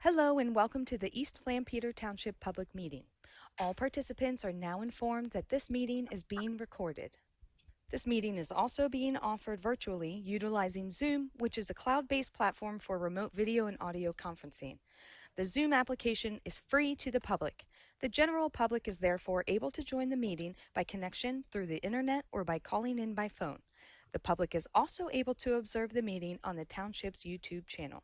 Hello and welcome to the East Lampeter Township Public Meeting. All participants are now informed that this meeting is being recorded. This meeting is also being offered virtually utilizing Zoom, which is a cloud-based platform for remote video and audio conferencing. The Zoom application is free to the public. The general public is therefore able to join the meeting by connection through the internet or by calling in by phone. The public is also able to observe the meeting on the Township's YouTube channel.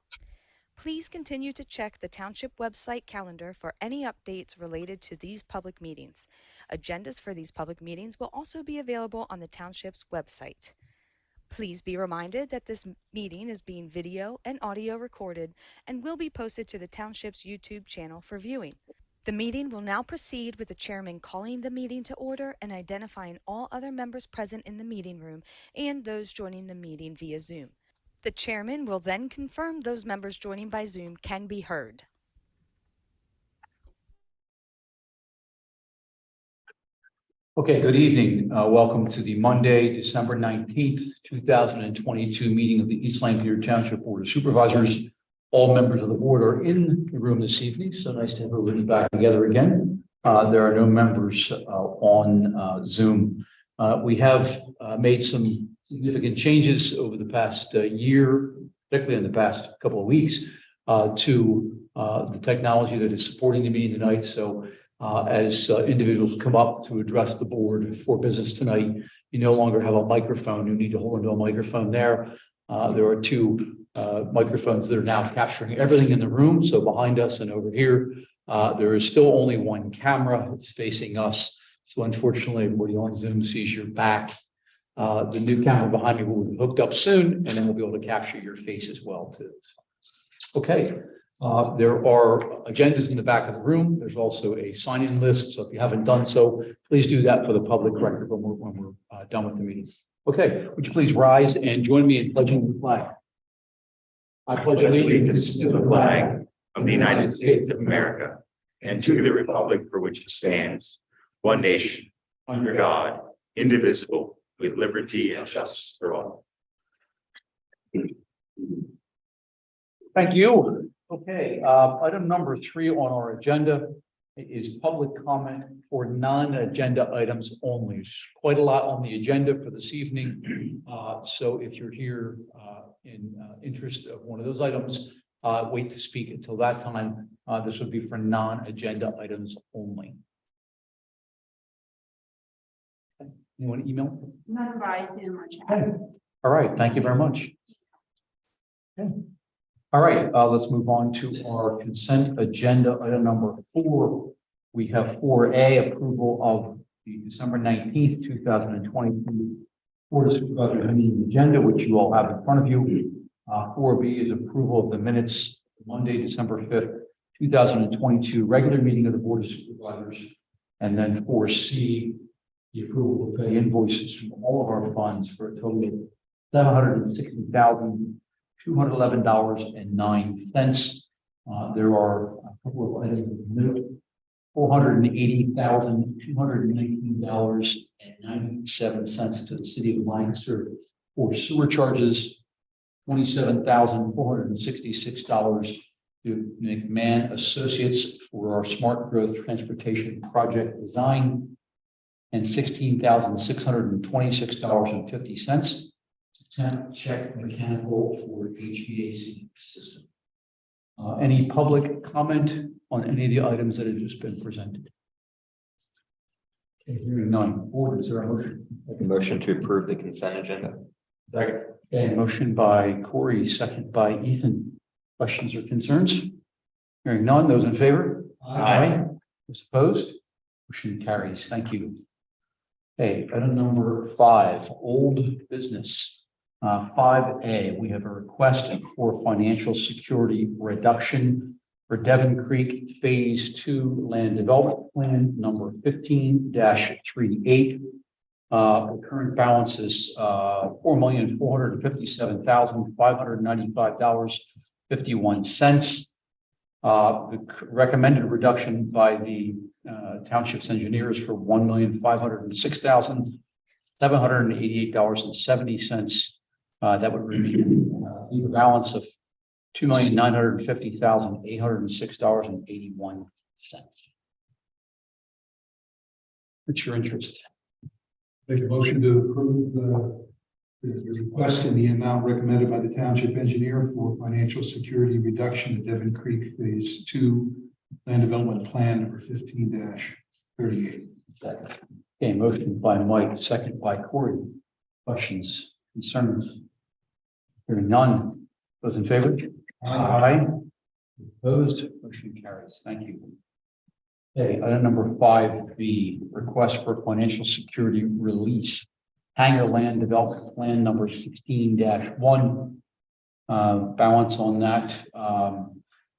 Please continue to check the Township website calendar for any updates related to these public meetings. Agendas for these public meetings will also be available on the Township's website. Please be reminded that this meeting is being video and audio recorded and will be posted to the Township's YouTube channel for viewing. The meeting will now proceed with the chairman calling the meeting to order and identifying all other members present in the meeting room and those joining the meeting via Zoom. The chairman will then confirm those members joining by Zoom can be heard. Okay, good evening. Welcome to the Monday, December 19th, 2022 meeting of the East Lampeter Township Board of Supervisors. All members of the board are in the room this evening, so nice to have everybody back together again. There are no members on Zoom. We have made some significant changes over the past year, particularly in the past couple of weeks, to the technology that is supporting the meeting tonight. So as individuals come up to address the board for business tonight, you no longer have a microphone. You need to hold onto a microphone there. There are two microphones that are now capturing everything in the room. So behind us and over here, there is still only one camera. It's facing us. So unfortunately, everybody on Zoom sees your back. The new camera behind me will be hooked up soon, and then we'll be able to capture your face as well too. Okay, there are agendas in the back of the room. There's also a sign-in list. So if you haven't done so, please do that for the public record when we're done with the meeting. Okay, would you please rise and join me in pledging the flag? I pledge allegiance to the flag of the United States of America and to the republic for which it stands, one nation, under God, indivisible, with liberty and justice for all. Thank you. Okay, item number 3 on our agenda is public comment for non-agenda items only. There's quite a lot on the agenda for this evening. So if you're here in interest of one of those items, wait to speak until that time. This would be for non-agenda items only. Anyone email? Not rise in or chat. Okay. All right, thank you very much. Okay. All right, let's move on to our consent agenda. Item number 4. We have 4A, approval of the December 19th, 2022 Board of Supervisors meeting agenda, which you all have in front of you. 4B is approval of the minutes, Monday, December 5th, 2022 regular meeting of the Board of Supervisors. And then 4C, the approval to pay invoices from all of our funds for a total of $760,211.09. There are a couple of items of note. $480,219.97 to the city of Lancaster for sewer charges. $27,466 to McMahon Associates for our Smart Growth Transportation Project design, and $16,626.50 to Temp Check Mechanical for HVAC system. Any public comment on any of the items that have just been presented? Okay, hearing none. Board, is there a motion? Make a motion to approve the consent agenda. Second. Okay, motion by Corey, second by Ethan. Questions or concerns? Hearing none. Those in favor? Aye. Those opposed? Motion carries. Thank you. Okay, item number 5, old business. 5A, we have a request for financial security reduction for Devon Creek Phase 2 Land Development Plan number 15-38. The current balance is $4,457,595.51. The recommended reduction by the township's engineers for $1,506,788.70. That would leave a balance of $2,950,806.81. What's your interest? Make a motion to approve the request in the amount recommended by the township engineer for financial security reduction at Devon Creek Phase 2 Land Development Plan number 15-38. Second. Okay, motion by Mike, second by Corey. Questions, concerns? Hearing none. Those in favor? Aye. Opposed? Motion carries. Thank you. Okay, item number 5B, request for financial security release. Hangar Land Development Plan number 16-1. Balance on that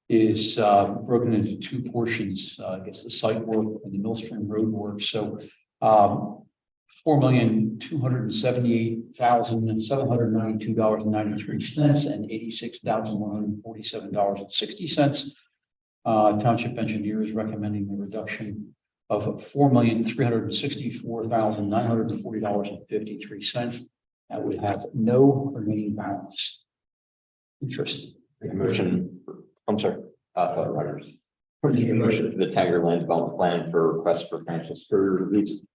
is broken into two portions. I guess the site work and the Millstream Road work. So $4,278,792.93 and $86,147.60. Township engineer is recommending the reduction of $4,364,940.53. That would have no remaining balance. Interest. Make a motion, I'm sorry, Rogers. Make a motion for the Tiger Land Development Plan for request for financial security release.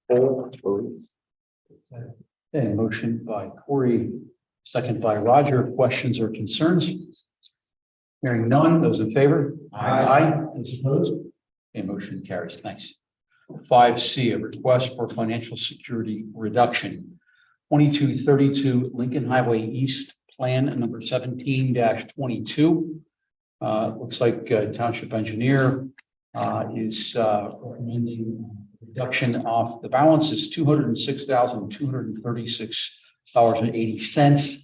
Okay, motion by Corey, second by Roger. Questions or concerns? Hearing none. Those in favor? Aye. Those opposed? Okay, motion carries. Thanks. 5C, a request for financial security reduction. 2232 Lincoln Highway East, Plan number 17-22. Looks like township engineer is recommending reduction of the balance is $206,236.80.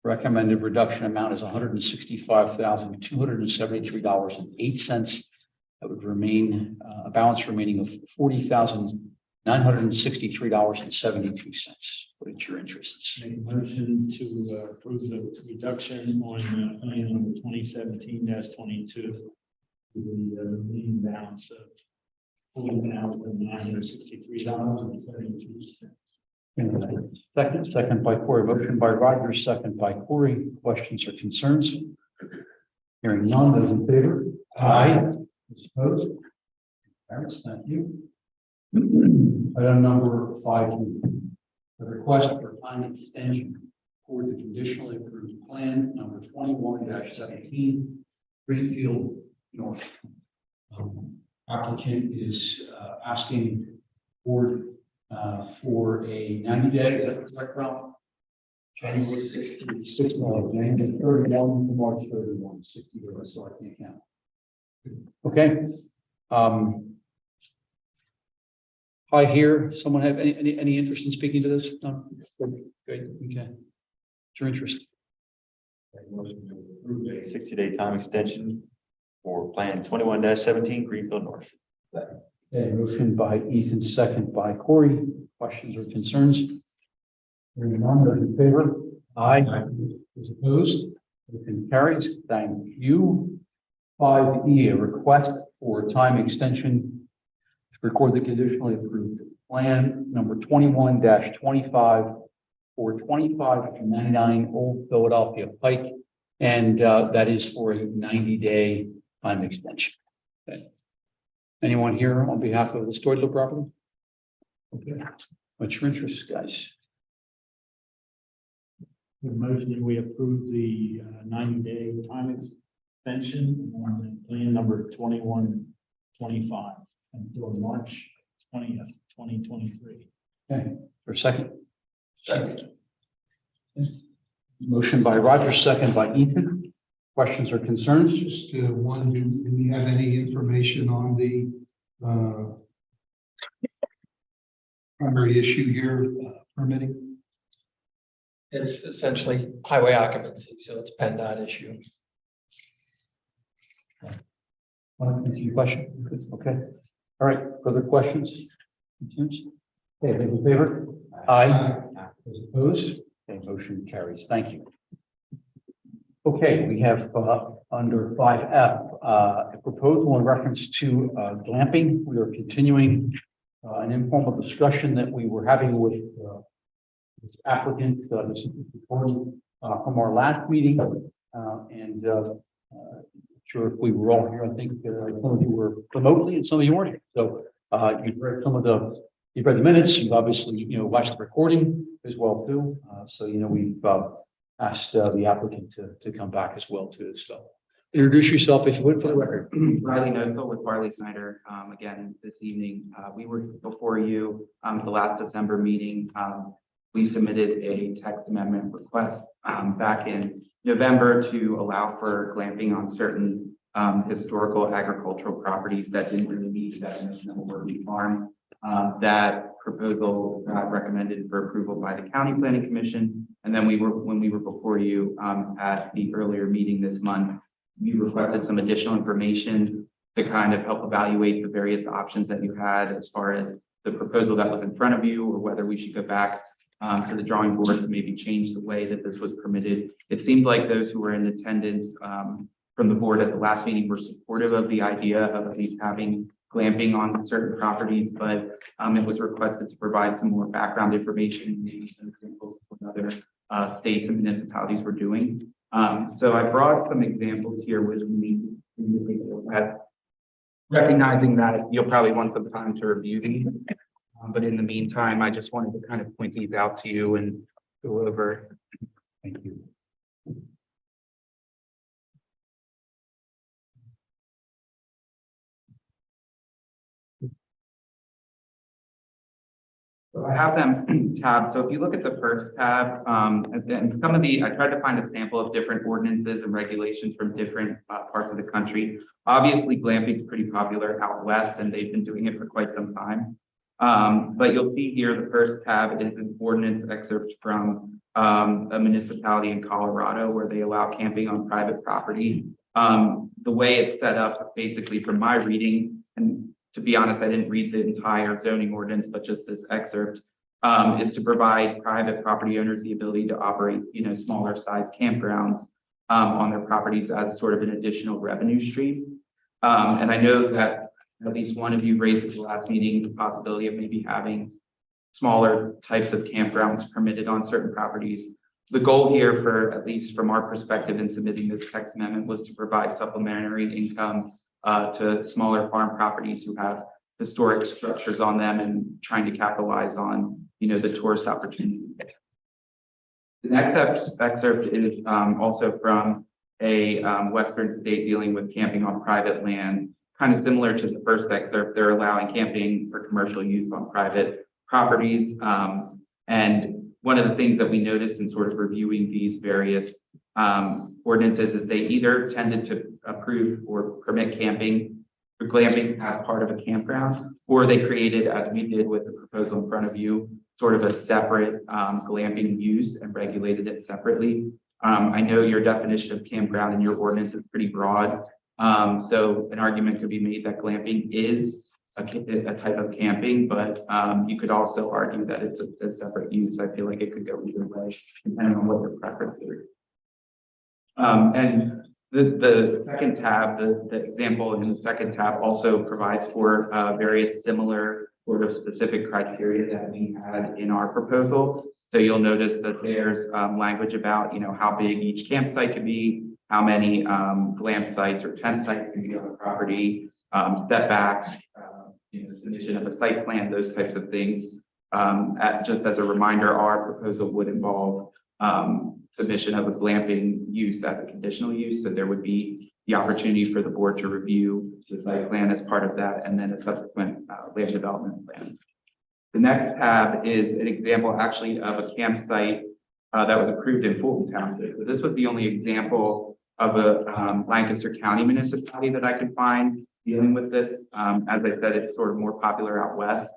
Recommended reduction amount is $165,273.08. That would remain a balance remaining of $40,963.72. What is your interests? Make a motion to approve the reduction on plan number 2017-22 to the remaining balance of $40,963.72. Second by Corey. Motion by Rogers, second by Corey. Questions or concerns? Hearing none. Those in favor? Aye. Those opposed? Carries. Thank you. Item number 5. The request for time extension for the conditionally approved plan number 21-17 Greenfield North. Applicant is asking for a 90-day, is that correct, Ralph? January 66, January 31 to March 31, 60 days, so I can't count. Okay. Hi here. Someone have any interest in speaking to this? No? Good. Okay. What's your interest? Motion to approve a 60-day time extension for Plan 21-17 Greenfield North. Okay, motion by Ethan, second by Corey. Questions or concerns? Hearing none, those in favor? Aye. Those opposed? Motion carries. Thank you. 5E, a request for time extension to record the conditionally approved plan number 21-25 for 2599 Old Philadelphia Pike, and that is for a 90-day time extension. Okay. Anyone here on behalf of the Stoydler property? Okay. What's your interest, guys? The motion that we approve the 90-day time extension on plan number 2125 until March 20th, 2023. Okay, for a second. Second. Motion by Roger, second by Ethan. Questions or concerns? Just one, do we have any information on the primary issue here, permitting? It's essentially highway occupancy, so it's a PennDOT issue. Question? Okay. All right. Further questions? Concerns? Okay, those in favor? Aye. Those opposed? Okay, motion carries. Thank you. Okay, we have under 5F a proposal in reference to glamping. We are continuing an informal discussion that we were having with this applicant, this attorney, from our last meeting, and sure if we were all here, I think some of you were remotely and some of you weren't here. So you've read you've read the minutes, you've obviously, watched the recording as well too. So, we've asked the applicant to come back as well too. So introduce yourself if you would for the record. Riley Nozel with Barley Snyder. Again, this evening, we were before you, the last December meeting. We submitted a text amendment request, back in November to allow for glamping on certain, historical agricultural properties that didn't really meet that definition of a working farm. That proposal got recommended for approval by the County Planning Commission. And then when we were before you, at the earlier meeting this month, we requested some additional information to kind of help evaluate the various options that you had as far as the proposal that was in front of you, or whether we should go back to the drawing board to maybe change the way that this was permitted. It seemed like those who were in attendance from the board at the last meeting were supportive of the idea of at least having glamping on certain properties, but it was requested to provide some more background information, maybe some examples of what other states and municipalities were doing. So I brought some examples here with me, recognizing that you'll probably want some time to review these. But in the meantime, I just wanted to kind of point these out to you and go over. Thank you. So I have them tabbed. So if you look at the first tab, and some of I tried to find a sample of different ordinances and regulations from different parts of the country. Obviously, glamping is pretty popular out west, and they've been doing it for quite some time. But you'll see here, the first tab is an ordinance excerpt from a municipality in Colorado where they allow camping on private property. The way it's set up, basically from my reading, and to be honest, I didn't read the entire zoning ordinance, but just this excerpt, is to provide private property owners the ability to operate, smaller size campgrounds on their properties as sort of an additional revenue stream. And I know that at least one of you raised at the last meeting the possibility of maybe having smaller types of campgrounds permitted on certain properties. The goal here, for at least from our perspective in submitting this text amendment, was to provide supplementary income to smaller farm properties who have historic structures on them and trying to capitalize on, the tourist opportunity. The next excerpt is also from a Western state dealing with camping on private land. Kind of similar to the first excerpt, they're allowing camping for commercial use on private properties. And one of the things that we noticed in sort of reviewing these various ordinances is they either tended to approve or permit camping or glamping as part of a campground, or they created, as we did with the proposal in front of you, sort of a separate glamping use and regulated it separately. I know your definition of campground in your ordinance is pretty broad. So an argument could be made that glamping is a type of camping, but you could also argue that it's a separate use. I feel like it could go either way, depending on what your preference is. And the second tab, the example in the second tab also provides for various similar sort of specific criteria that we had in our proposal. So you'll notice that there's language about, how big each campsite could be, how many glamp sites or tent sites can be on the property, setbacks, submission of a site plan, those types of things. Just as a reminder, our proposal would involve submission of a glamping use as a conditional use. So there would be the opportunity for the board to review the site plan as part of that, and then a subsequent land development plan. The next tab is an example actually of a campsite that was approved in Fulton Township. So this was the only example of a Lancaster County municipality that I could find dealing with this. As I said, it's sort of more popular out west.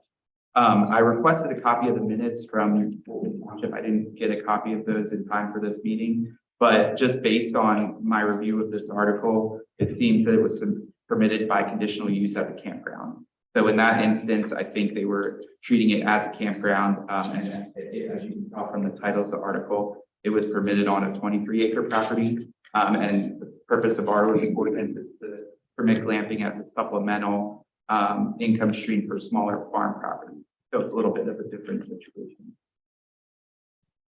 I requested a copy of the minutes from Fulton Township. I didn't get a copy of those in time for this meeting, but just based on my review of this article, it seems that it was permitted by conditional use as a campground. So in that instance, I think they were treating it as a campground. And as you can tell from the title of the article, it was permitted on a 23-acre property. And the purpose of our ordinance is to permit glamping as a supplemental income stream for smaller farm properties. So it's a little bit of a different situation.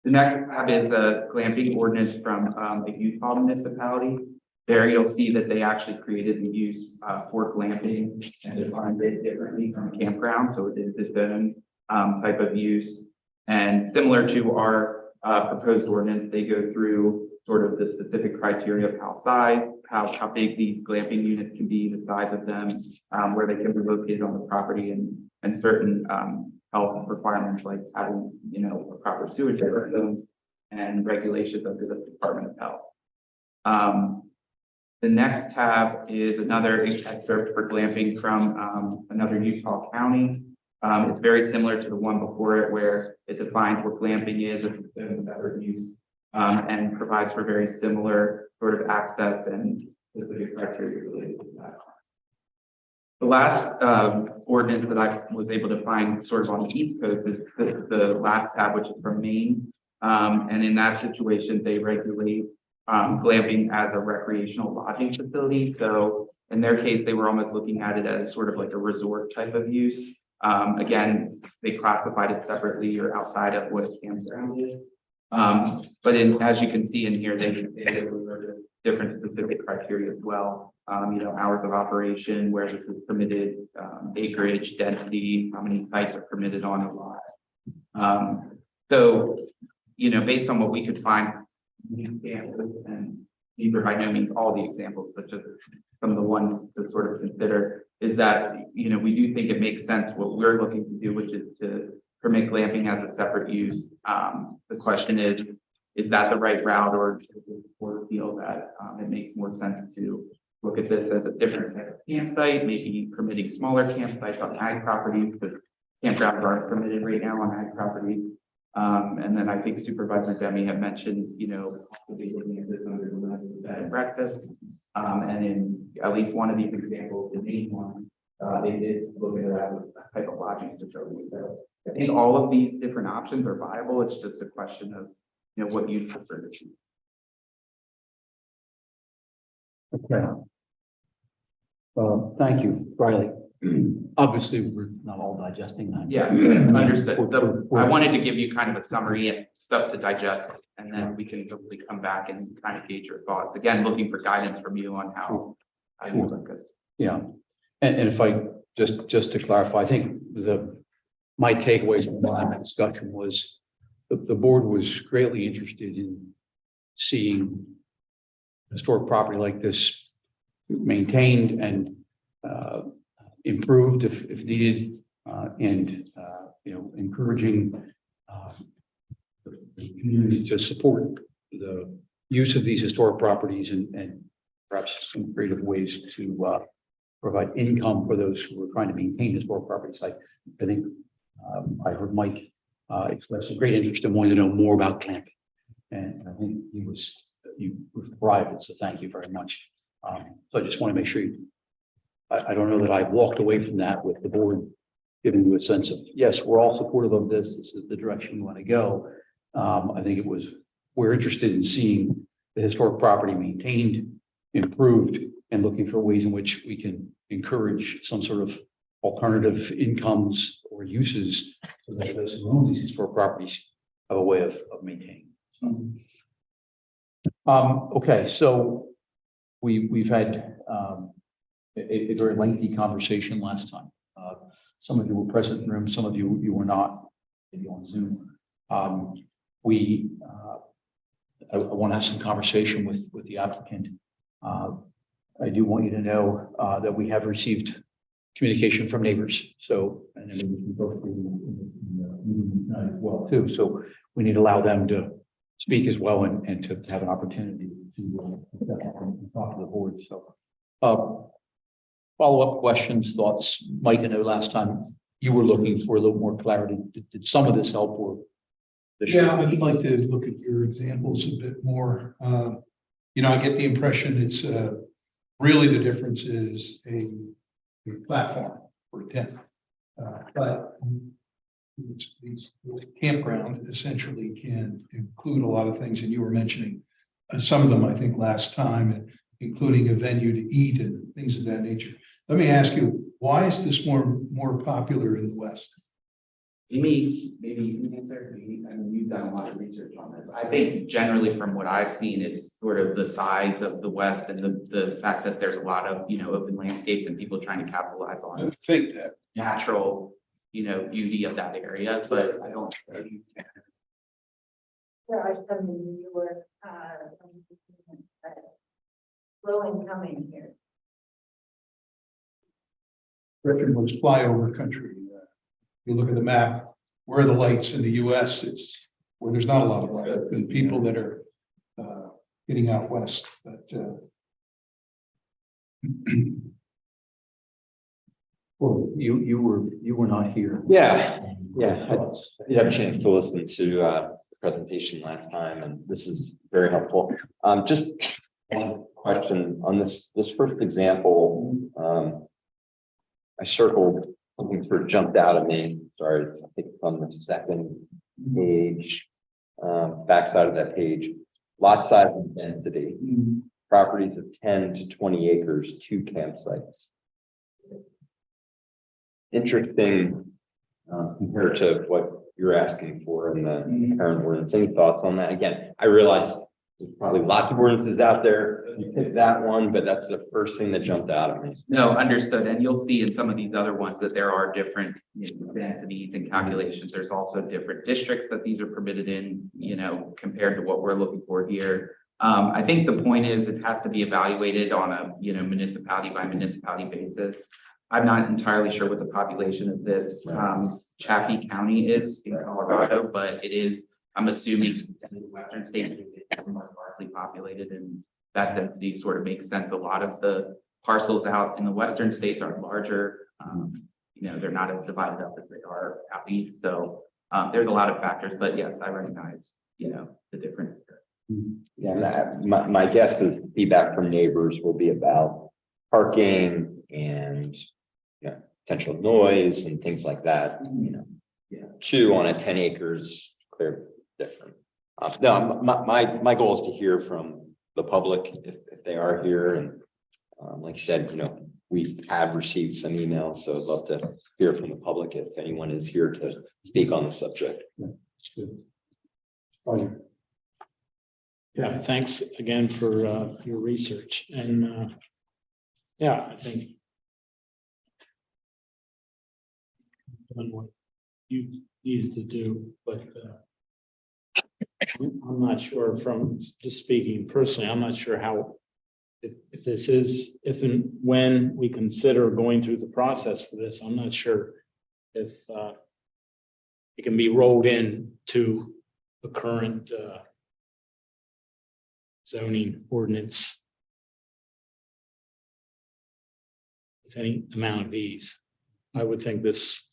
The next tab is a glamping ordinance from a Utah municipality. There you'll see that they actually created the use for glamping and defined it differently from a campground. So it is its own type of use. And similar to our proposed ordinance, they go through sort of the specific criteria of how big these glamping units can be, the size of them, where they can be located on the property, and certain health requirements like having, a proper sewage system and regulations under the Department of Health. The next tab is another excerpt for glamping from another Utah county. It's very similar to the one before it, where it defines what glamping is, it's a separate use, and provides for very similar sort of access and specific criteria related to that. The last ordinance that I was able to find sort of on the East Coast is the last tab, which is from Maine. And in that situation, they regulate glamping as a recreational lodging facility. So in their case, they were almost looking at it as sort of like a resort type of use. Again, they classified it separately or outside of what a campground is. But as you can see in here, they deliver different specific criteria as well. Hours of operation, where this is permitted, acreage, density, how many sites are permitted on a lot. So, based on what we could find, examples, and these are by no means all the examples, but just some of the ones to sort of consider, is that, we do think it makes sense what we're looking to do, which is to permit glamping as a separate use. The question is that the right route, or does the board feel that it makes more sense to look at this as a different type of campsite, maybe permitting smaller campsites on ag properties, because campgrounds aren't permitted right now on ag properties. And then I think Supervisor Demi had mentioned, possibly looking at this under the lens of bed and breakfast. And in at least one of these examples, the main one, they did look at it as a type of lodging facility. So I think all of these different options are viable. It's just a question of, what you prefer to choose. Okay. Thank you, Riley. Obviously, we're not all digesting that. Yeah, understood. I wanted to give you kind of a summary and stuff to digest, and then we can hopefully come back and kind of gauge your thoughts. Again, looking for guidance from you on how you look at this. Yeah, and if I just to clarify, I think my takeaway from that discussion was the board was greatly interested in seeing historic property like this maintained and improved if needed, and encouraging the community to support the use of these historic properties and perhaps some creative ways to provide income for those who are trying to maintain historic properties. I think I heard Mike express a great interest in wanting to know more about glamping, and I think you provided it. So thank you very much. So I just want to make sure I don't know that I walked away from that with the board giving you a sense of, yes, we're all supportive of this. This is the direction we want to go. I think we're interested in seeing the historic property maintained, improved, and looking for ways in which we can encourage some sort of alternative incomes or uses so that those who own these historic properties have a way of maintaining. Okay, so we've had a very lengthy conversation last time. Some of you were present in the room, some of you were not, maybe on Zoom. I want to have some conversation with the applicant. I do want you to know that we have received communication from neighbors. So, and then we can go through as well too. So we need to allow them to speak as well and to have an opportunity to talk to the board. So follow-up questions, thoughts. Mike, I know last time you were looking for a little more clarity. Did some of this help or? Yeah, I'd like to look at your examples a bit more. I get the impression it's really the difference is a platform for a tent. But these campground essentially can include a lot of things, and you were mentioning some of them, I think, last time, including a venue to eat and things of that nature. Let me ask you, why is this more popular in the West? Maybe you can answer. I mean, you've done a lot of research on this. I think generally from what I've seen, it's sort of the size of the West and the fact that there's a lot of, open landscapes and people trying to capitalize I on would think that. natural, beauty of that area, but I don't. There are some in New York, low income in here. Richard was flyover country. You look at the map, where are the lights in the US? It's where there's not a lot of light and people that are getting out west, but Well, you were not here. Yeah, I did have a chance to listen to the presentation last time, and this is very helpful. Just one question on this first example. I circled something sort of jumped out at me. Sorry, I think it's on the second page, backside of that page. Lot size and density, properties of 10 to 20 acres, 2 campsites. Interesting compared to what you're asking for in the current ordinance. Any thoughts on that? Again, I realize there's probably lots of ordinances out there. You picked that one, but that's the first thing that jumped out at me. No, understood. And you'll see in some of these other ones that there are different densities and calculations. There's also different districts that these are permitted in, compared to what we're looking for here. I think the point is it has to be evaluated on a, municipality by municipality basis. I'm not entirely sure what the population of this Chaffee County is in Colorado, but it is, I'm assuming in the western states it's more sparsely populated, and that density sort of makes sense. A lot of the parcels out in the western states are larger. They're not as divided up as they are out east. So there's a lot of factors, but yes, I recognize, the difference. Yeah, my guess is feedback from neighbors will be about parking and potential noise and things like that. 2 on a 10 acres, clear different. No, my goal is to hear from the public if they are here, and like you said, we have received some emails, so I'd love to hear from the public if anyone is here to speak on the subject. it's good. Roger. Yeah, thanks again for your research. And I think done what you needed to do, but I'm not sure, from just speaking personally, I'm not sure how, if this is, if and when we consider going through the process for this, I'm not sure if it can be rolled in to the current zoning ordinance with any amount of ease. I would think this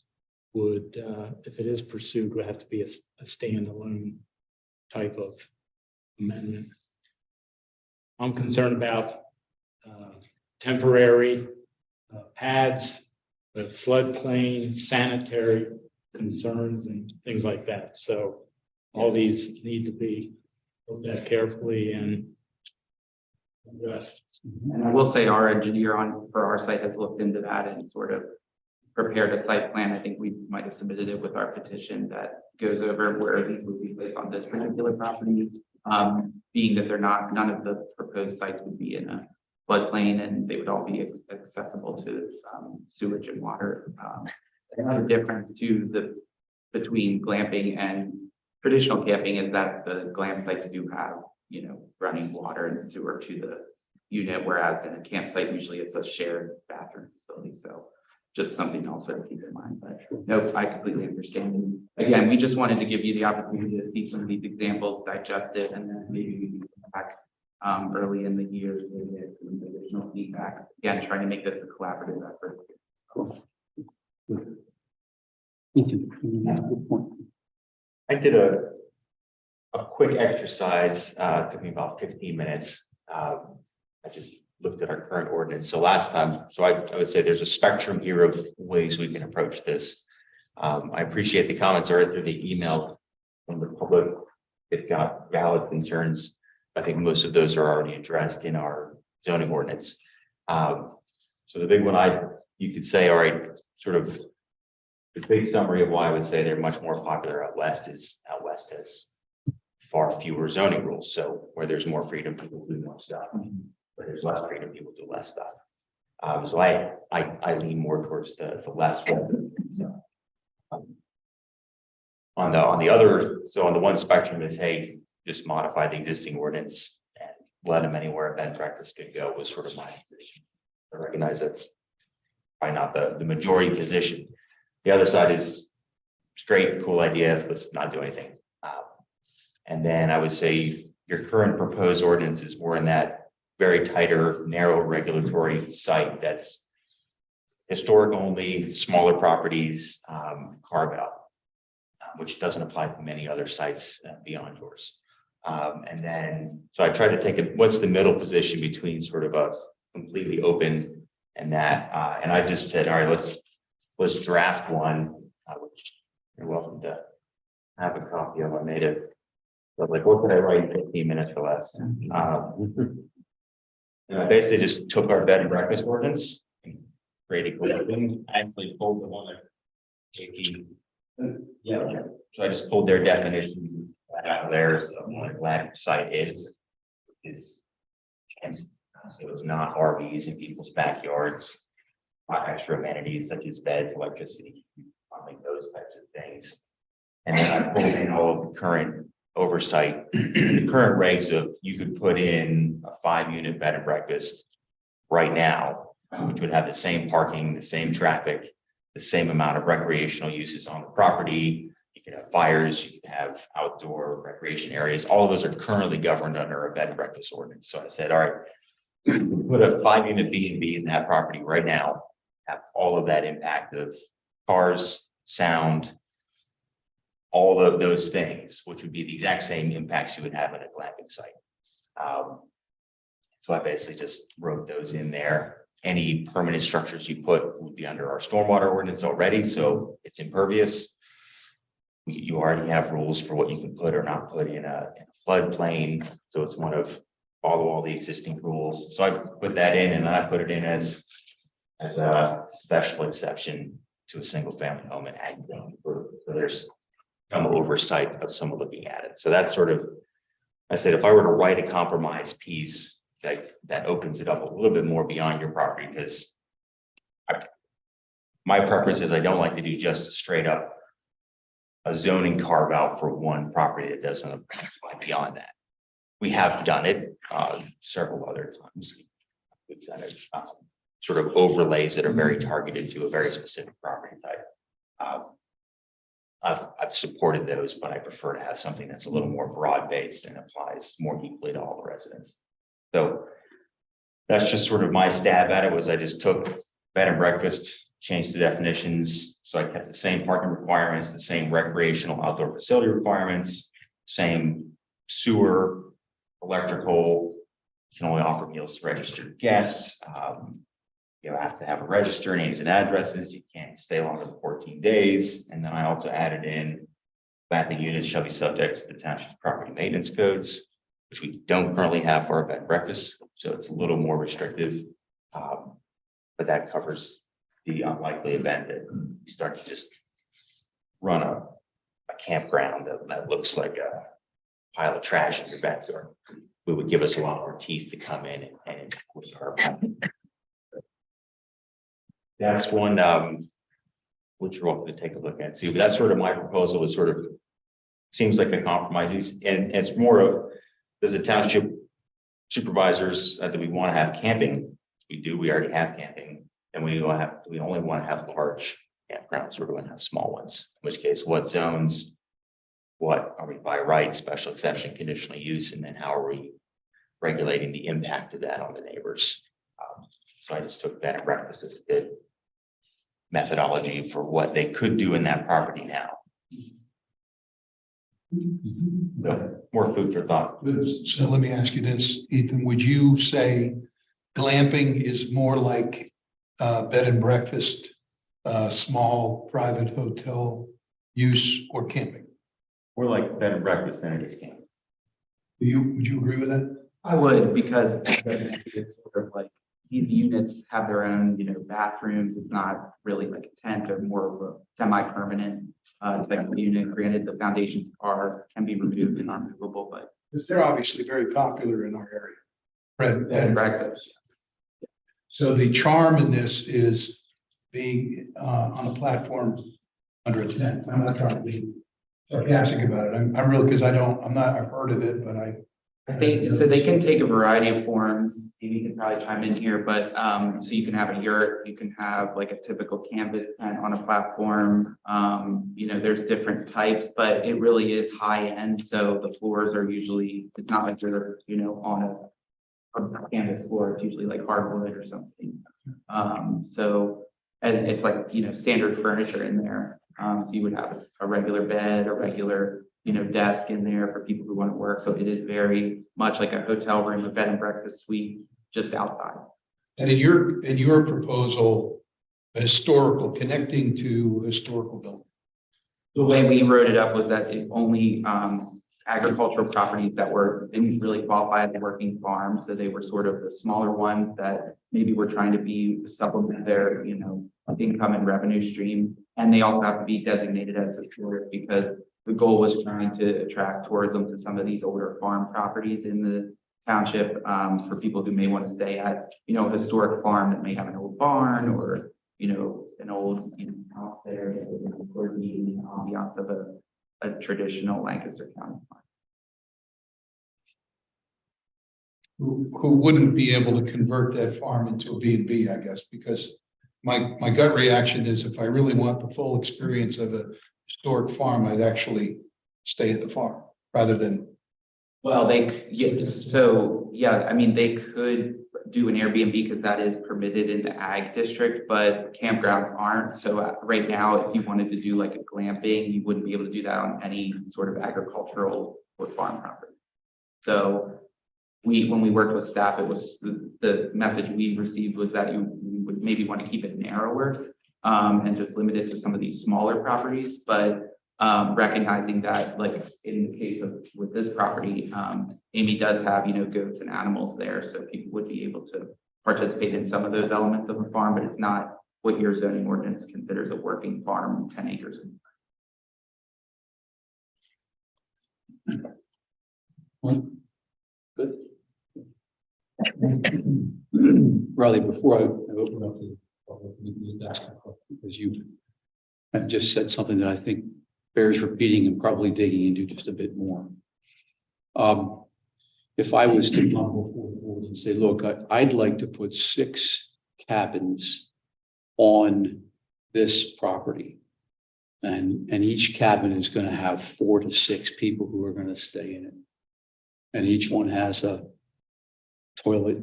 would, if it is pursued, would have to be a standalone type of amendment. I'm concerned about temporary pads, floodplain, sanitary concerns and things like that. So all these need to be looked at carefully and addressed. And I will say our engineer for our site has looked into that and sort of prepared a site plan. I think we might have submitted it with our petition that goes over where these would be placed on this particular property. Being that none of the proposed sites would be in a floodplain, and they would all be accessible to sewage and water. Another difference between glamping and traditional camping is that the glam sites do have, running water and sewer to the unit, whereas in a campsite, usually it's a shared bathroom facility. So just something else to keep in mind, but no, I completely understand. And again, we just wanted to give you the opportunity to see some of these examples, digest it, and then maybe we can come back early in the year to get some additional feedback. Again, trying to make this a collaborative effort. Thank you. Good point. I did a quick exercise, took me about 15 minutes. I just looked at our current ordinance. So last time, I would say there's a spectrum here of ways we can approach this. I appreciate the comments are through the email from the public. They've got valid concerns. I think most of those are already addressed in our zoning ordinance. So the big one you could say, all right, sort of the big summary of why I would say they're much more popular out west is out west has far fewer zoning rules. So where there's more freedom, people do more stuff. Where there's less freedom, people do less stuff. So I lean more towards the last one. So, on the other, so on the one spectrum is, hey, just modify the existing ordinance and let them anywhere a bed and breakfast could go was sort of my position. I recognize that's probably not the majority position. The other side is it's great, cool idea, let's not do anything. And then I would say your current proposed ordinance is more in that very tighter, narrow regulatory site that's historic only, smaller properties, carve out, which doesn't apply to many other sites beyond yours. And then, so I try to think of what's the middle position between sort of a completely open and that, and I just said, all right, let's draft one, which you're welcome to have a copy of. I made it. So like, what could I write in 15 minutes or less? And I basically just took our bed and breakfast ordinance and created one. I actually pulled the one that yeah. So I just pulled their definition out of theirs of what a glamping site is, and so it's not RVs in people's backyards, not extra amenities such as beds, electricity, like those types of things. And then I pulled in all of the current oversight, the current regs of you could put in a 5-unit bed and breakfast right now, which would have the same parking, the same traffic, the same amount of recreational uses on the property. You could have fires, you could have outdoor recreation areas. All of those are currently governed under a bed and breakfast ordinance. So I said, all right, put a 5-unit B&B in that property right now, have all of that impact of cars, sound, all of those things, which would be the exact same impacts you would have in a glamping site. So I basically just wrote those in there. Any permanent structures you put would be under our stormwater ordinance already, so it's impervious. You already have rules for what you can put or not put in a floodplain, so it's one of follow all the existing rules. So I put that in, and then I put it in as a special exception to a single family home and ag zone. So there's some oversight of some of it being added. So that's sort of, I said, if I were to write a compromise piece, that opens it up a little bit more beyond your property, because my preference is I don't like to do just straight up a zoning carve out for one property that doesn't apply beyond that. We have done it several other times. We've done it sort of overlays that are very targeted to a very specific property type. I've supported those, but I prefer to have something that's a little more broad based and applies more equally to all the residents. So that's just sort of my stab at it. Was I just took bed and breakfast, changed the definitions. So I kept the same parking requirements, the same recreational outdoor facility requirements, same sewer, electrical. You can only offer meals to registered guests. You have to have a register, names and addresses. You can't stay longer than 14 days. And then I also added in that the units shall be subject to the township property maintenance codes, which we don't currently have for our bed and breakfast. So it's a little more restrictive. But that covers the unlikely event that you start to just run a campground that looks like a pile of trash in your backyard. It would give us a lot more teeth to come in and enforce our. That's one which you're welcome to take a look at too. But that's sort of my proposal. Is sort of seems like a compromise, and it's more of, does the township supervisors that we want to have camping? We do. We already have camping, and we only want to have large campgrounds. We're going to have small ones. In which case, what zones? What are we by right, special exception, conditional use, and then how are we regulating the impact of that on the neighbors? So I just took bed and breakfast as a good methodology for what they could do in that property now. So more food for thought. So let me ask you this, Ethan, would you say glamping is more like bed and breakfast, small private hotel use, or camping? We're like bed and breakfast than it is camping. Would you agree with that? I would, because it's sort of like, these units have their own, bathrooms. It's not really like a tent or more of a semi-permanent type of unit. Granted, the foundations can be removed and are movable, but Because they're obviously very popular in our area. bed and breakfast. So the charm in this is being on a platform under a tent. I'm not trying to be sarcastic about it. I'm really, because I've heard of it, but I think, so they can take a variety of forms. Amy can probably chime in here, but, so you can have a yurt, you can have like a typical canvas tent on a platform. There's different types, but it really is high end. So the floors are usually, it's not like you're, on a canvas floor. It's usually like hardwood or something. And it's like, standard furniture in there. So you would have a regular bed, a regular, desk in there for people who want to work. So it is very much like a hotel room, a bed and breakfast suite, just outside. and in your proposal, connecting to historical building. The way we wrote it up was that it only agricultural properties that didn't really qualify as a working farm. So they were sort of the smaller ones that maybe were trying to supplement their, income and revenue stream. And they also have to be designated as a tourist because the goal was trying to attract tourism to some of these older farm properties in the township, for people who may want to stay at, a historic farm that may have an old barn or, an old house there or the ambiance of a traditional Lancaster County farm. Who wouldn't be able to convert that farm into a B&B, I guess, because my gut reaction is if I really want the full experience of a historic farm, I'd actually stay at the farm rather than. Well, they could do an Airbnb because that is permitted in the ag district, but campgrounds aren't. So right now, if you wanted to do like a glamping, you wouldn't be able to do that on any sort of agricultural or farm property. So when we worked with staff, it was the message we received was that you would maybe want to keep it narrower and just limit it to some of these smaller properties, but recognizing that, like in the case of with this property, Amy does have goats and animals there, so people would be able to participate in some of those elements of a farm, but it's not what your zoning ordinance considers a working farm, 10 acres. Good. Riley, before I open up the public, just ask a question, because you have just said something that I think bears repeating and probably digging into just a bit more. If I was to come before the board and say, look, I'd like to put 6 cabins on this property, and each cabin is going to have 4 to 6 people who are going to stay in it, and each one has a toilet,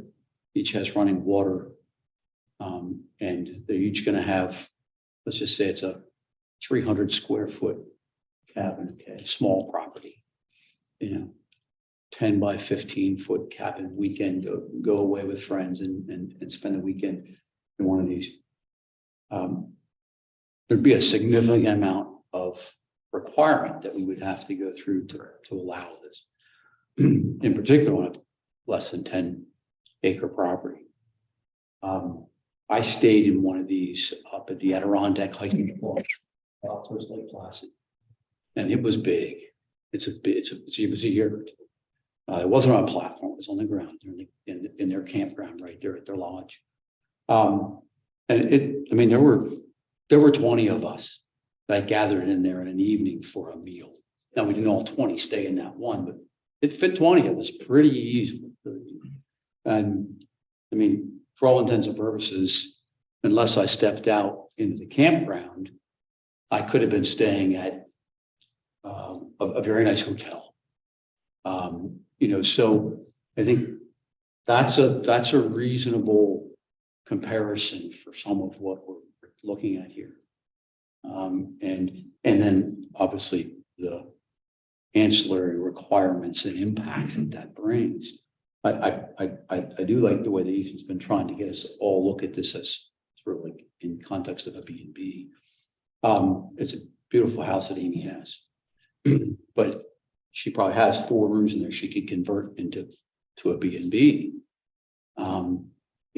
each has running water, and they're each going to have, let's just say it's a 300 square foot cabin, okay, small property, 10 by 15 foot cabin, weekend, go away with friends and spend the weekend in one of these. There'd be a significant amount of requirement that we would have to go through to allow this, in particular on a less than 10 acre property. I stayed in one of these up at the Adirondack hiking lodge, out towards Lake Placid, and it was big. It was a yurt. It wasn't on a platform; it was on the ground in their campground right there at their lodge. And there were 20 of us that gathered in there in an evening for a meal. Now we didn't all 20 stay in that one, but it fit 20 of us pretty easily. And for all intents and purposes, unless I stepped out into the campground, I could have been staying at a very nice hotel. So I think that's a reasonable comparison for some of what we're looking at here. And then obviously the ancillary requirements and impacts that brings. I do like the way that Ethan's been trying to get us to all look at this as sort of like in context of a B&B. It's a beautiful house that Amy has, but she probably has 4 rooms in there she could convert into a B&B.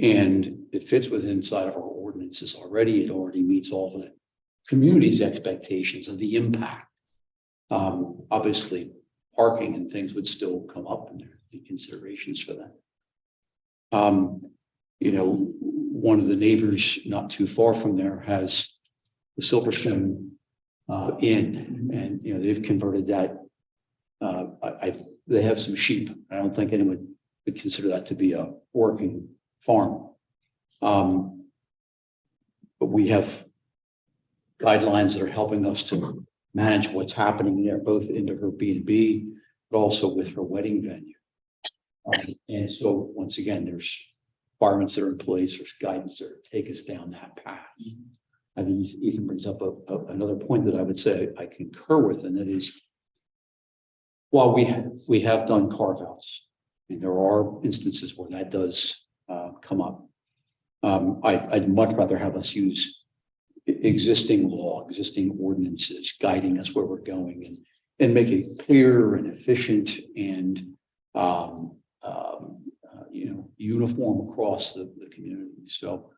And it fits within inside of our ordinances already. It already meets all the community's expectations of the impact. Obviously, parking and things would still come up and there be considerations for that. One of the neighbors not too far from there has the Silverstone Inn, and they've converted that. They have some sheep. I don't think anyone would consider that to be a working farm. But we have guidelines that are helping us to manage what's happening there, both into her B&B, but also with her wedding venue. And so once again, there's requirements that are in place, there's guidance that take us down that path. I think Ethan brings up another point that I would say I concur with, and that is, while we have done carve-outs, and there are instances where that does come up, I'd much rather have us use existing law, existing ordinances guiding us where we're going, and make it clear and efficient and uniform across the community. So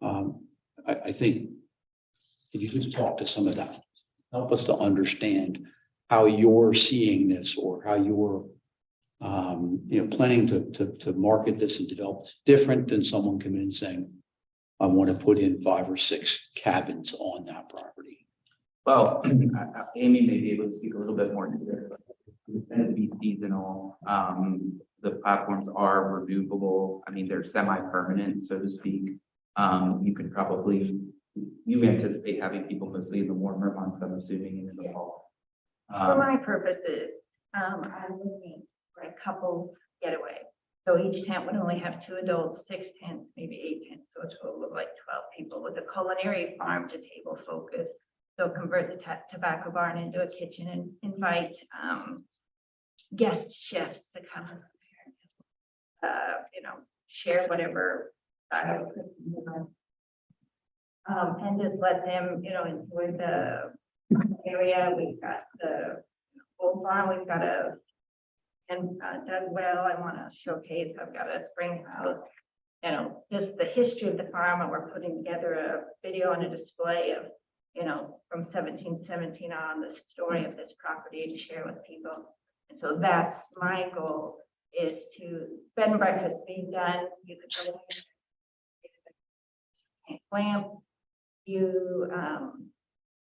I think if you just talk to some of that, help us to understand how you're seeing this, or how you're planning to market this and develop this different than someone coming in saying, I want to put in 5 or 6 cabins on that property. Well, Amy may be able to speak a little bit more to this. It's going to be seasonal. The platforms are removable. I mean, they're semi-permanent, so to speak. You anticipate having people mostly in the warmer months, I'm assuming, and in the fall. For my purposes, I'm looking for a couples getaway. So each tent would only have 2 adults, 6 tents, maybe 8 tents, so a total of like 12 people, with a culinary farm to table focus. So convert the tobacco barn into a kitchen and invite guest chefs to come and share whatever style and just let them, enjoy the area. We've got the old farm, we've got dug well. I want to showcase. I've got a spring house, just the history of the farm, and we're putting together a video and a display of, from 1717 on, the story of this property to share with people. And so that's my goal, is to bed and breakfast being done. You could go in, lamp.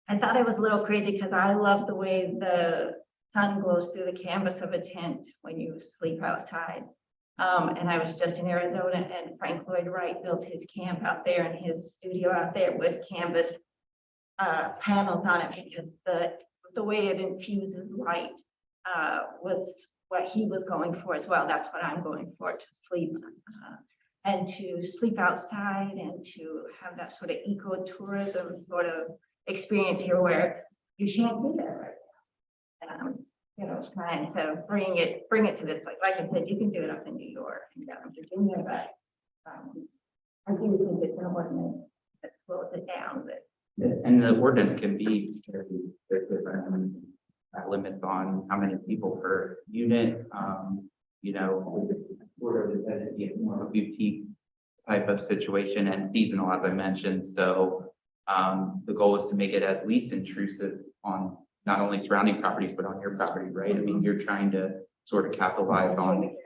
I thought it was a little crazy because I love the way the sun glows through the canvas of a tent when you sleep outside. And I was just in Arizona, and Frank Lloyd Wright built his camp out there and his studio out there with canvas panels on it, because the way it infuses light was what he was going for as well. That's what I'm going for, to sleep and to sleep outside, and to have that sort of ecotourism sort of experience here, where you can't do that right now. Trying to bring it to this place. Like I said, you can do it up in New York and down in Virginia, but I do think it's an ordinance that slows it down. And the ordinance can be very different. Limits on how many people per unit, sort of more of a boutique type of situation, and seasonal, as I mentioned. So the goal is to make it as least intrusive on not only surrounding properties, but on your property, right? I mean, you're trying to sort of capitalize on.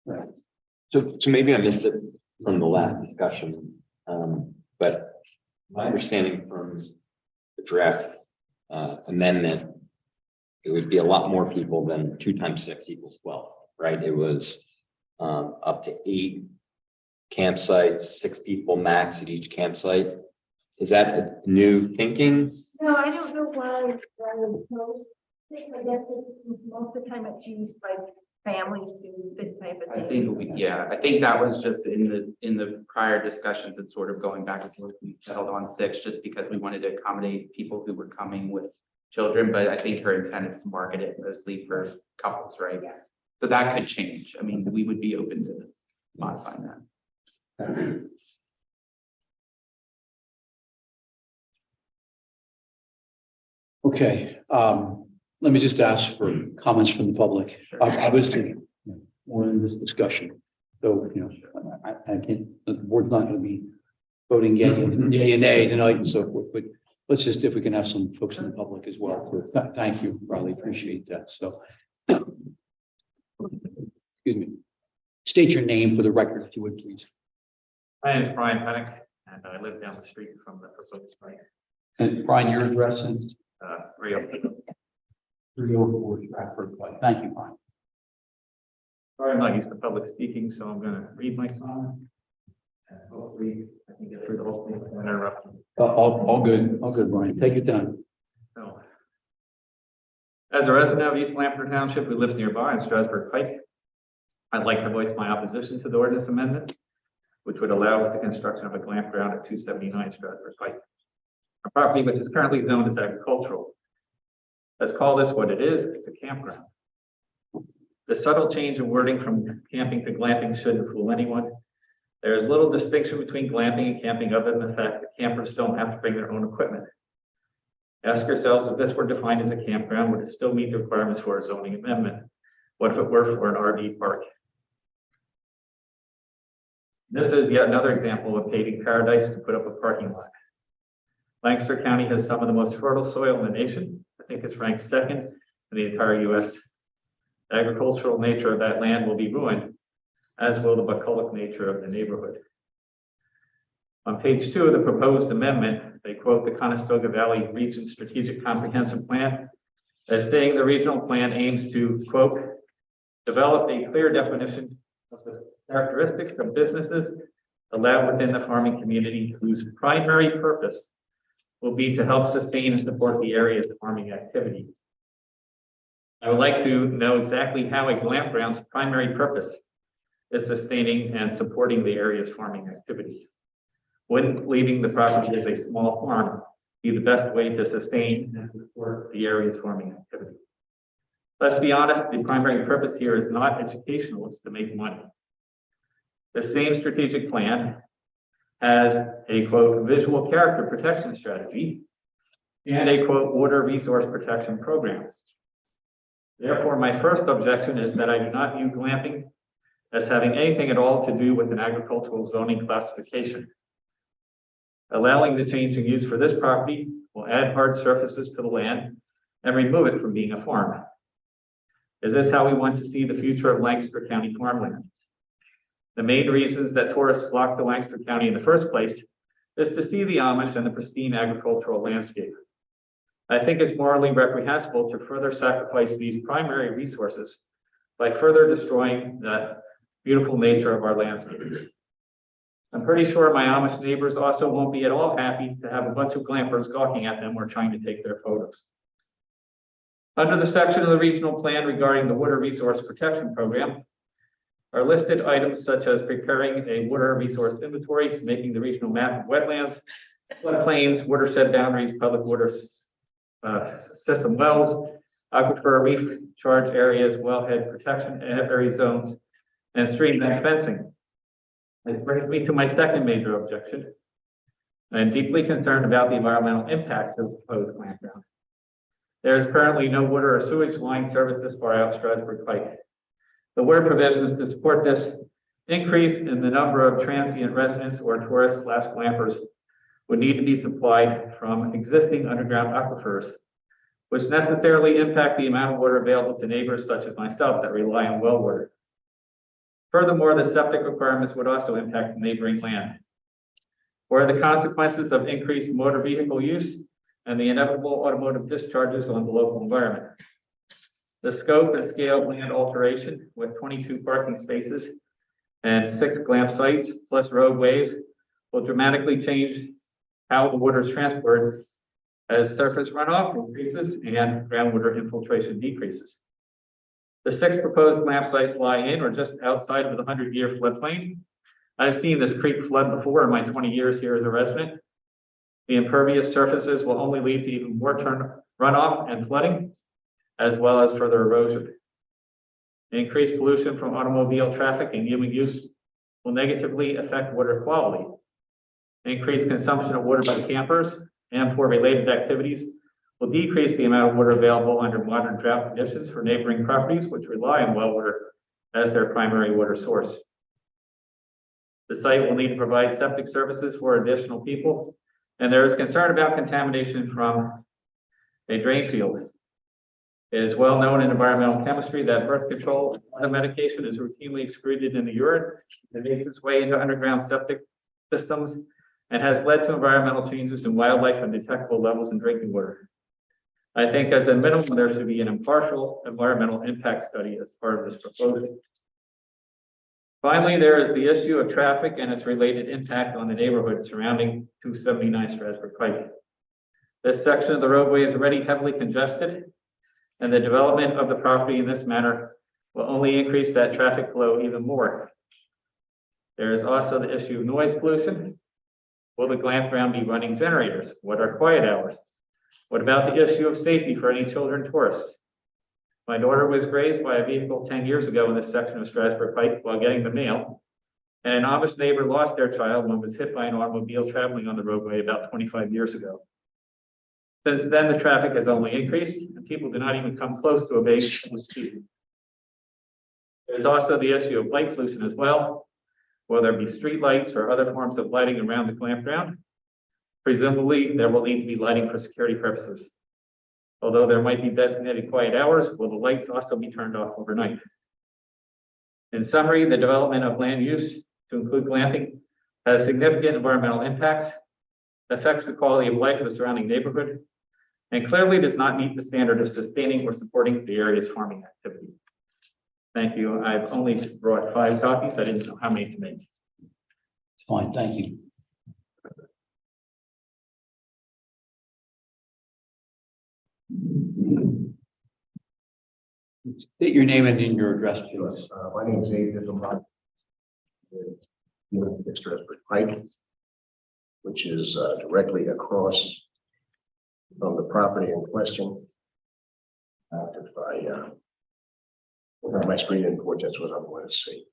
Right. So maybe I missed it from the last discussion, but my understanding from the draft amendment, it would be a lot more people than 2 times 6 equals 12, right? It was up to 8 campsites, 6 people max at each campsite. Is that a new thinking? No, I don't know why. I guess most of the time it's used by families do this type of I thing. think, I think that was just in the prior discussions and sort of going back and forth. We settled on 6 just because we wanted to accommodate people who were coming with children, but I think her intent is to market it mostly for couples, right? Yeah. So that could change. I mean, we would be open to modifying that. Okay, let me just ask for comments from the public. Sure. Obviously, more in this discussion. So, you know, I can't, the board's not going to be voting yay and nay tonight and so forth, but let's just, if we can have some folks in the public as well. So thank you, Riley, appreciate that. So, excuse me. State your name for the record, if you would, please. My name is Brian Pennick, and I live down the street from the proposed site, And Brian, your address is 302. 304 Stratford Place. Thank you, Brian. Sorry, I'm not used to public speaking, so I'm going to read my comment. And hopefully, I can get through the whole thing without interrupting. All good, Brian. Take your time. So, as a resident of East Lampeter Township who lives nearby in Strasburg Pike, I'd like to voice my opposition to the ordinance amendment, which would allow the construction of a glamp ground at 279 Strasburg Pike, a property which is currently zoned as agricultural. Let's call this what it is, it's a campground. The subtle change in wording from camping to glamping shouldn't fool anyone. There is little distinction between glamping and camping other than the fact that campers don't have to bring their own equipment. Ask yourselves, if this were defined as a campground, would it still meet the requirements for a zoning amendment? What if it were for an RV park? This is yet another example of paving paradise to put up a parking lot. Lancaster County has some of the most fertile soil in the nation. I think it's ranked second in the entire U.S. The agricultural nature of that land will be ruined, as will the bucolic nature of the neighborhood. On page 2 of the proposed amendment, they quote the Conestoga Valley Region Strategic Comprehensive Plan as saying the regional plan aims to, quote, develop a clear definition of the characteristics of businesses allowed within the farming community whose primary purpose will be to help sustain and support the area's farming activity. I would like to know exactly how a glamp ground's primary purpose is sustaining and supporting the area's farming activities. Wouldn't leaving the property as a small farm be the best way to sustain and support the area's farming activity? Let's be honest, the primary purpose here is not educational, it's to make money. The same strategic plan has a, quote, visual character protection strategy and a, quote, water resource protection programs. Therefore, my first objection is that I do not view glamping as having anything at all to do with an agricultural zoning classification. Allowing the change in use for this property will add hard surfaces to the land and remove it from being a farm. Is this how we want to see the future of Lancaster County farmland? The main reasons that tourists flock to Lancaster County in the first place is to see the Amish and the pristine agricultural landscape. I think it's morally reprehensible to further sacrifice these primary resources by further destroying the beautiful nature of our landscape. I'm pretty sure my Amish neighbors also won't be at all happy to have a bunch of glampers gawking at them or trying to take their photos. Under the section of the regional plan regarding the water resource protection program are listed items such as preparing a water resource inventory, making the regional map of wetlands, floodplains, watershed boundaries, public water system wells, aquifer recharge areas, wellhead protection area zones, and stream bank fencing. This brings me to my second major objection. I'm deeply concerned about the environmental impacts of the proposed campground. There is currently no water or sewage line service this far out Strasburg Pike. The water provisions to support this increase in the number of transient residents or tourists / glampers would need to be supplied from existing underground aquifers, which necessarily impact the amount of water available to neighbors such as myself that rely on well water. Furthermore, the septic requirements would also impact the neighboring land. What are the consequences of increased motor vehicle use and the inevitable automotive discharges on the local environment? The scope and scale of land alteration with 22 parking spaces and 6 glamp sites plus roadways will dramatically change how the water is transported as surface runoff increases and groundwater infiltration decreases. The 6 proposed glamp sites lie in or just outside of the 100-year floodplain. I've seen this creek flood before in my 20 years here as a resident. The impervious surfaces will only lead to even more runoff and flooding, as well as further erosion. The increased pollution from automobile traffic and human use will negatively affect water quality. The increased consumption of water by campers and for related activities will decrease the amount of water available under modern drought conditions for neighboring properties which rely on well water as their primary water source. The site will need to provide septic services for additional people, and there is concern about contamination from a drain field. It is well known in environmental chemistry that birth control medication is routinely excreted in the urine and makes its way into underground septic systems and has led to environmental changes in wildlife and detectable levels in drinking water. I think as a minimum, there should be an impartial environmental impact study as part of this proposal. Finally, there is the issue of traffic and its related impact on the neighborhood surrounding 279 Strasburg Pike. This section of the roadway is already heavily congested, and the development of the property in this manner will only increase that traffic flow even more. There is also the issue of noise pollution. Will the campground be running generators? What are quiet hours? What about the issue of safety for any children tourists? My daughter was grazed by a vehicle 10 years ago in this section of Strasburg Pike while getting the mail, and an Amish neighbor lost their child when was hit by an automobile traveling on the roadway about 25 years ago. Since then, the traffic has only increased, and people do not even come close to a baby speed. There's also the issue of light pollution as well. Will there be street lights or other forms of lighting around the campground? Presumably, there will need to be lighting for security purposes. Although there might be designated quiet hours, will the lights also be turned off overnight? In summary, the development of land use to include glamping has significant environmental impacts, affects the quality of life of the surrounding neighborhood, and clearly does not meet the standard of sustaining or supporting the area's farming activity. Thank you. I've only brought 5 copies. I didn't know how many to make. Fine, thank you. State your name and in your address, please. My name is Abe Diplomat. Strasburg Pike, which is directly across from the property in question. If I have my screen in port, that's what I'm going to see.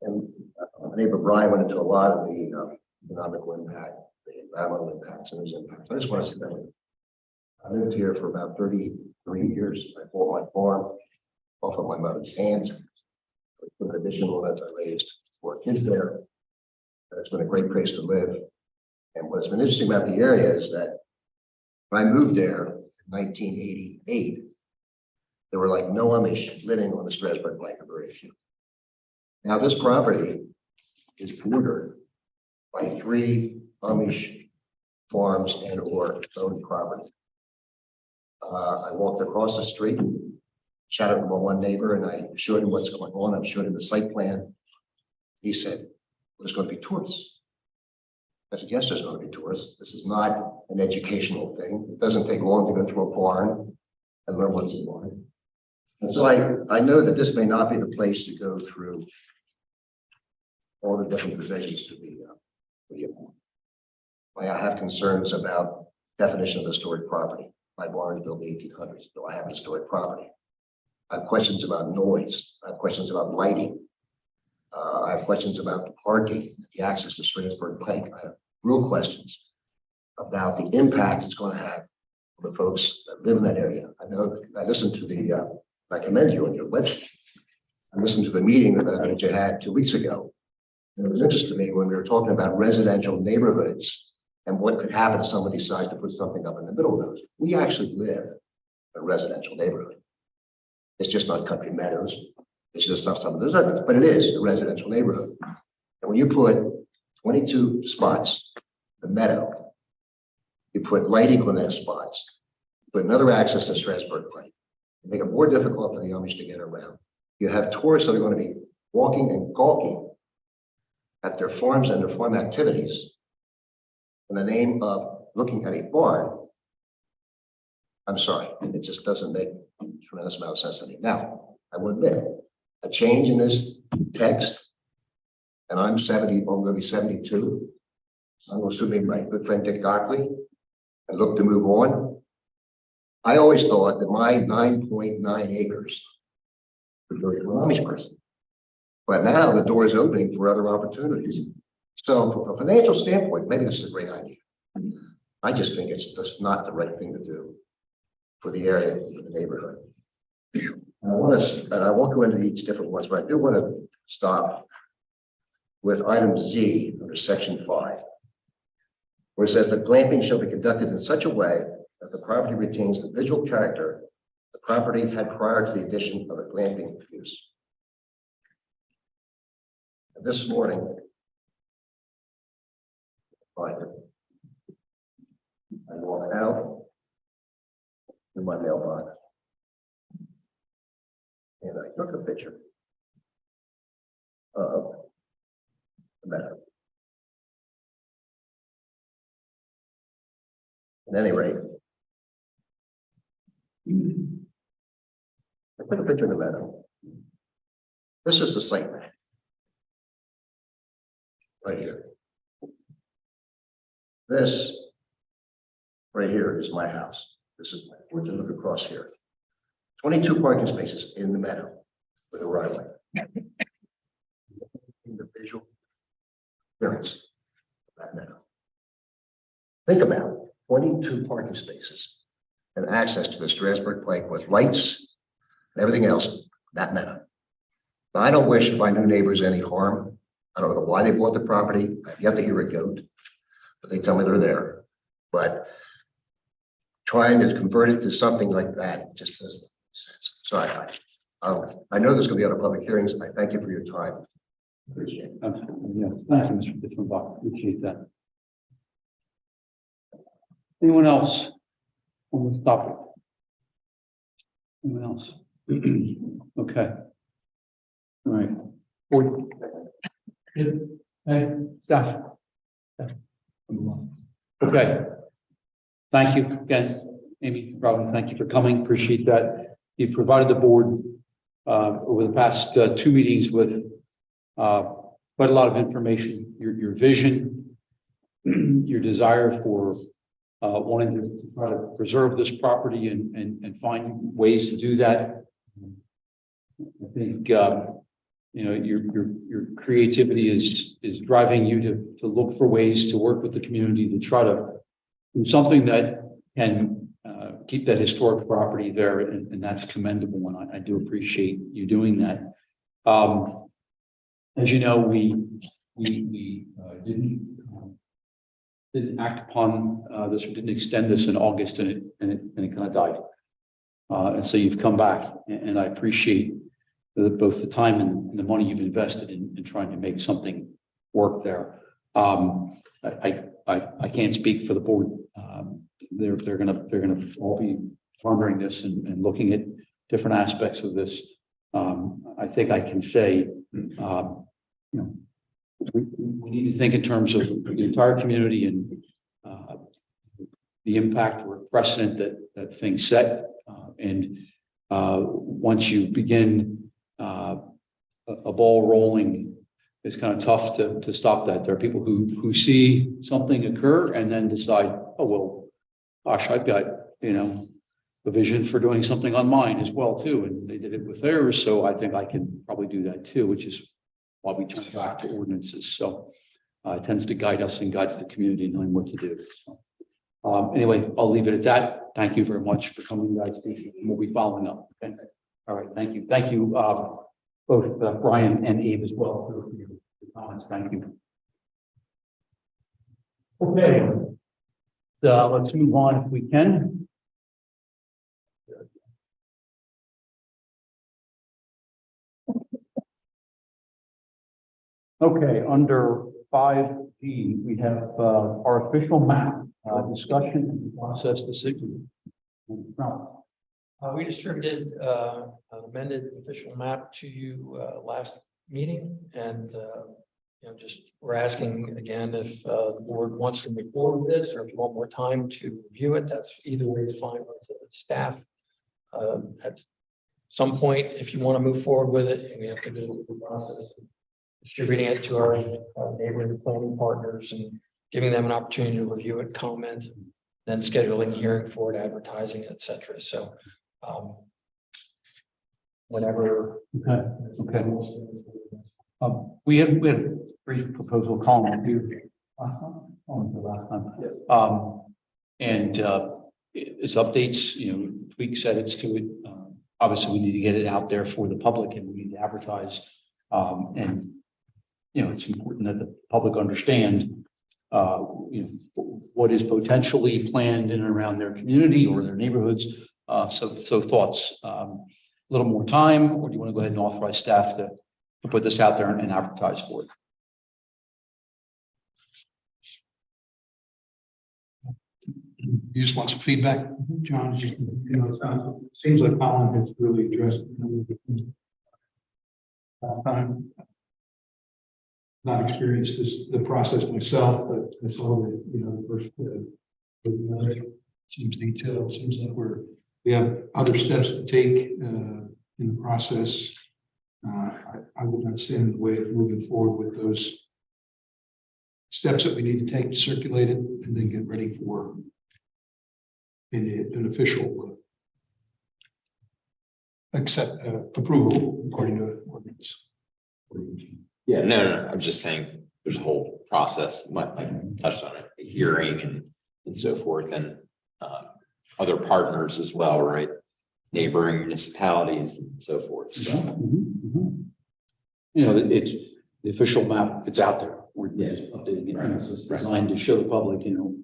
And my neighbor Brian went into a lot of the economical impact, the environmental impacts, and his impacts. I just want to say that I lived here for about 33 years. I bought my farm off of my mother's hands. I put additional that I raised 4 kids there. And it's been a great place to live. And what's been interesting about the area is that when I moved there in 1988, there were like no Amish living on the Strasburg Pike, very few. Now this property is bordered by 3 Amish farms and or owned property. I walked across the street, chatted with my one neighbor, and I showed him what's going on. I showed him the site plan. He said, well, there's going to be tourists. I said, yes, there's going to be tourists. This is not an educational thing. It doesn't take long to go through a barn and learn what's in the barn. And so I know that this may not be the place to go through all the different provisions to be. I have concerns about definition of historic property. My barn is built in the 1800s, so I have historic property. I have questions about noise. I have questions about lighting. I have questions about the parking, the access to Strasburg Pike. I have real questions about the impact it's going to have on the folks that live in that area. I know I listened to the, I commend you on your website. I listened to the meeting that you had 2 weeks ago. And it was interesting to me when we were talking about residential neighborhoods and what could happen if somebody decides to put something up in the middle of those. We actually live in a residential neighborhood. It's just not Country Meadows. It's just not something, but it is a residential neighborhood. And when you put 22 spots, the meadow, you put lighting on those spots, put another access to Strasburg Pike, you make it more difficult for the Amish to get around. You have tourists that are going to be walking and gawking at their farms and their farm activities in the name of looking at a barn. I'm sorry, it just doesn't make a tremendous amount of sense to me. Now, I will admit, a change in this text, and I'm 70, I'm going to be 72. I'm assuming my good friend Dick Gockley, and look to move on. I always thought that my 9.9 acres would go to an Amish person. But now the door is opening for other opportunities. So from a financial standpoint, maybe this is a great idea. I just think it's just not the right thing to do for the area, for the neighborhood. And I won't go into each different ones, but I do want to stop with item Z under section 5, where it says that glamping shall be conducted in such a way that the property retains the visual character the property had prior to the addition of a glamping use. And this morning, I walked out in my mailbox and I took a picture of the meadow. At any rate, I took a picture of the meadow. This is the site map. Right here. This right here is my house. This is my porch, and look across here. 22 parking spaces in the meadow with a right of way. In the visual appearance of that meadow. Think about it, 22 parking spaces and access to the Strasburg Pike with lights and everything else, that meadow. Now, I don't wish my new neighbors any harm. I don't know why they bought the property. I've yet to hear a goat, but they tell me they're there. But trying to convert it to something like that just doesn't make sense. So I know there's going to be other public hearings. I thank you for your time. Appreciate it. Yes, thank you, Mr. Diffenbach. Appreciate that. Anyone else on this topic? Anyone else? Okay. All right. Board. Hey, Josh. Okay. Thank you again, Amy, Robin. Thank you for coming. Appreciate that. You've provided the board over the past 2 meetings with quite a lot of information, your vision, your desire for wanting to try to preserve this property and find ways to do that. I think you know your creativity is driving you to look for ways to work with the community to try to do something that can keep that historic property there, and that's commendable. And I do appreciate you doing that. As you know, we didn't act upon this, or didn't extend this in August, and it kind of died. And so you've come back, and I appreciate both the time and the money you've invested in trying to make something work there. I can't speak for the board. They're gonna all be pondering this and looking at different aspects of this. I think I can say, you know, we need to think in terms of the entire community and the impact or precedent that things set. And once you begin a ball rolling, it's kind of tough to stop that. There are people who see something occur and then decide, oh, well, gosh, I've got, you know, a vision for doing something on mine as well, too. And they did it with theirs. So I think I can probably do that, too, which is why we turn back to ordinances. So it tends to guide us and guides the community in knowing what to do. So anyway, I'll leave it at that. Thank you very much for coming, guys. We'll be following up. Okay. All right. Thank you. Thank you, both Brian and Abe as well for your comments. Thank you. Okay. Let's move on if we can. Okay, under 5G, we have our official map discussion and process decision. We distributed an amended official map to you last meeting, and you know, just we're asking again if the board wants to move forward with this, or if you want more time to review it. That's either way is fine with the staff. At some point, if you want to move forward with it, we have to do the process, distributing it to our neighboring planning partners and giving them an opportunity to review it, comment, then scheduling a hearing for it, advertising, etc. So whenever. Okay. We had a brief proposal column here last time. And it's updates, you know, tweaks, edits to it. obviously we need to get it out there for the public and we need to advertise. And, you know, it's important that the public understand, you know, what is potentially planned in and around their community or their neighborhoods. So thoughts, a little more time, or do you want to go ahead and authorize staff to put this out there and advertise for it? You just want some feedback, John? You know, it seems like Colin has really addressed a number of things. Not experienced the process myself, but I saw the, you know, the first, seems detailed, seems like we have other steps to take, in the process. I would not stand in the way of moving forward with those steps that we need to take to circulate it and then get ready for an official approval according to ordinance. Yeah, no, I'm just saying there's a whole process, Mike touched on it, a hearing and so forth, and other partners as well, right? Neighboring municipalities and so forth. So, You know, it's the official map, it's out there. We're just updating it. Right. So it's designed to show the public, you know,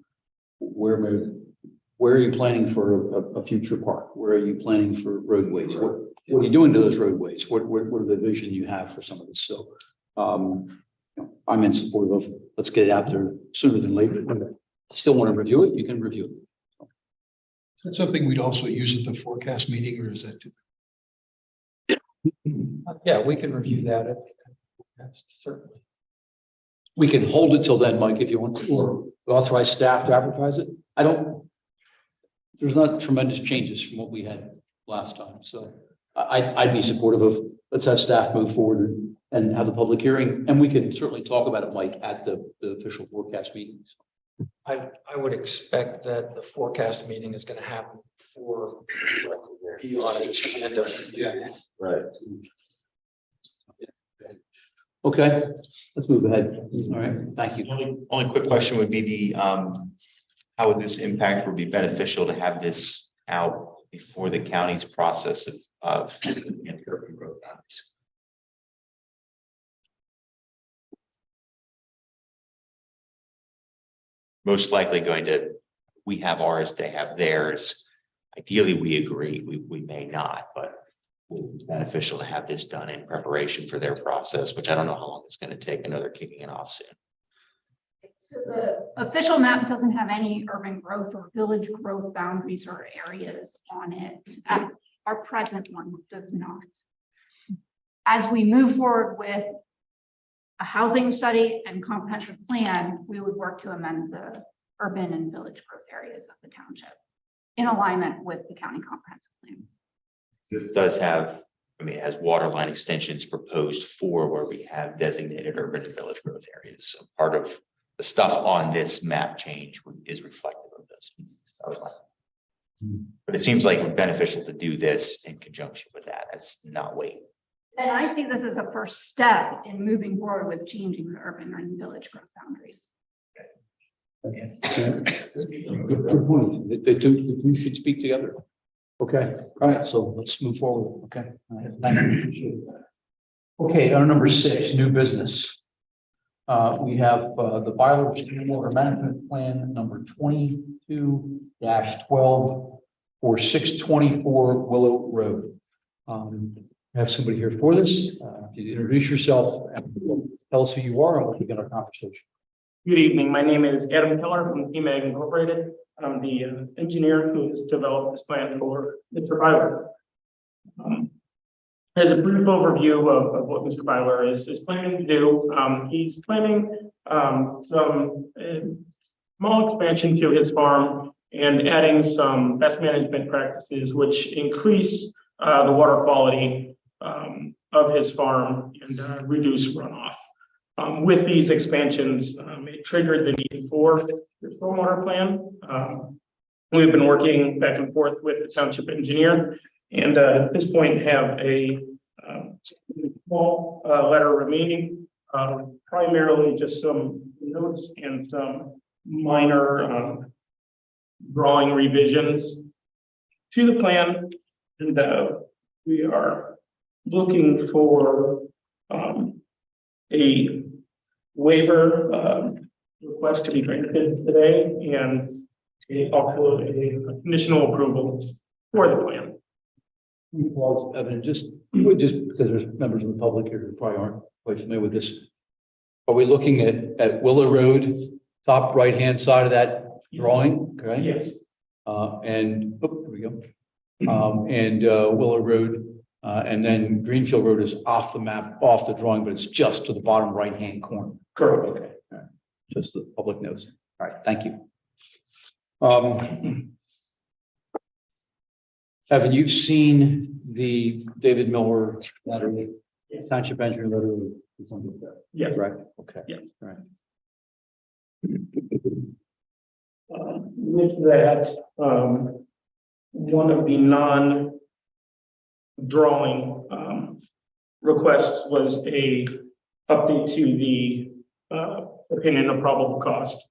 where are you planning for a future park? Where are you planning for roadways? What are you doing to those roadways? What are the vision you have for some of this? So, you know, I'm in support of, let's get it out there sooner than later. Still want to review it, you can review it. That's something we'd also use at the forecast meeting, or is that too? Yeah, we can review that. That's certainly. We can hold it till then, Mike, if you want to, or authorize staff to advertise it. There's not tremendous changes from what we had last time. So I'd be supportive of, let's have staff move forward and have the public hearing. And we can certainly talk about it, Mike, at the official forecast meetings. I would expect that the forecast meeting is going to happen before the audit agenda. Yeah. right. Okay, let's move ahead. All right, thank you. Only quick question would be how would this impact or be beneficial to have this out before the county's process of urban growth boundaries? Most likely we have ours, they have theirs. Ideally, we agree, we may not, but it's beneficial to have this done in preparation for their process, which I don't know how long it's going to take. I know they're kicking it off soon. So the official map doesn't have any urban growth or village growth boundaries or areas on it. Our present one does not. As we move forward with a housing study and comprehensive plan, we would work to amend the urban and village growth areas of the township in alignment with the county comprehensive plan. This does have, I mean, it has water line extensions proposed for where we have designated urban and village growth areas. So part of the stuff on this map change is reflective of those pieces. But it seems like it's beneficial to do this in conjunction with that, as not wait. And I see this as a first step in moving forward with changing the urban and village growth boundaries. Good point. The two should speak together. Okay, all right, so let's move forward. Okay, all right. Thank you. Appreciate that. Okay, our number 6, new business. We have the Byler Stormwater Management Plan number 22-12 for 624 Willow Road. I have somebody here for this. If you introduce yourself and tell us who you are and we'll begin our conversation. Good evening. My name is Adam Keller from PMAG Incorporated. I'm the engineer who has developed this plan for Mr. Byler. As a brief overview of what Mr. Byler is planning to do, he's planning some small expansion to his farm and adding some best management practices which increase the water quality of his farm and reduce runoff. With these expansions, it triggered the need for the stormwater plan. We've been working back and forth with the township engineer, and at this point have a small letter remaining, primarily just some notes and some minor drawing revisions to the plan. And we are looking for, a waiver, request to be granted today and also a conditional approval for the plan. Well, Evan, just because there's members of the public here who probably aren't quite familiar with this. Are we looking at Willow Road, top right-hand side of that drawing, okay? Yes, And, oh, here we go. Willow Road, and then Greenfield Road is off the map, off the drawing, but it's just to the bottom right-hand corner. correct. Okay, all right. Just the public knows. All right, thank you. Evan, you've seen the David Miller letter, township engineer letter, or something like that, Yes. right? Okay. Yes. All right. With that, one of the non-drawing requests was a update to the opinion of probable cost.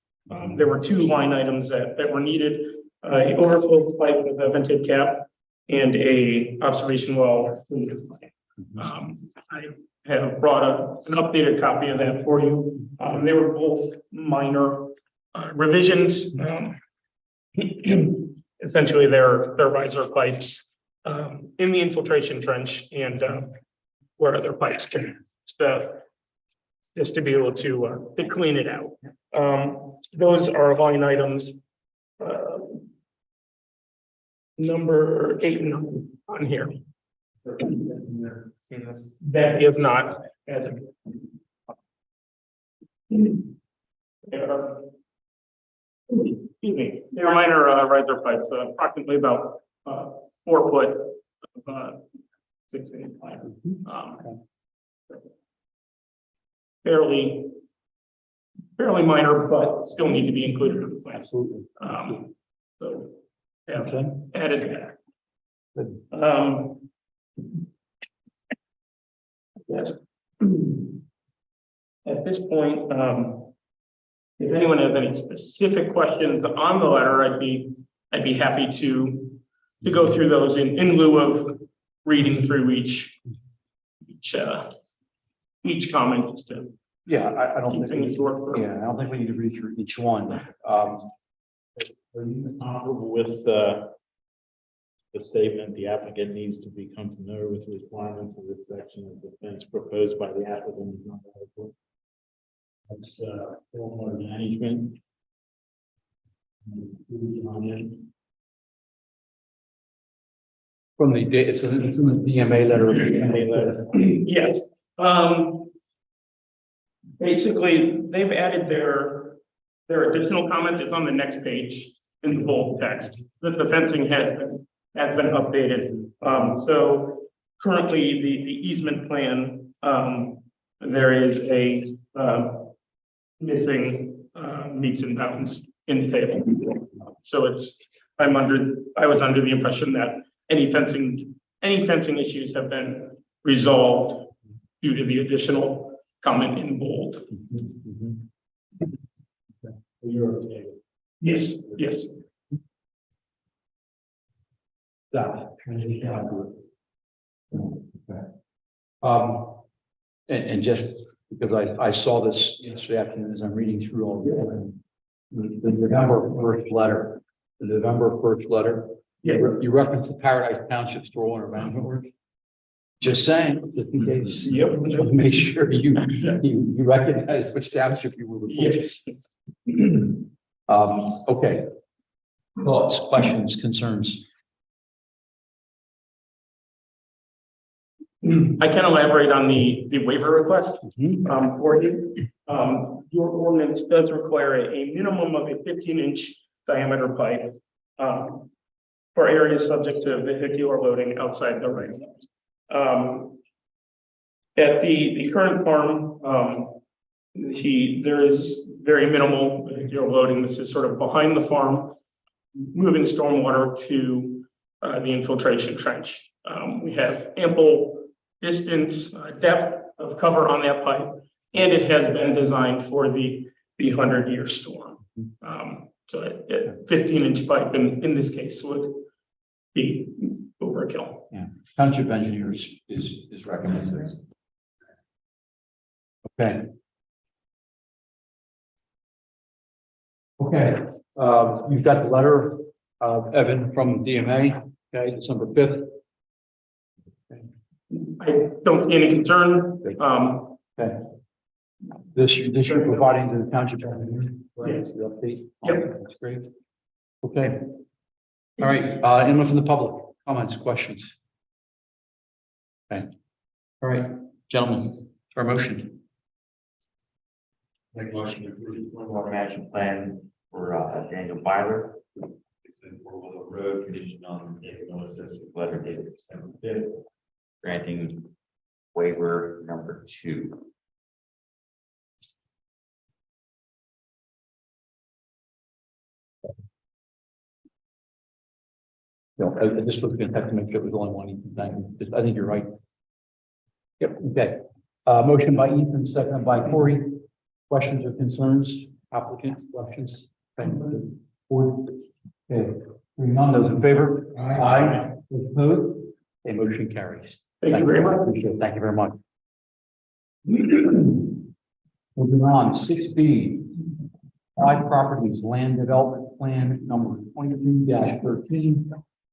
There were two line items that were needed, a overflow pipe with a vented cap and a observation well. I have brought an updated copy of that for you. They were both minor revisions. Essentially, they're riser pipes in the infiltration trench and where other pipes can just to be able to clean it out. Those are line items number 8 and 9 on here. That is not as a. Excuse me, they're minor riser pipes, approximately about 4 foot of 6-inch pipe. Fairly minor, but still need to be included in the plan. Absolutely. So yeah, Okay. added that. Yes. At this point, if anyone has any specific questions on the letter, I'd be happy to go through those in lieu of reading through each comment just to Yeah, I don't keep think, things short. yeah, I don't think we need to read through each one. Are you comfortable with the statement, the applicant needs to become familiar with the requirements of this section of the fence proposed by the applicant? That's stormwater management. From the, it's in the DMA letter. Yes. Basically, they've added their additional comment is on the next page in the bold text, that the fencing has been updated. So currently, the easement plan, there is a missing meets and bounds in the table. So I was under the impression that any fencing issues have been resolved due to the additional comment in bold. You're okay. Yes, yes. And just because I saw this yesterday afternoon as I'm reading through all the November 1st letter, Yeah. you referenced the Paradise Township Stormwater Management Work. Just saying, just in case. Yep. Just want to make sure you recognize which township you were reporting. Yes. Okay. Thoughts, questions, concerns? I can elaborate on the waiver request Mhm. for you. Your ordinance does require a minimum of a 15-inch diameter pipe for areas subject to vehicular loading outside the right. At the current farm, there is very minimal vehicular loading. This is sort of behind the farm, moving stormwater to the infiltration trench. We have ample distance, depth of cover on that pipe, and it has been designed for the 100-year storm. So a 15-inch pipe in this case would be overkill. Yeah. township engineers is recommended. Okay. Okay, you've got the letter of Evan from DMA, okay, December 5th. I don't see any concern. Okay. This you're providing to the township engineer, right? Yes. The update. Yep. That's great. Okay. All right, anyone from the public, comments, questions? Okay. All right, gentlemen, our motion. Make a motion to approve the stormwater management plan for Daniel Byler. It's been for Willow Road, conditioned on David Miller's letter dated December 5th, granting waiver number 2. No, I just was going to have to make sure it was only one Ethan. Thank you. I think you're right. Yep. Okay. Motion by Ethan, second by Corey. Questions or concerns? Applicant questions? Thank you. Board. Okay. Hearing none, those in favor? Aye. Those opposed? Okay, motion carries. Thank you very much. Appreciate it. Thank you very much. Moving on, 6B. 5 properties, land development plan number 22-13,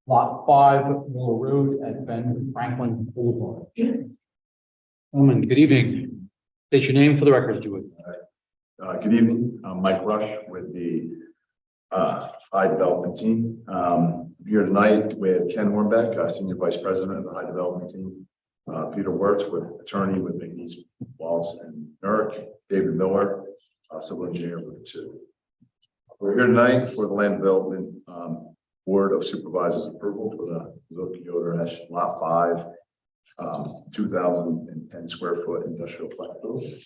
lot 5, Willow Road at Ben Franklin Boulevard. Gentlemen, good evening. State your name for the record, do it. Good evening. I'm Mike Rush with the High Development Team. I'm here tonight with Ken Hornbeck, Senior Vice President of the High Development Team. Peter Wirtz, with attorney with McNeese, Wallace and Nurk. David Miller, civil engineer with the 2. We're here tonight for the Land Development Board of Supervisors approval for the Zoki Yoder Lot 5, 2,010 square foot industrial plant building.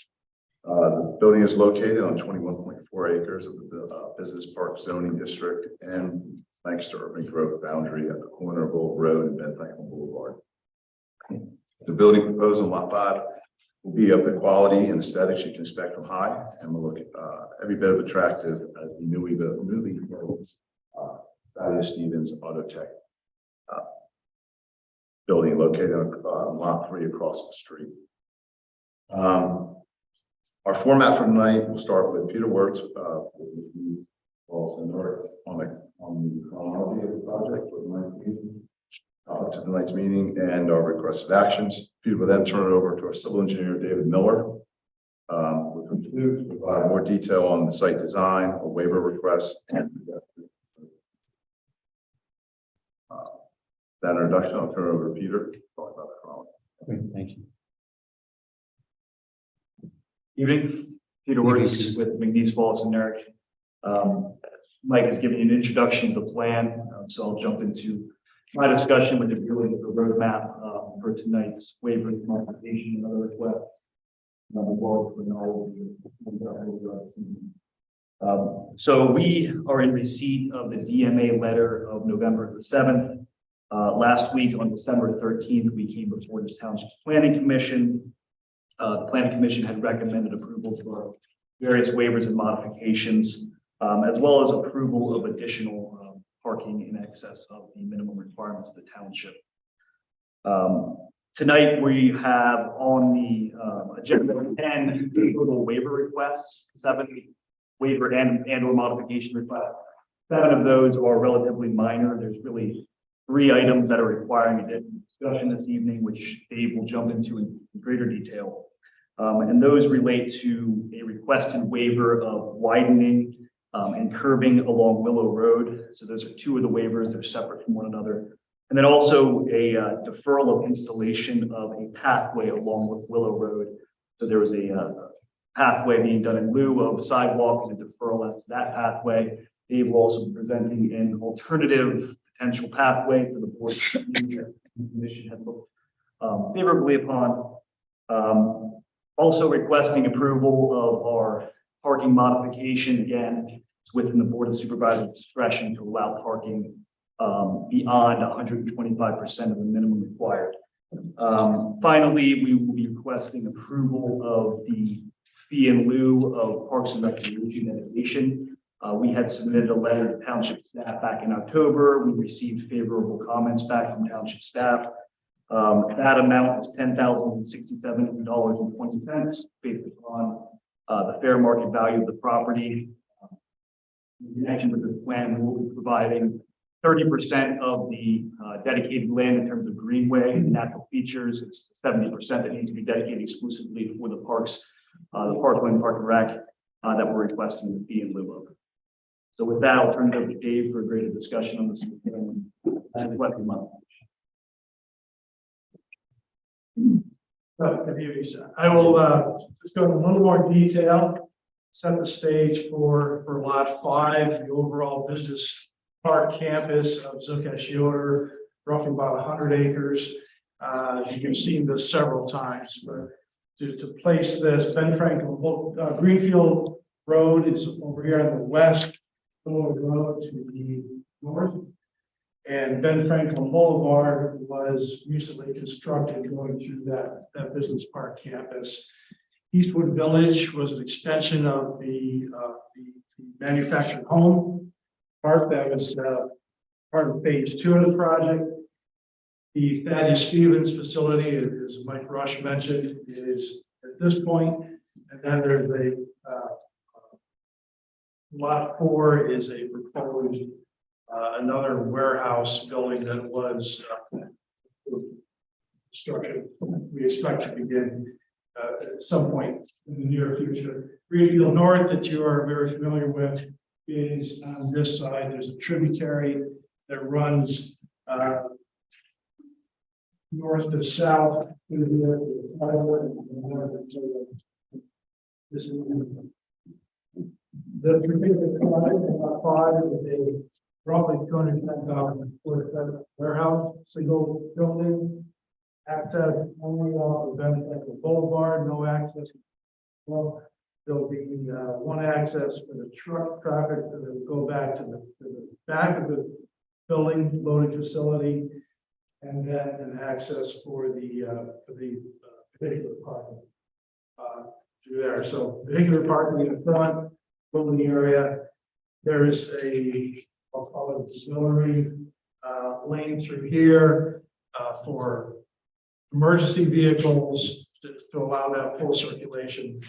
The building is located on 21.4 acres of the Business Park Zoning District and thanks to urban growth boundary at the corner of Old Road and Ben Franklin Boulevard. The building proposed on Lot 5 will be of the quality and aesthetics you can expect from High, and will look every bit of attractive as the newly built Thaddeus Stevens Auto Tech building located on Lot 3 across the street. Our format for tonight will start with Peter Wirtz, also on the chronology of the project for tonight's meeting. To tonight's meeting and our requested actions. Peter will then turn it over to our civil engineer, David Miller, who concludes to provide more detail on the site design, a waiver request, and that introduction. I'll turn it over to Peter to talk about the chronology. Great, thank you. Evening, Peter Wirtz with McNeese, Wallace and Nurk. Mike has given you an introduction to the plan, so I'll jump into my discussion with the roadmap for tonight's waiver modification and other requests. So we are in receipt of the DMA letter of November the 7th. Last week on December 13th, we came before this Township Planning Commission. The Planning Commission had recommended approval for various waivers and modifications, as well as approval of additional parking in excess of the minimum requirements of the township. Tonight we have on the agenda 10 total waiver requests, 7 waiver and or modification requests. 7 of those are relatively minor. There's really 3 items that are requiring additional discussion this evening, which Dave will jump into in greater detail. And those relate to a requested waiver of widening and curbing along Willow Road. So those are 2 of the waivers. They're separate from one another. And then also a deferral of installation of a pathway along with Willow Road. So there was a pathway being done in lieu of sidewalk and a deferral as to that pathway. Dave will also be presenting an alternative potential pathway for the board. The commission had looked favorably upon. Also requesting approval of our parking modification. Again, it's within the Board of Supervisors' discretion to allow parking beyond 125% of the minimum required. Finally, we will be requesting approval of the fee in lieu of Parks and Recreation mitigation. We had submitted a letter to township staff back in October. We received favorable comments back from township staff. That amount is $10,067.20 based upon the fair market value of the property. In connection with this plan, we will be providing 30% of the dedicated land in terms of greenway and natural features. It's 70% that need to be dedicated exclusively for the parks, the Parkland Park and Rec that we're requesting the fee in lieu of. So with that, I'll turn it over to Dave for a greater discussion on this. I will just go into a little more detail, set the stage for lot 5, the overall business park campus of Zokesh Yoder, roughly about 100 acres. You've seen this several times, but to place this, Ben Franklin Greenfield Road is over here on the west, Boulevard Road to the north. And Ben Franklin Boulevard was recently constructed going through that business park campus. Eastwood Village was an extension of the manufactured home park that was part of phase 2 of the project. The Thaddeus Stevens facility, as Mike Rush mentioned, is at this point. And then there's a lot 4 is a proposed another warehouse building that was construction. We expect to begin at some point in the near future. Greenfield North, that you are very familiar with, is on this side. There's a tributary that runs north to south. This is the particular lot 5 is a roughly 210,000 square foot warehouse, single building, access only off of Ben Franklin Boulevard, no access. Well, there'll be one access for the truck traffic that will go back to the back of the building, loading facility, and then an access for the vehicular parking through there. So vehicular parking in the front, building area. There is a, I'll call it auxiliary lane through here for emergency vehicles to allow that full circulation.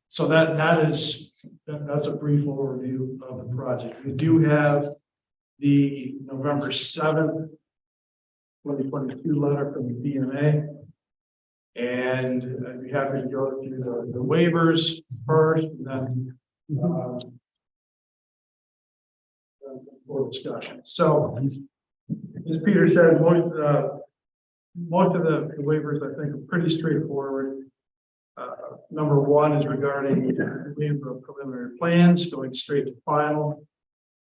So that's a brief overview of the project. We do have the November 7th, 2022 letter from the BMA. And I'd be happy to go through the waivers first, and then for discussion. So, as Peter said, most of the waivers I think are pretty straightforward. Number 1 is regarding the waiver of preliminary plans, going straight to final.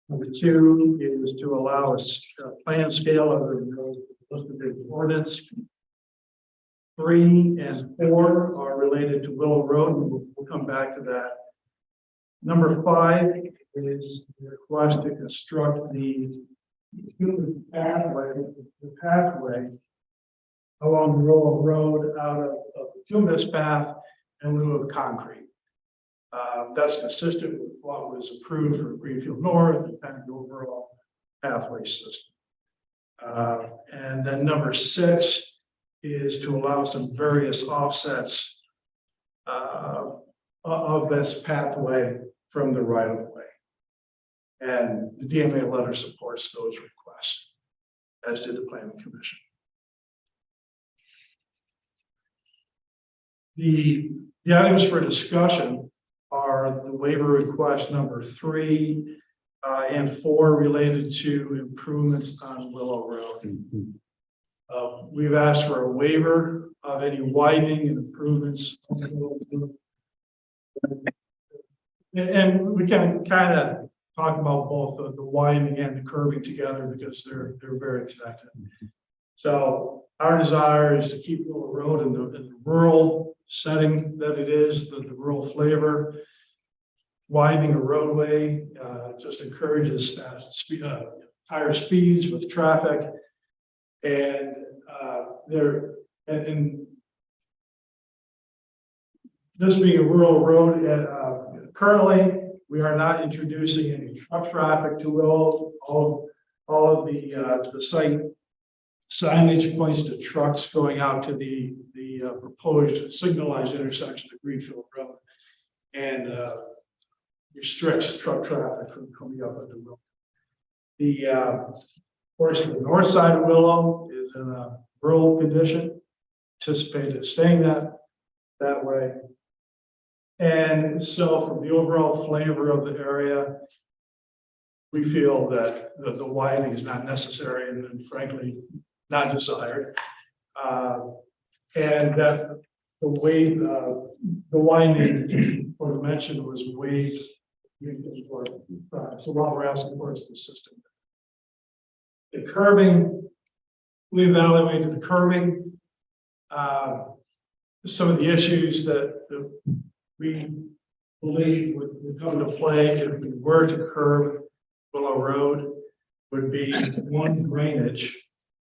Number 2 is to allow a plan scale of the ordinance. 3 and 4 are related to Willow Road, and we'll come back to that. Number 5 is the request to construct the pathway along Willow Road out of the Tumas path in lieu of concrete. That's consistent with what was approved for Greenfield North and kind of the overall pathway system. And then number 6 is to allow some various offsets of this pathway from the right of way. And the DMA letter supports those requests, as did the Planning Commission. The items for discussion are the waiver request number 3 and 4 related to improvements on Willow Road. We've asked for a waiver of any widening and improvements. And we can kind of talk about both the widening and the curving together because they're very connected. So our desire is to keep Willow Road in the rural setting that it is, the rural flavor. Widening a roadway just encourages higher speeds with traffic. And this being a rural road, currently We are not introducing any truck traffic to all of the site signage points to trucks going out to the proposed signalized intersection of Greenfield Road and restricts truck traffic from coming up at the road. Of course, the north side of Willow is in a rural condition. Anticipate it staying that way. And so from the overall flavor of the area, we feel that the widening is not necessary and frankly, not desired. And that the way the widening or dimension was waived. So what we're asking for is consistent. The curbing, we evaluated the curbing. Some of the issues that we believe would come into play if we were to curb Willow Road would be one, drainage,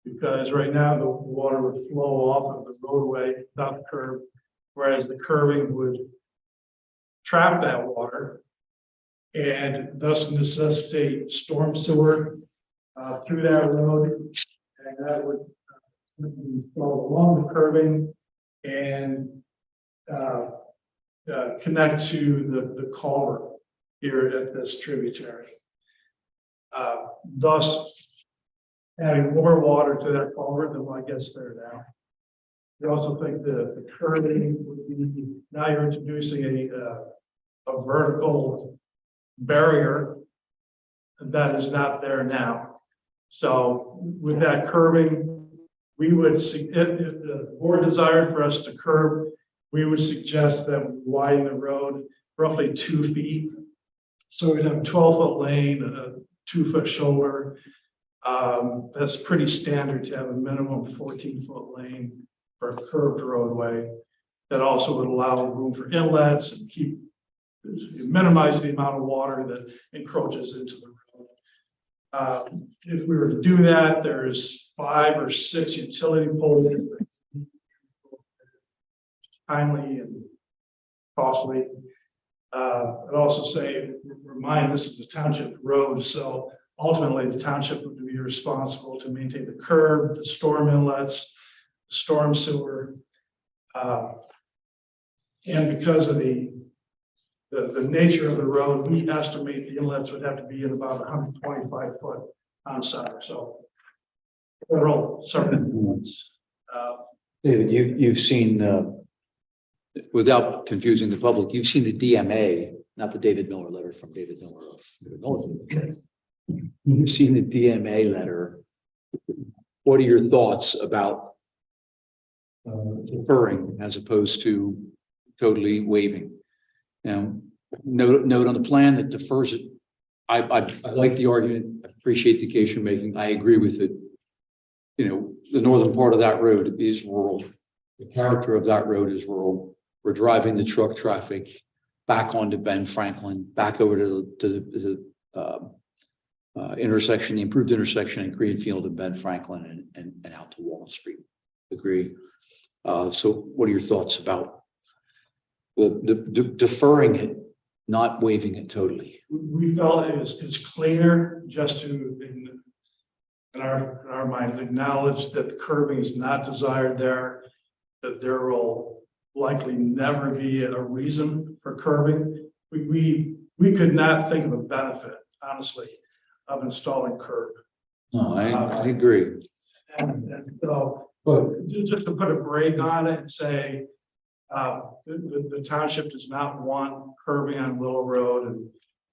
because right now the water would flow off of the roadway without the curb, whereas the curbing would trap that water and thus necessitate storm sewer through that road, and that would flow along the curbing and connect to the culvert here at this tributary. Thus, adding more water to that culvert than what gets there now. We also think the curbing would be, now you're introducing a vertical barrier that is not there now. So with that curbing, we would, if the board desired for us to curb, we would suggest that we widen the road roughly 2 feet. So we'd have a 12-foot lane, a 2-foot shoulder. That's pretty standard to have a minimum 14-foot lane for a curved roadway. That also would allow room for inlets and minimize the amount of water that encroaches into the road. If we were to do that, there's 5 or 6 utility poles, timely and costly. I'd also say, remind this is a township road, so ultimately the township would be responsible to maintain the curb, the storm inlets, the storm sewer. And because of the nature of the road, we estimate the inlets would have to be in about 125 foot on side. So federal service. David, you've seen, without confusing the public, you've seen the DMA, not the David Miller letter from David Miller of David Miller. You've seen the DMA letter. What are your thoughts about deferring as opposed to totally waiving? Now, note on the plan that defers it. I like the argument. I appreciate the case you're making. I agree with it. You know, the northern part of that road is rural. The character of that road is rural. We're driving the truck traffic back onto Ben Franklin, back over to the intersection, the improved intersection in Greenfield and Ben Franklin and out to Walnut Street. Agree. So what are your thoughts about the deferring it, not waiving it totally? We felt it's cleaner just to, in our mind, acknowledge that the curbing is not desired there, that there will likely never be a reason for curbing. We could not think of a benefit, honestly, of installing curb. No, I agree. And so, but just to put a break on it and say, the township does not want curbing on Willow Road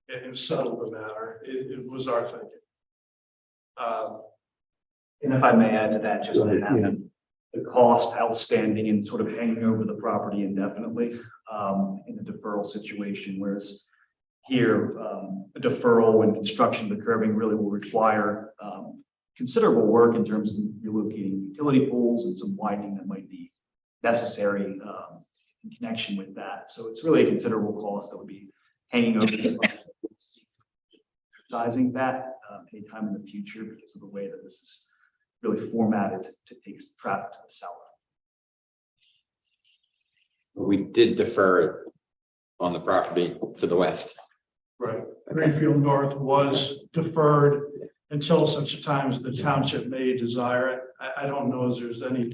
and settle the matter. It was our thinking. And if I may add to that, just the cost outstanding and sort of hanging over the property indefinitely in a deferral situation, whereas here a deferral when construction of the curbing really will require considerable work in terms of relocating utility poles and some widening that might be necessary in connection with that. So it's really a considerable cost that would be hanging over the exercising that anytime in the future because of the way that this is really formatted to take traffic to the south. We did defer it on the property to the west. Right. Greenfield North was deferred until such time as the township may desire it. I don't know if there's any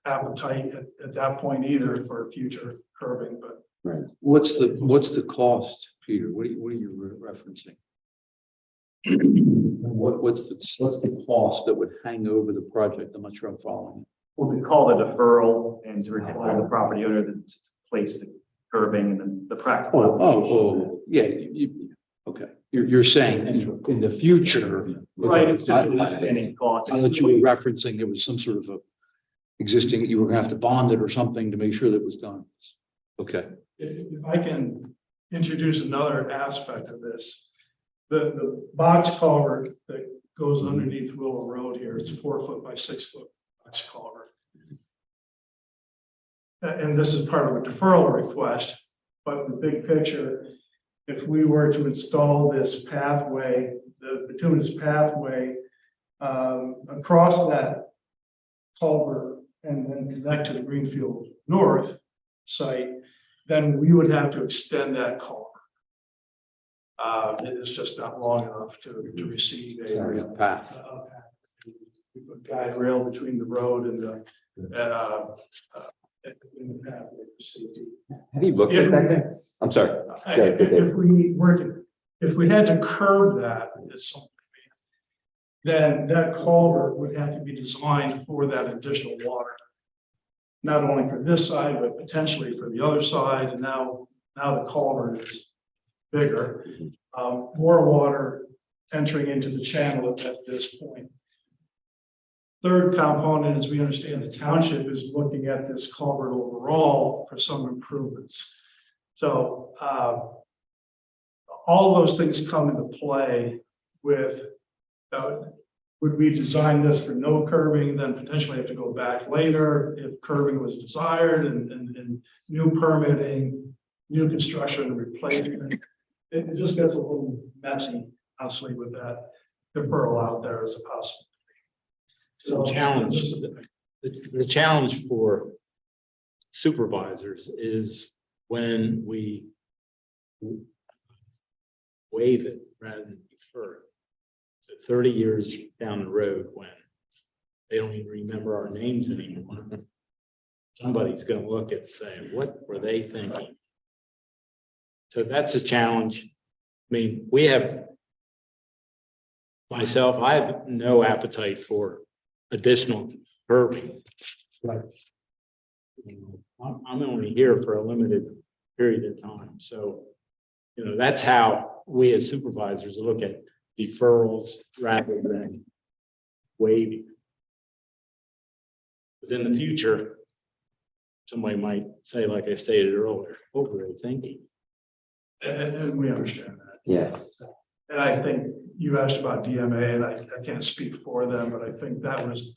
appetite at that point either for future curbing, but What's the cost, Peter? What are you referencing? What's the cost that would hang over the project? I'm not sure I'm following. Well, to call the deferral and to require the property owner to place the curbing and then the practical. Yeah, okay. You're saying in the future. Right, it's just I any cost. thought you were referencing there was some sort of a existing, you were gonna have to bond it or something to make sure that it was done. Okay. if I can introduce another aspect of this. The box culvert that goes underneath Willow Road here, it's 4 foot by 6 foot box culvert. And this is part of a deferral request, but in the big picture, if we were to install this pathway, the bituminous pathway, across that culvert and then connect to the Greenfield North site, then we would have to extend that culvert. It is just not long enough to receive a Path. we put guide rail between the road and the in the pathway for safety. Have you looked at that? Guy? I'm sorry. If we had to curb that at some point, then that culvert would have to be designed for that additional water. Not only for this side, but potentially for the other side, and now the culvert is bigger. More water entering into the channel at this point. Third component, as we understand, the township is looking at this culvert overall for some improvements. So all those things come into play with, would we design this for no curbing, then potentially have to go back later if curbing was desired and new permitting, new construction and replacement. It just gets a little messy, honestly, with that deferral out there as a possibility. So the challenge for supervisors is when we waive it rather than defer it. So 30 years down the road, when they don't even remember our names anymore, somebody's going to look at saying, what were they thinking? So that's a challenge. I mean, I have no appetite for additional curbing. But I'm only here for a limited period of time. So, that's how we as supervisors look at deferrals rather than waiving. Because in the future, somebody might say, like I stated earlier, what were they thinking? And we understand that. Yeah. And I think you asked about DMA, and I can't speak for them, but I think that was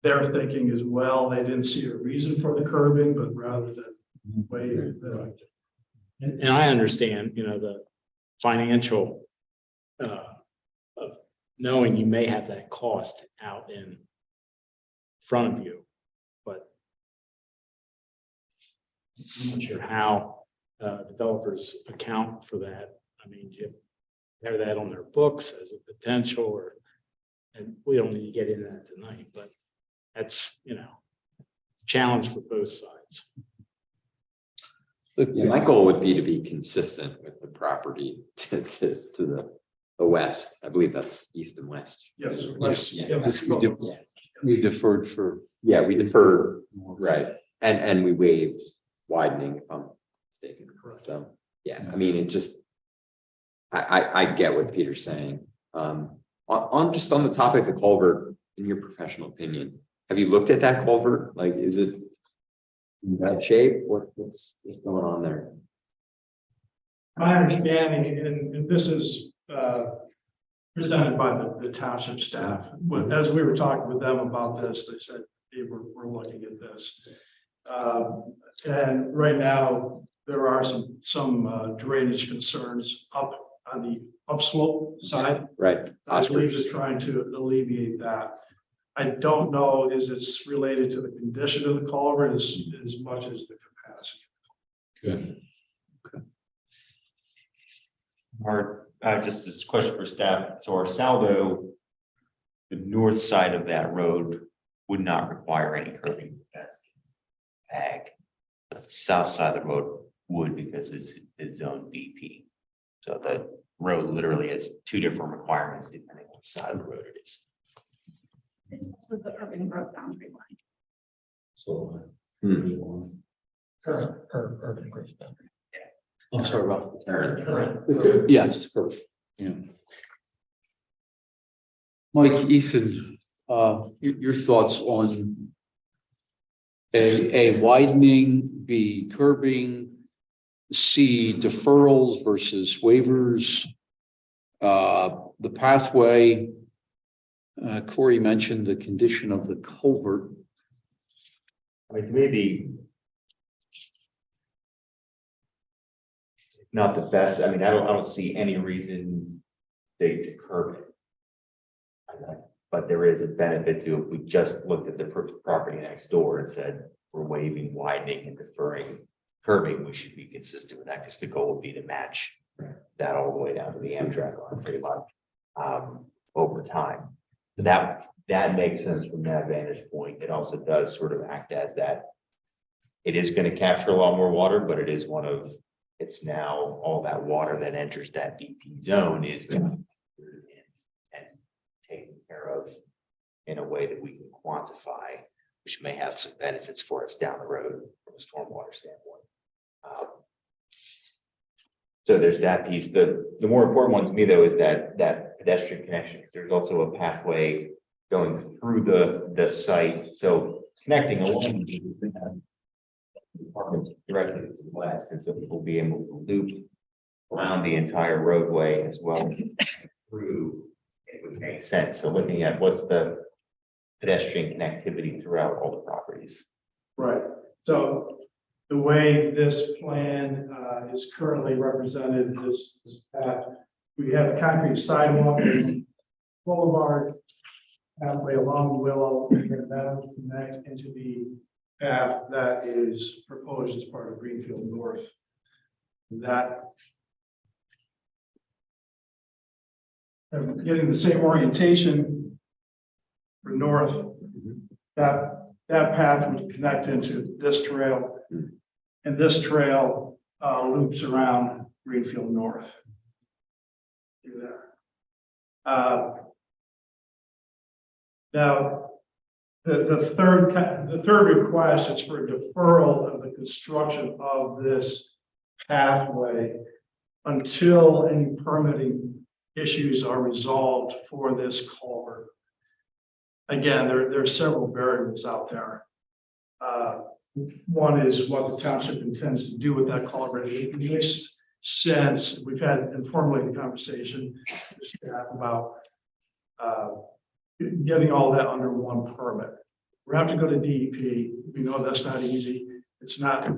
their thinking as well. They didn't see a reason for the curbing, but rather than waive it. And I understand, the financial of knowing you may have that cost out in front of you, but I'm not sure how developers account for that. I mean, do you have that on their books as a potential, and we don't need to get into that tonight, but that's, challenge for both sides. Yeah, my goal would be to be consistent with the property to the west. I believe that's east and west. Yes. We deferred for. Yeah, we deferred, right, and we waived widening, if I'm mistaken. So, yeah, I mean, it just, I get what Peter's saying. On just on the topic of culvert, in your professional opinion, have you looked at that culvert? Like, is it in bad shape? What's going on there? My understanding, and this is presented by the township staff, as we were talking with them about this, they said, hey, we're looking at this. And right now, there are some drainage concerns up on the upslope side. Right. I believe they're trying to alleviate that. I don't know, is it's related to the condition of the culvert as much as the capacity. Good. Just this question for staff. So our saldo, the north side of that road would not require any curbing. That's ag. But the south side of the road would because it's zone BP. So the road literally has two different requirements depending on which side of the road it is. It's also the urban growth boundary line. So. Urban growth boundary. I'm sorry about Current. Yes, correct. Yeah. Mike, Ethan, your thoughts on A, widening, B, curbing, C, deferrals versus waivers, the pathway. Corey mentioned the condition of the culvert. I mean, to me, it's not the best. I mean, I don't see any reason to curb it. But there is a benefit to if we just looked at the property next door and said, we're waiving, widening and deferring curbing, we should be consistent with that because the goal would be to match that all the way down to the Amtrak line pretty much over time. So that makes sense from that vantage point. It also does sort of act as that. It is going to capture a lot more water, but it's now all that water that enters that BP zone is and taken care of in a way that we can quantify, which may have some benefits for us down the road from a stormwater standpoint. So there's that piece. The more important one to me though is that pedestrian connection. Because there's also a pathway going through the site. So connecting along apartments directly to the west, and so people will be able to loop around the entire roadway as well through. It would make sense. So looking at what's the pedestrian connectivity throughout all the properties. Right, so the way this plan is currently represented, this path, we have a concrete sidewalk, boulevard, halfway along Willow, and that will connect into the path that is proposed as part of Greenfield North. That getting the same orientation for north, that path would connect into this trail, and this trail loops around Greenfield North. Do that. Now, the third request is for a deferral of the construction of this pathway until any permitting issues are resolved for this culvert. Again, there are several variables out there. One is what the township intends to do with that culvert. It makes sense. We've had informally the conversation with staff about getting all that under one permit. We have to go to DEP. We know that's not easy. It's not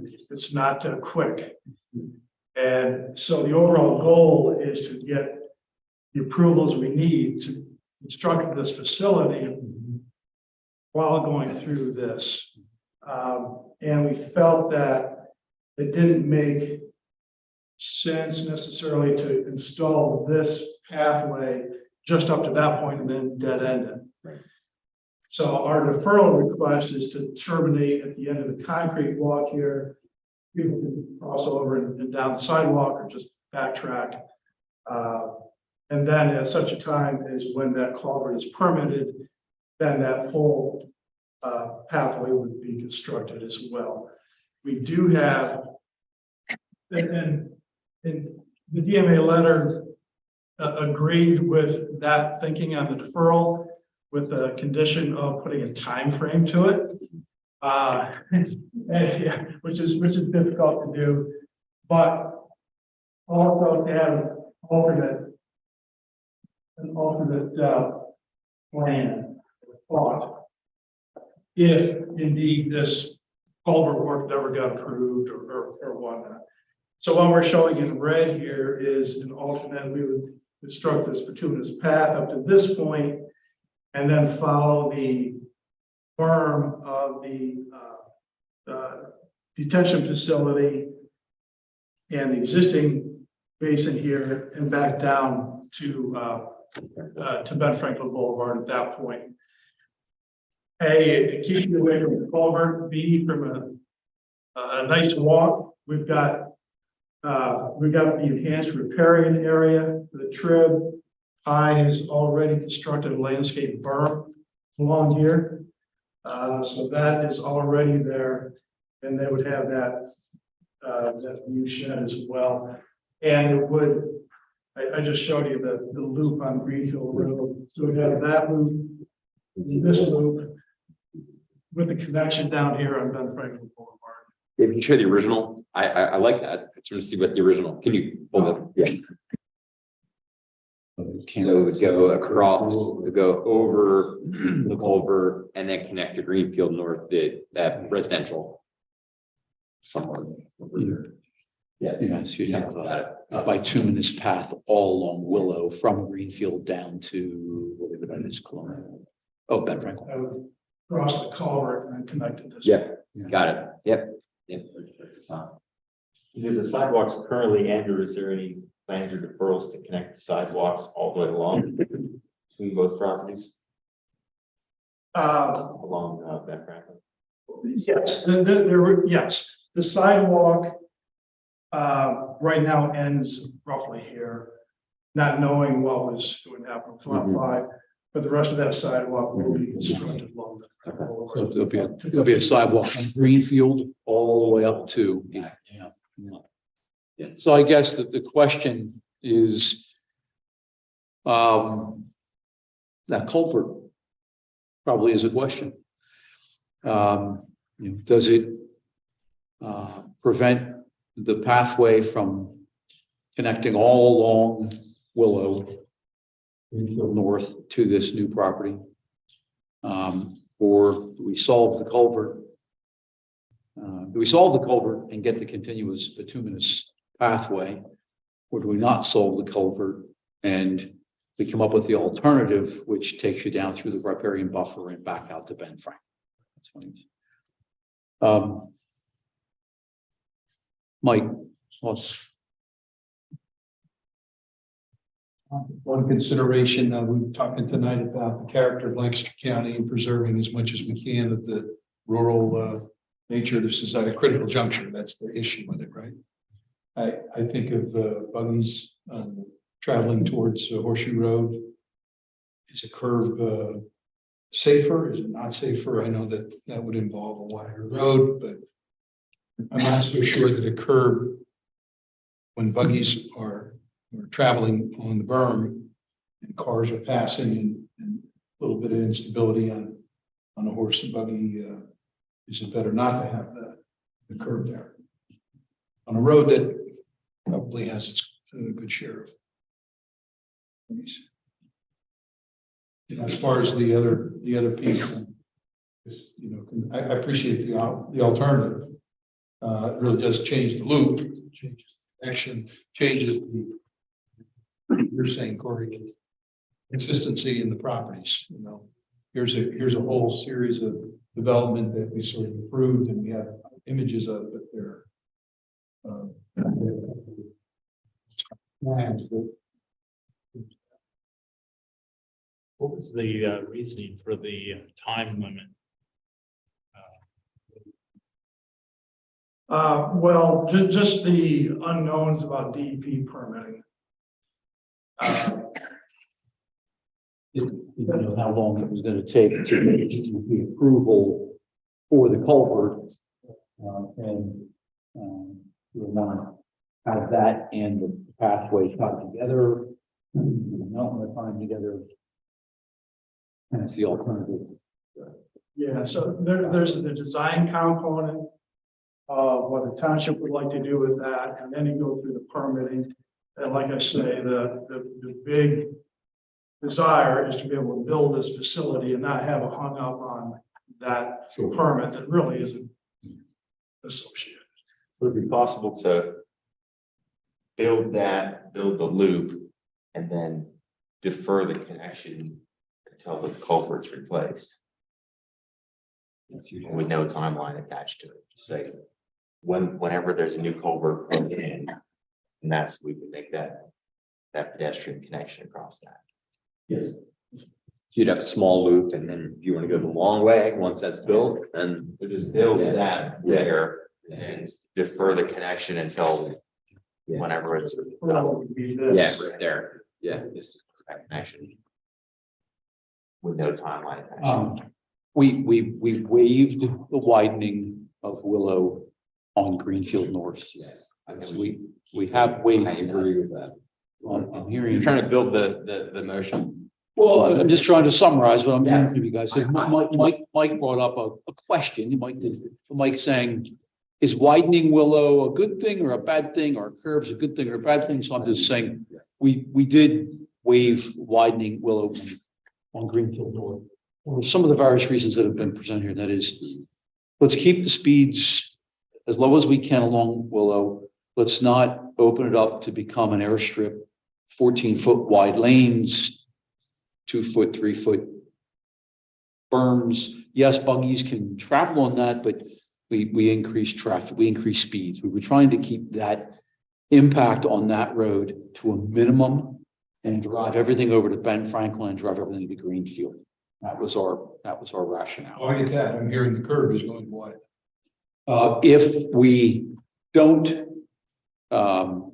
quick. And so the overall goal is to get the approvals we need to construct this facility while going through this. And we felt that it didn't make sense necessarily to install this pathway just up to that point and then dead end it. Right. So our deferral request is to terminate at the end of the concrete walk here. People can cross over and down the sidewalk or just backtrack. And then at such a time as when that culvert is permitted, then that full pathway would be constructed as well. We do have, and the DMA letter agreed with that thinking on the deferral with a condition of putting a time frame to it, yeah, which is difficult to do, but also to have an alternate plan thought if indeed this culvert work never got approved or whatnot. So what we're showing in red here is an alternate. We would construct this bituminous path up to this point and then follow the berm of the detention facility and the existing basin here and back down to Ben Franklin Boulevard at that point. A, it keeps you away from the culvert. B, from a nice walk. We've got the enhanced riparian area, the trib. I has already constructed a landscape berm along here. So that is already there, and they would have that view shed as well. And it would, I just showed you the loop on Greenfield Road. So we have that loop, this loop, with the connection down here on Ben Franklin Boulevard. If you show the original, I like that. I just want to see what the original, can you pull it? Yeah. So it would go across, it would go over the culvert and then connect to Greenfield North, that residential. Somewhere over there. Yeah. Yes, you'd have a bituminous path all along Willow from Greenfield down to whatever that is, Colonial. Oh, Ben Franklin. I would cross the culvert and then connect to this. Yeah, got it. Yep. Yep. Do the sidewalks currently end, or is there any plans or deferrals to connect the sidewalks all the way along between both properties along Ben Franklin? Yes, yes, the sidewalk right now ends roughly here, not knowing what would happen with lot 5, but the rest of that sidewalk will be constructed along the. So there'll be a sidewalk on Greenfield all the way up to. Yeah. So I guess that the question is, that culvert probably is a question. Does it prevent the pathway from connecting all along Willow Greenfield North to this new property? Or do we solve the culvert? Do we solve the culvert and get the continuous bituminous pathway? Or do we not solve the culvert and we come up with the alternative, which takes you down through the riparian buffer and back out to Ben Franklin? That's what it's. Mike, thoughts? One consideration, we were talking tonight about the character of Lancaster County and preserving as much as we can of the rural nature. This is at a critical juncture. That's the issue with it, right? I think of buggies traveling towards Horseshoe Road. Is a curve safer? Is it not safer? I know that that would involve a wider road, but I'm not so sure that a curve, when buggies are traveling on the berm and cars are passing and a little bit of instability on a horse and buggy, is it better not to have the curve there on a road that probably has its good share of buggies. As far as the other piece, I appreciate the alternative. It really does change the loop, changes the connection, changes the, you're saying, Corey, consistency in the properties. Here's a whole series of development that we sort of approved, and we have images of, but they're plans that. What was the reasoning for the time limit? Well, just the unknowns about DEP permitting. You know how long it was going to take to get the approval for the culvert, and we want to have that and the pathway tied together. Not want to tie together. And it's the alternative. Yeah, so there's the design component of what the township would like to do with that, and then you go through the permitting. And like I say, the big desire is to be able to build this facility and not have a hung up on that permit that really isn't associated. Would it be possible to build the loop, and then defer the connection until the culvert's replaced? With no timeline attached to it. Just say, whenever there's a new culvert put in, And that's, we can make that pedestrian connection across that. Yes. You'd have a small loop, and then if you want to go the long way, once that's built, then. So just build Yeah. that there and defer the connection until Yeah. whenever it's. Yeah, right there. Yeah. Just that connection. With no timeline attached. We waived the widening of Willow on Greenfield North. Yes. So we have waived. I agree with that. I'm hearing. You're trying to build the motion. Well, I'm just trying to summarize what I'm hearing Yes. from you guys. Mike brought up a question. Mike saying, is widening Willow a good thing or a bad thing, or curves a good thing or a bad thing? So I'm just saying, we did waive widening Willow on Greenfield North. For some of the various reasons that have been presented here, that is, let's keep the speeds as low as we can along Willow. Let's not open it up to become an airstrip, 14-foot wide lanes, 2-foot, 3-foot berms. Yes, buggies can travel on that, but we increase traffic, we increase speeds. We were trying to keep that impact on that road to a minimum and drive everything over to Ben Franklin and drive everything to Greenfield. That was our rationale. Oh, I get that. I'm hearing the curve is going wide. If we don't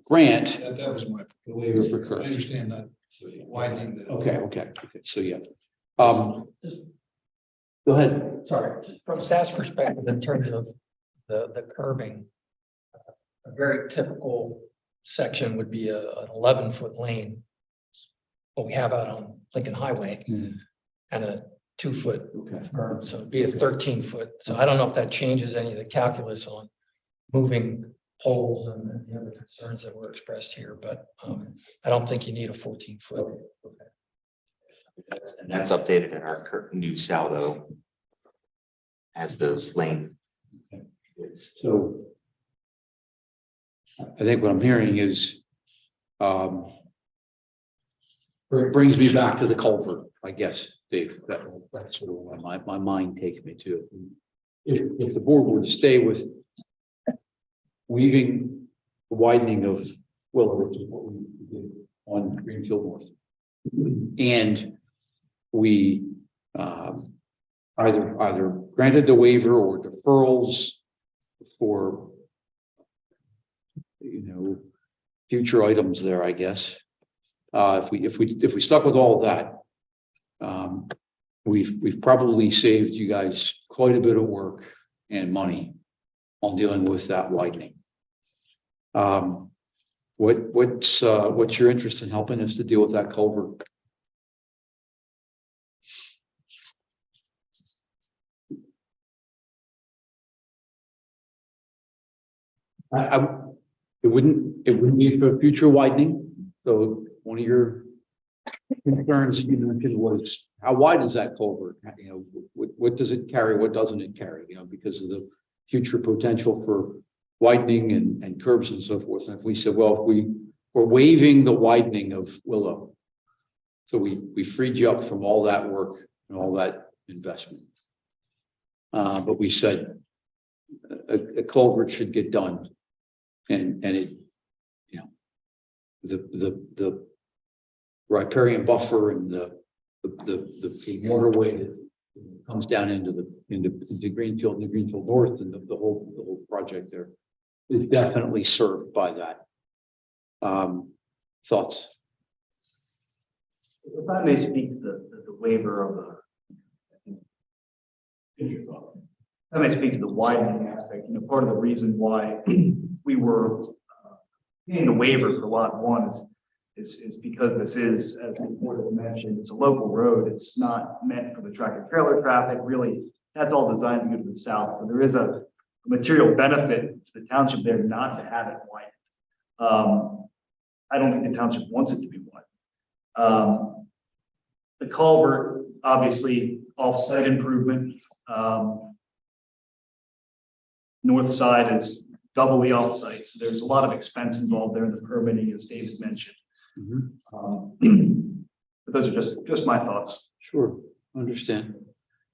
grant That was my, the waiver for I curves. understand that widening the. Okay. So yeah. Go ahead. Sorry, just from staff's perspective, in terms of the curbing, a very typical section would be an 11-foot lane. What we have out on Lincoln Highway, and a 2-foot Okay. berm, so it'd be a 13-foot. So I don't know if that changes any of the calculus on moving poles and the other concerns that were expressed here, but I don't think you need a 14-foot. That's updated in our new saldo. As those lane. So I think what I'm hearing is, it brings me back to the culvert, I guess, Dave. That's sort of what my mind takes me to. If the board were to stay with weaving the widening of Willow, which is what we did on Greenfield North, and we either granted the waiver or deferrals for, future items there, I guess. If we stuck with all of that, we've probably saved you guys quite a bit of work and money on dealing with that widening. What's your interest in helping us to deal with that culvert? It wouldn't be for future widening. So one of your concerns that you mentioned was, how wide is that culvert? What does it carry? What doesn't it carry? Because of the future potential for widening and curbs and so forth. And if we said, well, if we're waiving the widening of Willow, so we freed you up from all that work and all that investment. But we said a culvert should get done. And it, the riparian buffer and the waterway that comes down into Greenfield and the Greenfield North and the whole project there is definitely served by that. Thoughts? If I may speak to the waiver of I may speak to the widening aspect. Part of the reason why we were getting the waiver for lot 1 is because this is, as the board has mentioned, it's a local road. It's not meant for the tractor trailer traffic. Really, that's all designed to go to the south. So there is a material benefit to the township there not to have it widened. I don't think the township wants it to be widened. The culvert, obviously, off-site improvement. North side is double the off-site, so there's a lot of expense involved there in the permitting, as David mentioned. But those are just my thoughts. Sure, understand.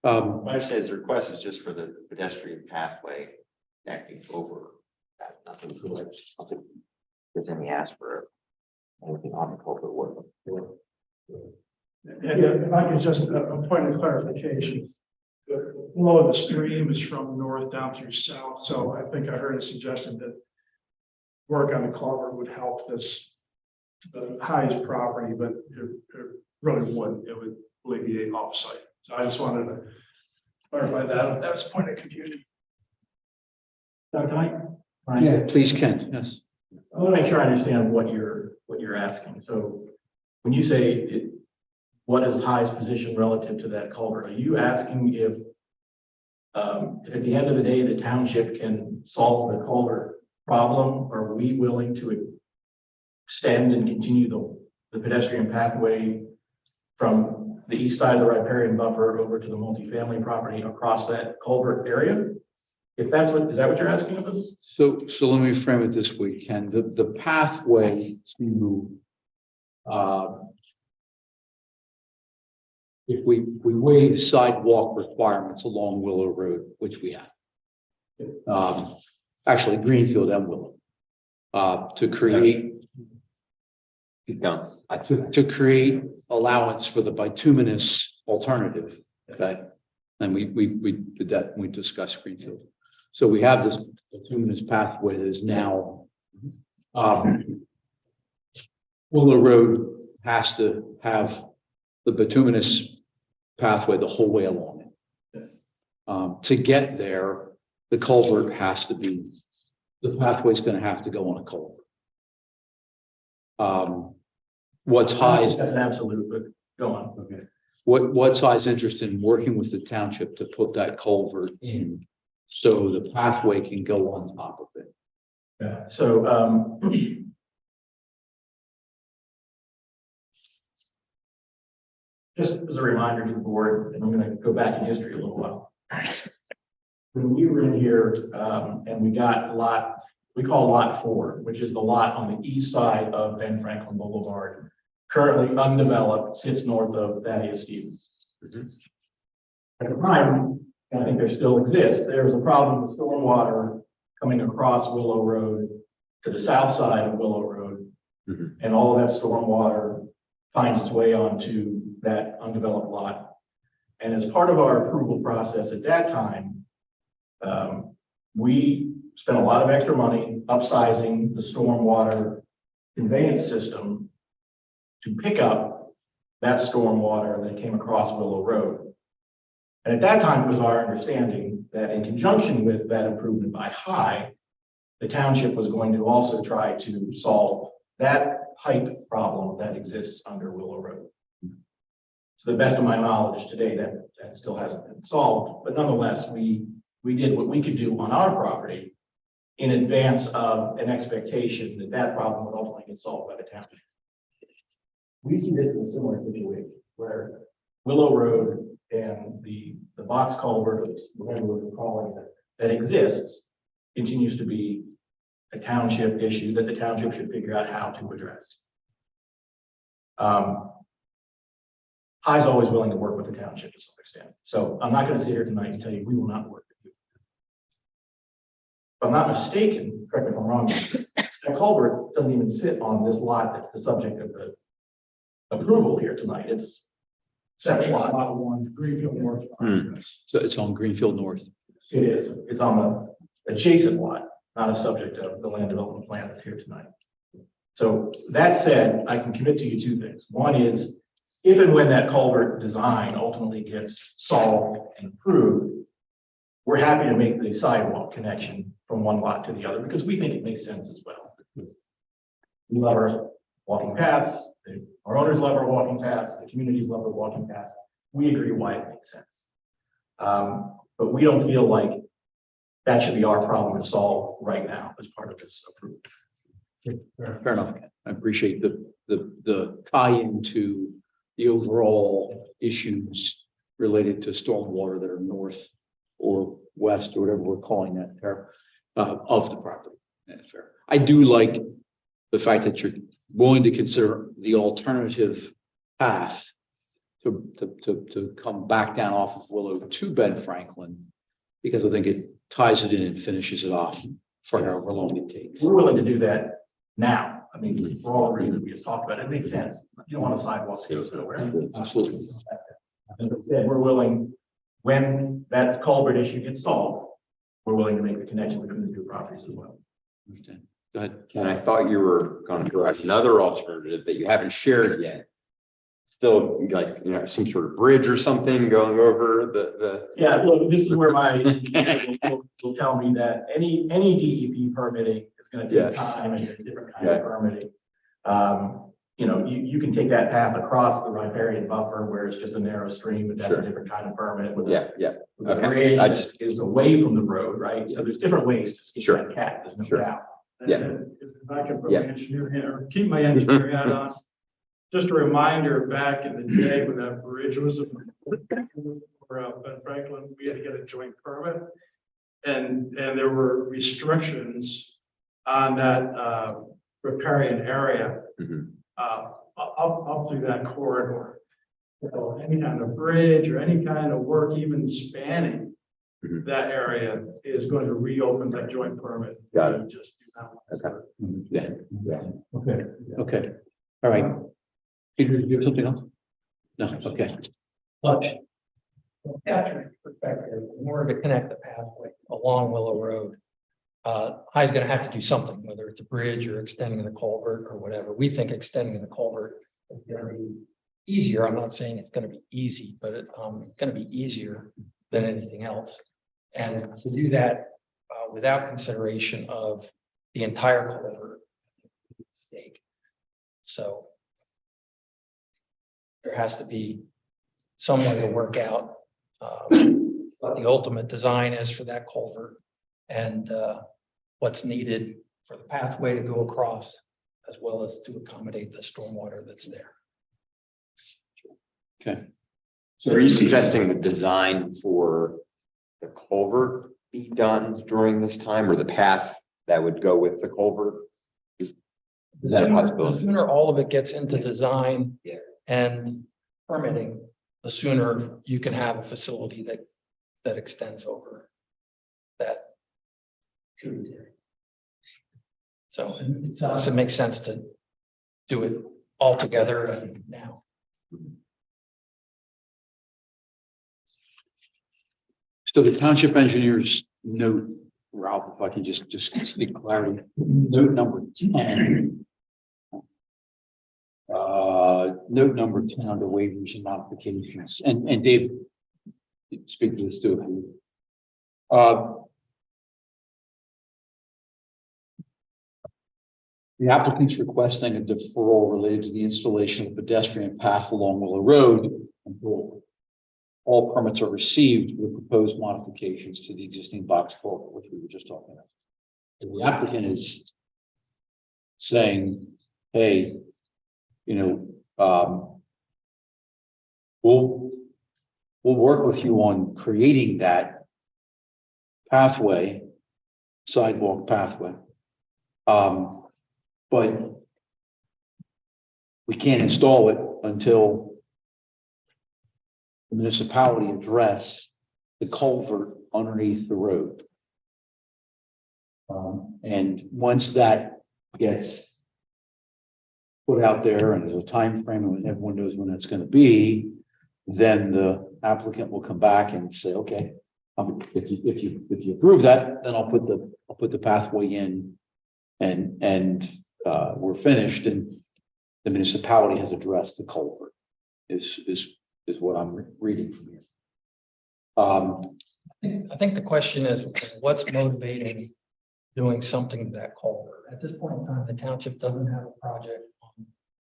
I say his request is just for the pedestrian pathway connecting over that, nothing there's any ask for anything on the culvert work. If I could just, a point of clarification. The flow of the stream is from north down through south, so I think I heard a suggestion that work on the culvert would help this, the highest property, but it really wouldn't. It would alleviate offsite. So I just wanted to clarify that, if that's a point of confusion. Yeah, please, Ken, yes. I want to make sure I understand what you're asking. So when you say what is highest position relative to that culvert, are you asking if at the end of the day, the township can solve the culvert problem? Are we willing to extend and continue the pedestrian pathway from the east side of the riparian buffer over to the multifamily property across that culvert area? If that's is that what you're asking of us? So let me frame it this way, Ken. The pathway to, if we waive sidewalk requirements along Willow Road, which we have, actually Greenfield and Willow, to create Keep going. to create allowance for the bituminous alternative, okay? And we did that, when we discussed Greenfield. So we have this bituminous pathway that is now, Willow Road has to have the bituminous pathway the whole way along it. To get there, the culvert has to be, the pathway's gonna have to go on a culvert. What's high, That's an absolute, but go on. okay. What's high's interest in working with the township to put that culvert in so the pathway can go on top of it? Yeah, so, just as a reminder to the board, and I'm going to go back in history a little while. When we were in here, and we got lot, we call lot 4, which is the lot on the east side of Ben Franklin Boulevard, currently undeveloped, sits north of Thaddeus Stevens. At the time, and I think there still exists, there was a problem with stormwater coming across Willow Road to the south side of Willow Road. And all of that stormwater finds its way onto that undeveloped lot. And as part of our approval process at that time, we spent a lot of extra money upsizing the stormwater conveyance system to pick up that stormwater that came across Willow Road. And at that time, it was our understanding that in conjunction with that improvement by High, the township was going to also try to solve that pipe problem that exists under Willow Road. To the best of my knowledge today, that still hasn't been solved, but nonetheless, we did what we could do on our property in advance of an expectation that that problem would ultimately get solved by the township. We see this in a similar situation where Willow Road and the box culvert, whatever we're calling it, that exists, continues to be a township issue that the township should figure out how to address. High's always willing to work with the township to some extent. So I'm not going to sit here tonight and tell you we will not work with you. If I'm not mistaken, correct me if I'm wrong, that culvert doesn't even sit on this lot that's the subject of the approval here tonight. It's separate lot. Lot 1, Greenfield North. So it's on Greenfield North. It is. It's on the adjacent lot, not a subject of the land development plan that's here tonight. So that said, I can commit to you 2 things. One is, if and when that culvert design ultimately gets solved and approved, we're happy to make the sidewalk connection from one lot to the other because we think it makes sense as well. We love our walking paths. Our owners love our walking paths. The communities love our walking paths. We agree why it makes sense. But we don't feel like that should be our problem to solve right now as part of this approval. Fair enough. I appreciate the tie-in to the overall issues related to stormwater that are north or west or whatever we're calling that there of the property. That's fair. I do like the fact that you're willing to consider the alternative path to come back down off of Willow to Ben Franklin, because I think it ties it in and finishes it off for however long it takes. We're willing to do that now. I mean, for all the reasons we just talked about, it makes sense. You don't want a sidewalk that goes nowhere. Absolutely. As I said, we're willing, when that culvert issue gets solved, we're willing to make the connection between the two properties as well. Okay. Go ahead. And I thought you were going to provide another alternative that you haven't shared yet. Still like, some sort of bridge or something going over the. Yeah, look, this is where my, will tell me that any DEP permitting is gonna Yeah. take time and there's different kinds of permitting. You can take that path across the riparian buffer where it's just a narrow stream, but that's Sure. a different kind of permit. With Yeah, yeah. The Okay. bridge I just- is away from the road, right? So there's different ways to skin Sure. that cat, there's no Sure. doubt. Yeah. If I can put Yeah. my engineer hat or keep my engineer hat on. Just a reminder, back in the day when that bridge was for Ben Franklin, we had to get a joint permit. And there were restrictions on that riparian area Mhm. up through that corridor. So any kind of bridge or any kind of work, even spanning Mhm. that area is going to reopen that joint permit. Got it. Just do that. Okay. Yeah. Okay. Okay. All right. Peter, do you have something else? No. Okay. But from Patrick's perspective, in order to connect the pathway along Willow Road, High's gonna have to do something, whether it's a bridge or extending the culvert or whatever. We think extending the culvert is gonna be easier. I'm not saying it's gonna be easy, but it's gonna be easier than anything else. And to do that without consideration of the entire culvert stake. So there has to be some way to work out what the ultimate design is for that culvert and what's needed for the pathway to go across, as well as to accommodate the stormwater that's there. Okay. So are you suggesting the design for the culvert be done during this time, or the path that would go with the culvert? Is that a The possibility? sooner all of it gets into design Yeah. and permitting, the sooner you can have a facility that extends over that tributary. So to us, it makes sense to do it all together and now. So the township engineers note, Ralph, if I can just speak clarity, note number 10. Note number 10 under waivers and modifications, and Dave, speak to this too. The applicant's requesting a deferral related to the installation of a pedestrian path along Willow Road until all permits are received with proposed modifications to the existing box culvert, which we were just talking about. So the applicant is saying, hey, we'll work with you on creating that pathway, sidewalk pathway. But we can't install it until the municipality address the culvert underneath the road. And once that gets put out there and there's a time frame and everyone knows when that's going to be, then the applicant will come back and say, okay, if you approve that, then I'll put the pathway in and we're finished, and the municipality has addressed the culvert is what I'm reading from here. I think the question is, what's motivating doing something to that culvert? At this point in time, the township doesn't have a project on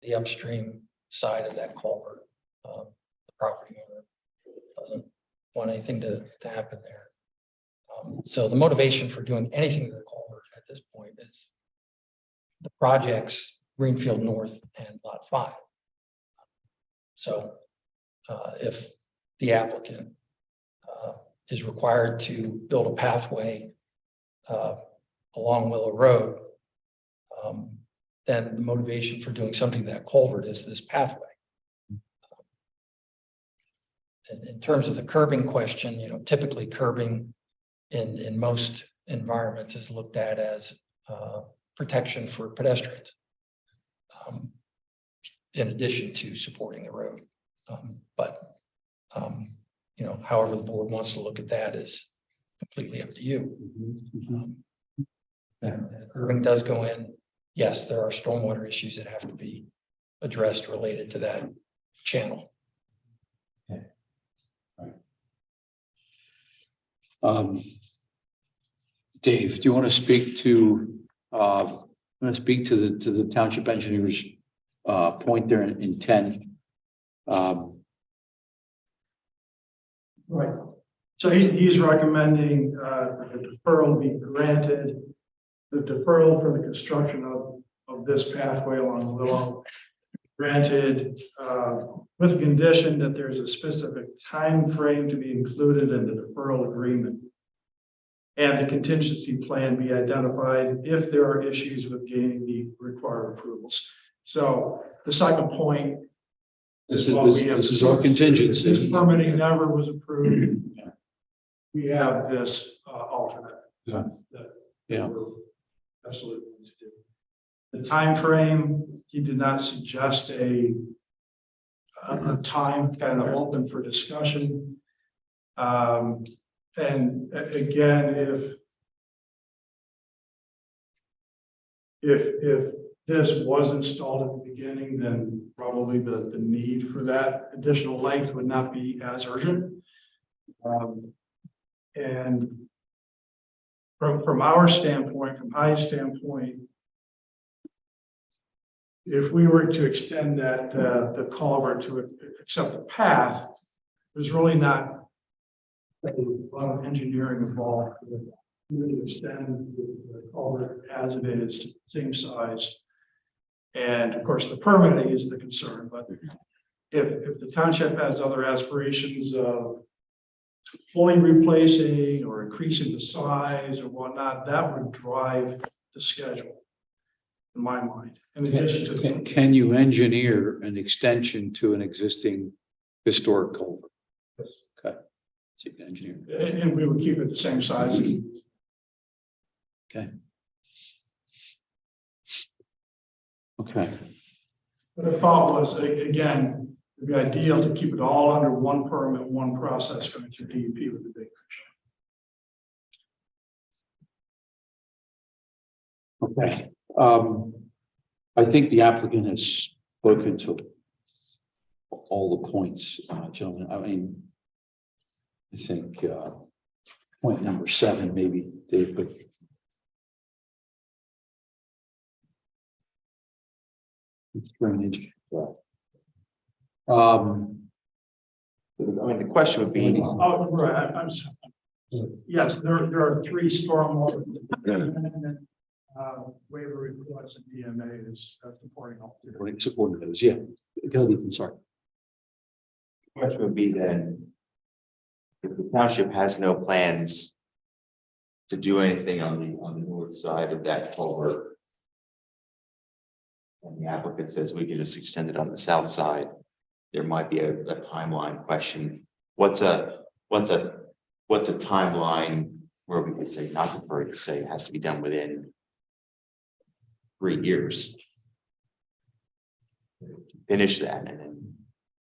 the upstream side of that culvert. The property owner doesn't want anything to happen there. So the motivation for doing anything to the culvert at this point is the projects Greenfield North and Lot 5. So if the applicant is required to build a pathway along Willow Road, then the motivation for doing something to that culvert is this pathway. In terms of the curbing question, typically curbing in most environments is looked at as protection for pedestrians. In addition to supporting the road. You know, however the board wants to look at that is completely up to you. If curbing does go in, yes, there are stormwater issues that have to be addressed related to that channel. Dave, do you want to speak to, the township engineer's point there in 10? Right. So he's recommending the deferral be granted. The deferral for the construction of this pathway along Willow granted with the condition that there's a specific time frame to be included in the deferral agreement. And the contingency plan be identified if there are issues with gaining the required approvals. So the second point. This is our contingency. This permitting never was approved. We have this alternate. Yeah. Yeah. We're absolutely going to do. The time frame, he did not suggest a time kind of open for discussion. And again, if this was installed at the beginning, then probably the need for that additional length would not be as urgent. And from our standpoint, from High's standpoint, if we were to extend that the culvert to accept the path, there's really not a lot of engineering involved. We would extend the culvert as it is, same size. And of course, the permitting is the concern, but if the township has other aspirations of fully replacing or increasing the size or whatnot, that would drive the schedule, in my mind. In addition to Can you engineer an extension to an existing historic culvert? Yes. Okay. So you can engineer. and we would keep it the same size. Okay. Okay. But the thought was, again, it'd be ideal to keep it all under one permit, one process going through DEP with the big picture. Okay. I think the applicant has spoken to all the points, gentlemen. I mean, I think point number 7, maybe, Dave, but it's drainage. I mean, the question would be, Oh, right, I'm sorry. Yes, there are 3 stormwater waiver requests and DMA is supporting all 3. Supporting those, yeah. Go ahead, Ethan, sorry. the question would be then, if the township has no plans to do anything on the north side of that culvert, and the applicant says we can just extend it on the south side, there might be a timeline question. What's a timeline where we could say not defer, to say it has to be done within 3 years? Finish that, and then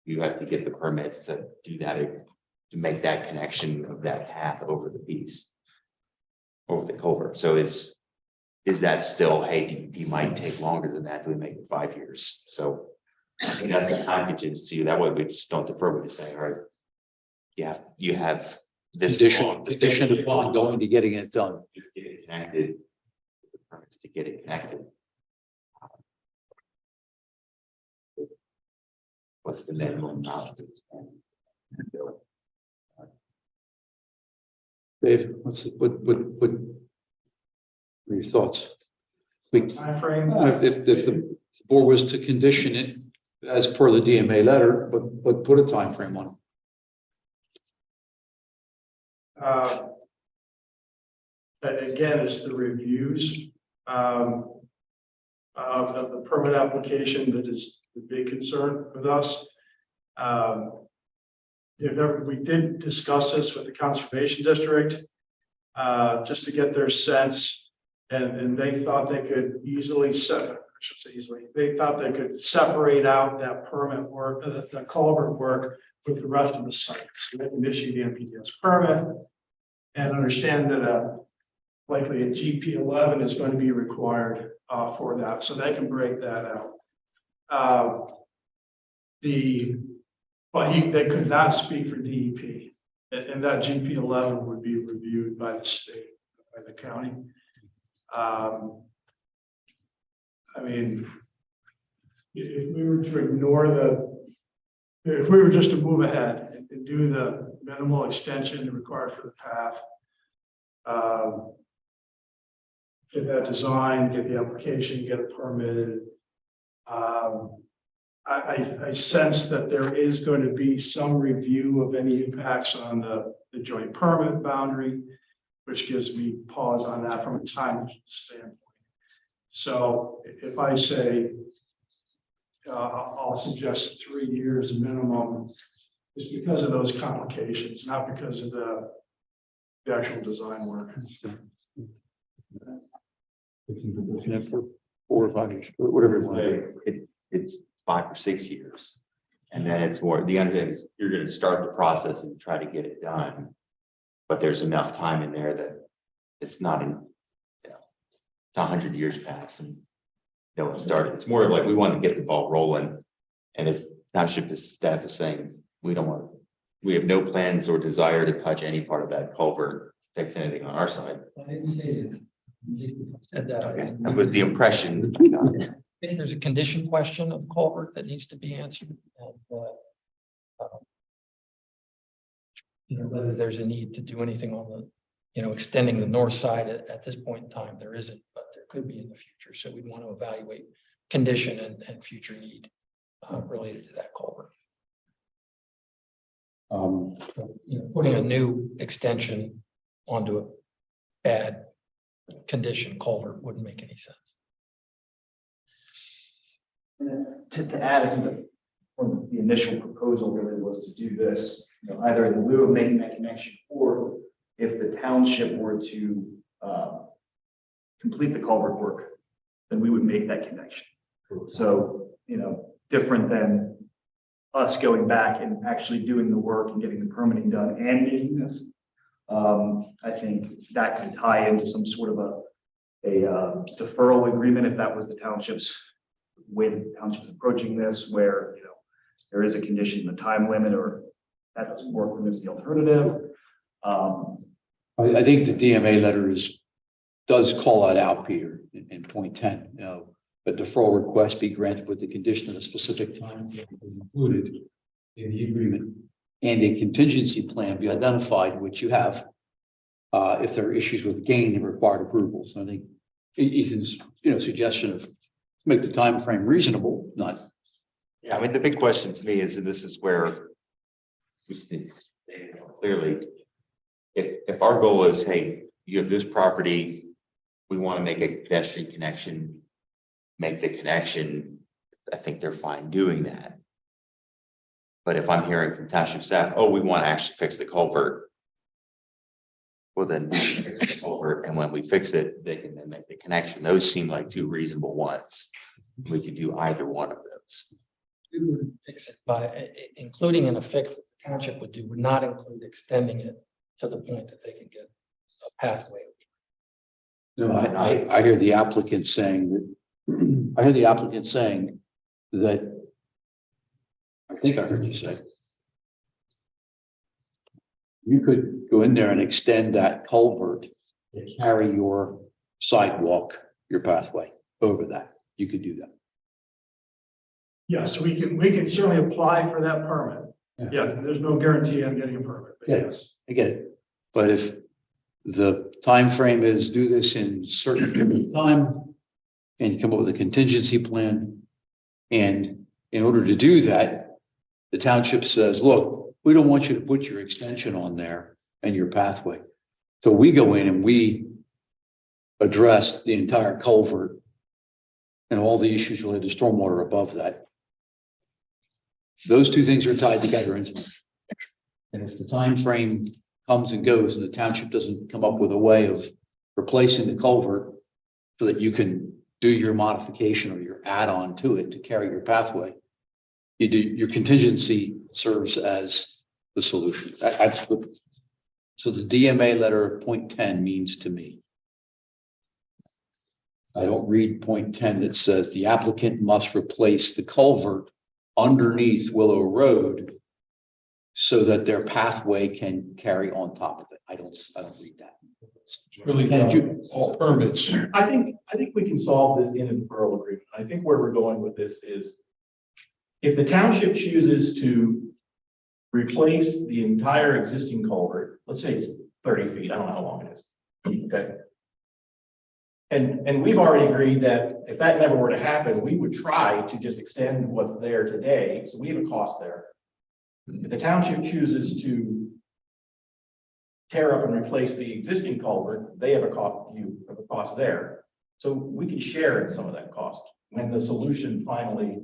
you have to get the permits to do that, to make that connection of that path over the piece, over the culvert. So is that still, hey, DEP might take longer than that, do we make it 5 years? So I think that's the time contingency. That way we just don't defer, we just say, all right, yeah, you have this Condition upon going to getting it done. Just get it connected, the permits to get it connected. What's the minimum amount to extend? Dave, what are your thoughts? Timeframe. If the board was to condition it as per the DMA letter, but put a time frame on But again, it's the reviews of the permit application that is the big concern with us. If ever, we did discuss this with the Conservation District, just to get their sense. And they thought they could easily they thought they could separate out that permit work, the culvert work with the rest of the site. So they can issue the NPDS permit and understand that likely a GP 11 is going to be required for that, so they can break that out. They could not speak for DEP, and that GP 11 would be reviewed by the state, by the county. I mean, if we were to ignore if we were just to move ahead and do the minimal extension required for the path, get that design, get the application, get it permitted. I sense that there is going to be some review of any impacts on the joint permit boundary, which gives me pause on that from a time standpoint. So if I say, I'll suggest 3 years minimum, it's because of those complications, not because of the actual design work. Looking at for 4 or 5 years, whatever it was. It's 5 or 6 years. And then it's more, the end is you're gonna start the process and try to get it done. But there's enough time in there that it's not in, it's 100 years past and don't start it. It's more of like, we want to get the ball rolling. And if township staff is saying, we have no plans or desire to touch any part of that culvert, fix anything on our side. I didn't say that. Said that. Okay, that was the impression I got. I think there's a condition question of culvert that needs to be answered. And, whether there's a need to do anything on the, extending the north side at this point in time, there isn't, but there could be in the future. So we'd want to evaluate condition and future need related to that culvert. Putting a new extension onto a bad condition culvert wouldn't make any sense. To add, I think the initial proposal really was to do this, either in lieu of making that connection, or if the township were to complete the culvert work, then we would make that connection. So, different than us going back and actually doing the work and getting the permitting done and making this. I think that could tie into some sort of a deferral agreement if that was the township's way the township's approaching this, where there is a condition, the time limit, or that doesn't work, then there's the alternative. I think the DMA letter does call that out, Peter, in point 10. A deferral request be granted with the condition of a specific time included in the agreement, and a contingency plan be identified, which you have, if there are issues with gain and required approvals. I think Ethan's suggestion of make the time frame reasonable, not. Yeah, I mean, the big question to me is, and this is where we stated clearly, if our goal is, hey, you have this property, we want to make a pedestrian connection, make the connection, I think they're fine doing that. But if I'm hearing from township staff, oh, we want to actually fix the culvert, well, then we fix the culvert, and when we fix it, they can then make the connection. Those seem like two reasonable ones. We could do either one of those. We would fix it by including in a fix that the township would do, would not include extending it to the point that they can get a pathway. No, I hear the applicant saying that, I think I heard you say, you could go in there and extend that culvert to carry your sidewalk, your pathway over that. You could do that. Yes, we can certainly apply for that permit. Yeah, there's no guarantee I'm getting a permit, but yes. I get it. But if the time frame is do this in certain period of time and you come up with a contingency plan, and in order to do that, the township says, look, we don't want you to put your extension on there and your pathway. So we go in and we address the entire culvert and all the issues related to stormwater above that. Those two things are tied together intimately. And if the time frame comes and goes and the township doesn't come up with a way of replacing the culvert so that you can do your modification or your add-on to it to carry your pathway. You do, your contingency serves as the solution. That's what, so the DMA letter point 10 means to me. I don't read point 10 that says the applicant must replace the culvert underneath Willow Road so that their pathway can carry on top of it. I don't read that. Really, all permits. I think we can solve this in a deferral agreement. I think where we're going with this is if the township chooses to replace the entire existing culvert, let's say it's 30 feet, I don't know how long it is. Okay. And we've already agreed that if that never were to happen, we would try to just extend what's there today. So we have a cost there. If the township chooses to tear up and replace the existing culvert, they have a cost, you have a cost there. So we can share in some of that cost when the solution finally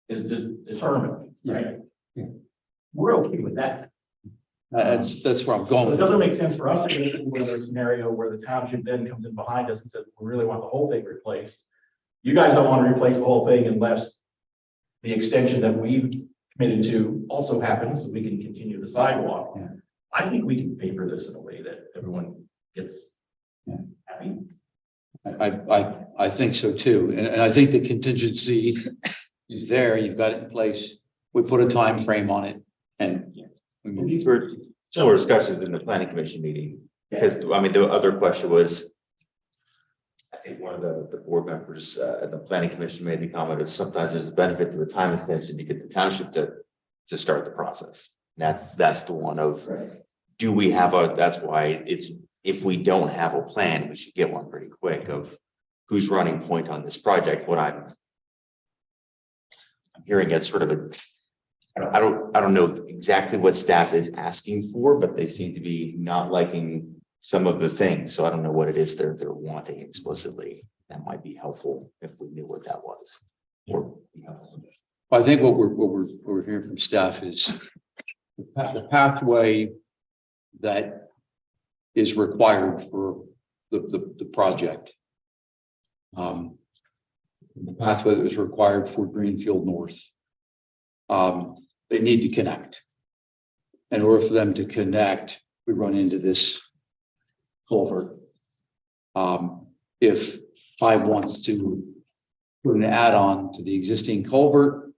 is determined, right? Yeah. We're okay with that. That's where I'm going. But it with doesn't make sense for us to get into another scenario where the township then comes in behind us and says, we really want the whole thing replaced. You guys don't want to replace the whole thing unless the extension that we've committed to also happens, so we can continue the sidewalk. Yeah. I think we can paper this in a way that everyone gets happy. I think so too. And I think the contingency is there. You've got it in place. We put a time frame on it and we move. These were similar discussions in the planning commission meeting, because I mean, the other question was, I think one of the board members at the planning commission made the comment of sometimes there's a benefit to a time extension to get the township to start the process. That's the one of, do we have that's why it's, if we don't have a plan, we should get one pretty quick of who's running point on this project. What I'm hearing it's sort of a, I don't know exactly what staff is asking for, but they seem to be not liking some of the things. So I don't know what it is they're wanting explicitly. That might be helpful if we knew what that was. Or, I think what we're hearing from staff is the pathway that is required for the project. The pathway that is required for Greenfield North. They need to connect. In order for them to connect, we run into this culvert. If Hive wants to put an add-on to the existing culvert,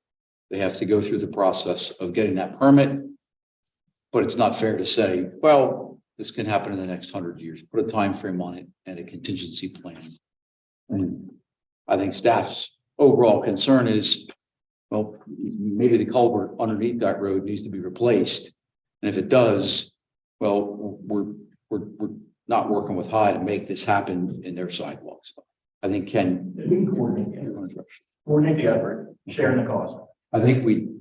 they have to go through the process of getting that permit. But it's not fair to say, well, this can happen in the next 100 years. Put a time frame on it and a contingency plan. And I think staff's overall concern is, well, maybe the culvert underneath that road needs to be replaced. And if it does, well, we're not working with Hyde to make this happen in their sidewalks. I think Ken. We can coordinate the effort, sharing the cost. I think we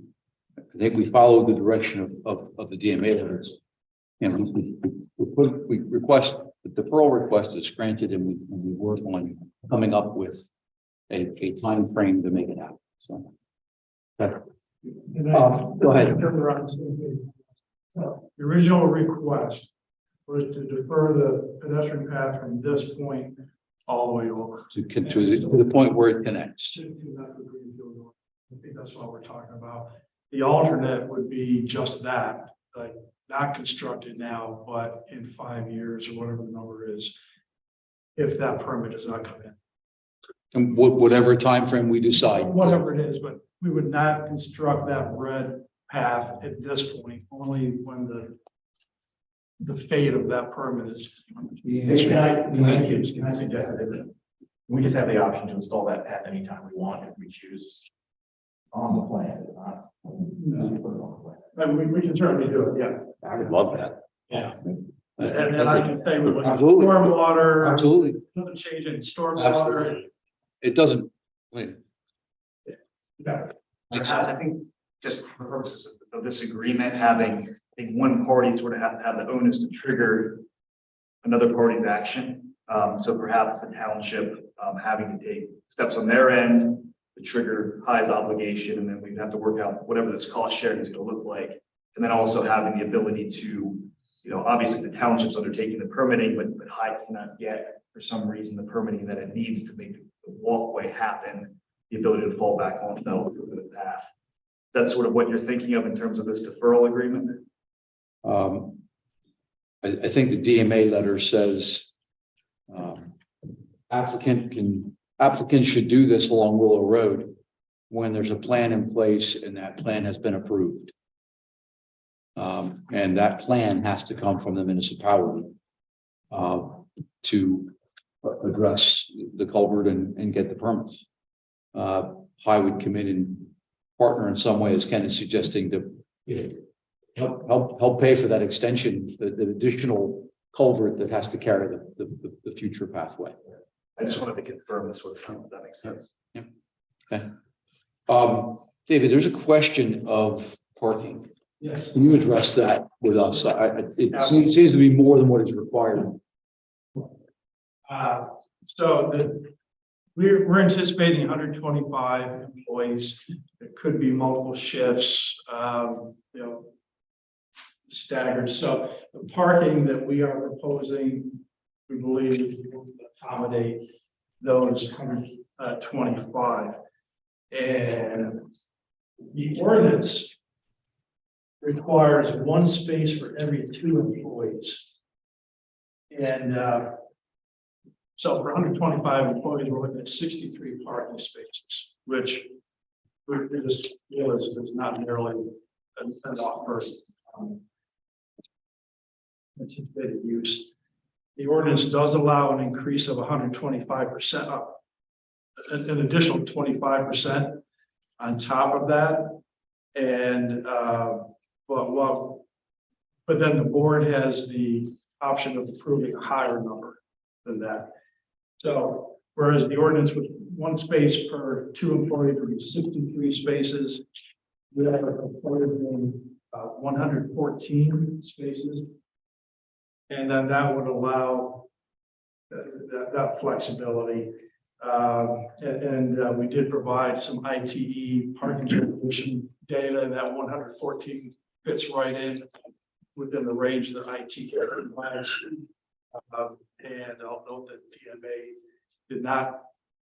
follow the direction of the DMA letters. And we request, the deferral request is granted and we work on coming up with a time frame to make it happen. So. Go ahead. The original request was to defer the pedestrian path from this point all the way over. To the point where it connects. I think that's what we're talking about. The alternate would be just that, like not constructed now, but in 5 years or whatever the number is, if that permit does not come in. And whatever time frame we decide. Whatever it is, but we would not construct that red path at this point, only when the fate of that permit is. Can I suggest that we just have the option to install that path anytime we want if we choose on the plan, not. We can certainly do it, yeah. I would love that. Yeah. And then I can say with Absolutely. stormwater. Absolutely. Doesn't change any stormwater. Absolutely. It doesn't. Wait. I think just for purposes of this agreement, having, I think one party sort of have to have the onus to trigger another party's action. So perhaps the township having to take steps on their end to trigger High's obligation, and then we have to work out whatever this cost sharing is going to look like. And then also having the ability to, obviously the township's undertaking the permitting, but High cannot get for some reason, the permitting that it needs to make the walkway happen, the ability to fall back on the path. That's sort of what you're thinking of in terms of this deferral agreement? I think the DMA letter says applicants should do this along Willow Road when there's a plan in place and that plan has been approved. And that plan has to come from the municipality to address the culvert and get the permits. High would come in and partner in some way, as Ken is suggesting, to help pay for that extension, the additional culvert that has to carry the future pathway. I just wanted to confirm this sort of, if that makes sense. Okay. David, there's a question of parking. Yes. Can you address that with us? It seems to be more than what is required. We're anticipating 125 employees. It could be multiple shifts, staggered. So the parking that we are proposing, we believe will accommodate those 125. And the ordinance requires one space for every 2 employees. And so for 125 employees, we're looking at 63 parking spaces, which we just realized is not nearly enough for anticipated use. The ordinance does allow an increase of 125% up, an additional 25% on top of that. And but then the board has the option of approving a higher number than that. So whereas the ordinance with 1 space per 2 employees would be 63 spaces, we are proposing 114 spaces. And then that would allow that flexibility. We did provide some ITE parking distribution data, and that 114 fits right in within the range that ITE provides. And I'll note that DMA did not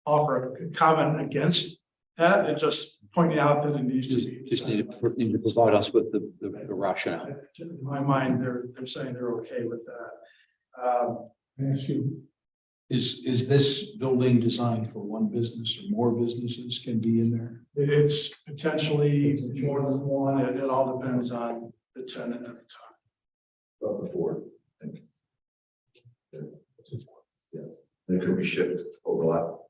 offer a comment against that. It just pointed out that it needs to be. Just need to provide us with the rationale. In my mind, they're saying they're okay with that. May I ask you, is this building designed for one business or more businesses can be in there? It's potentially more than one. It all depends on the tenant at the time. About the 4. Yes. Then could we shift overlap?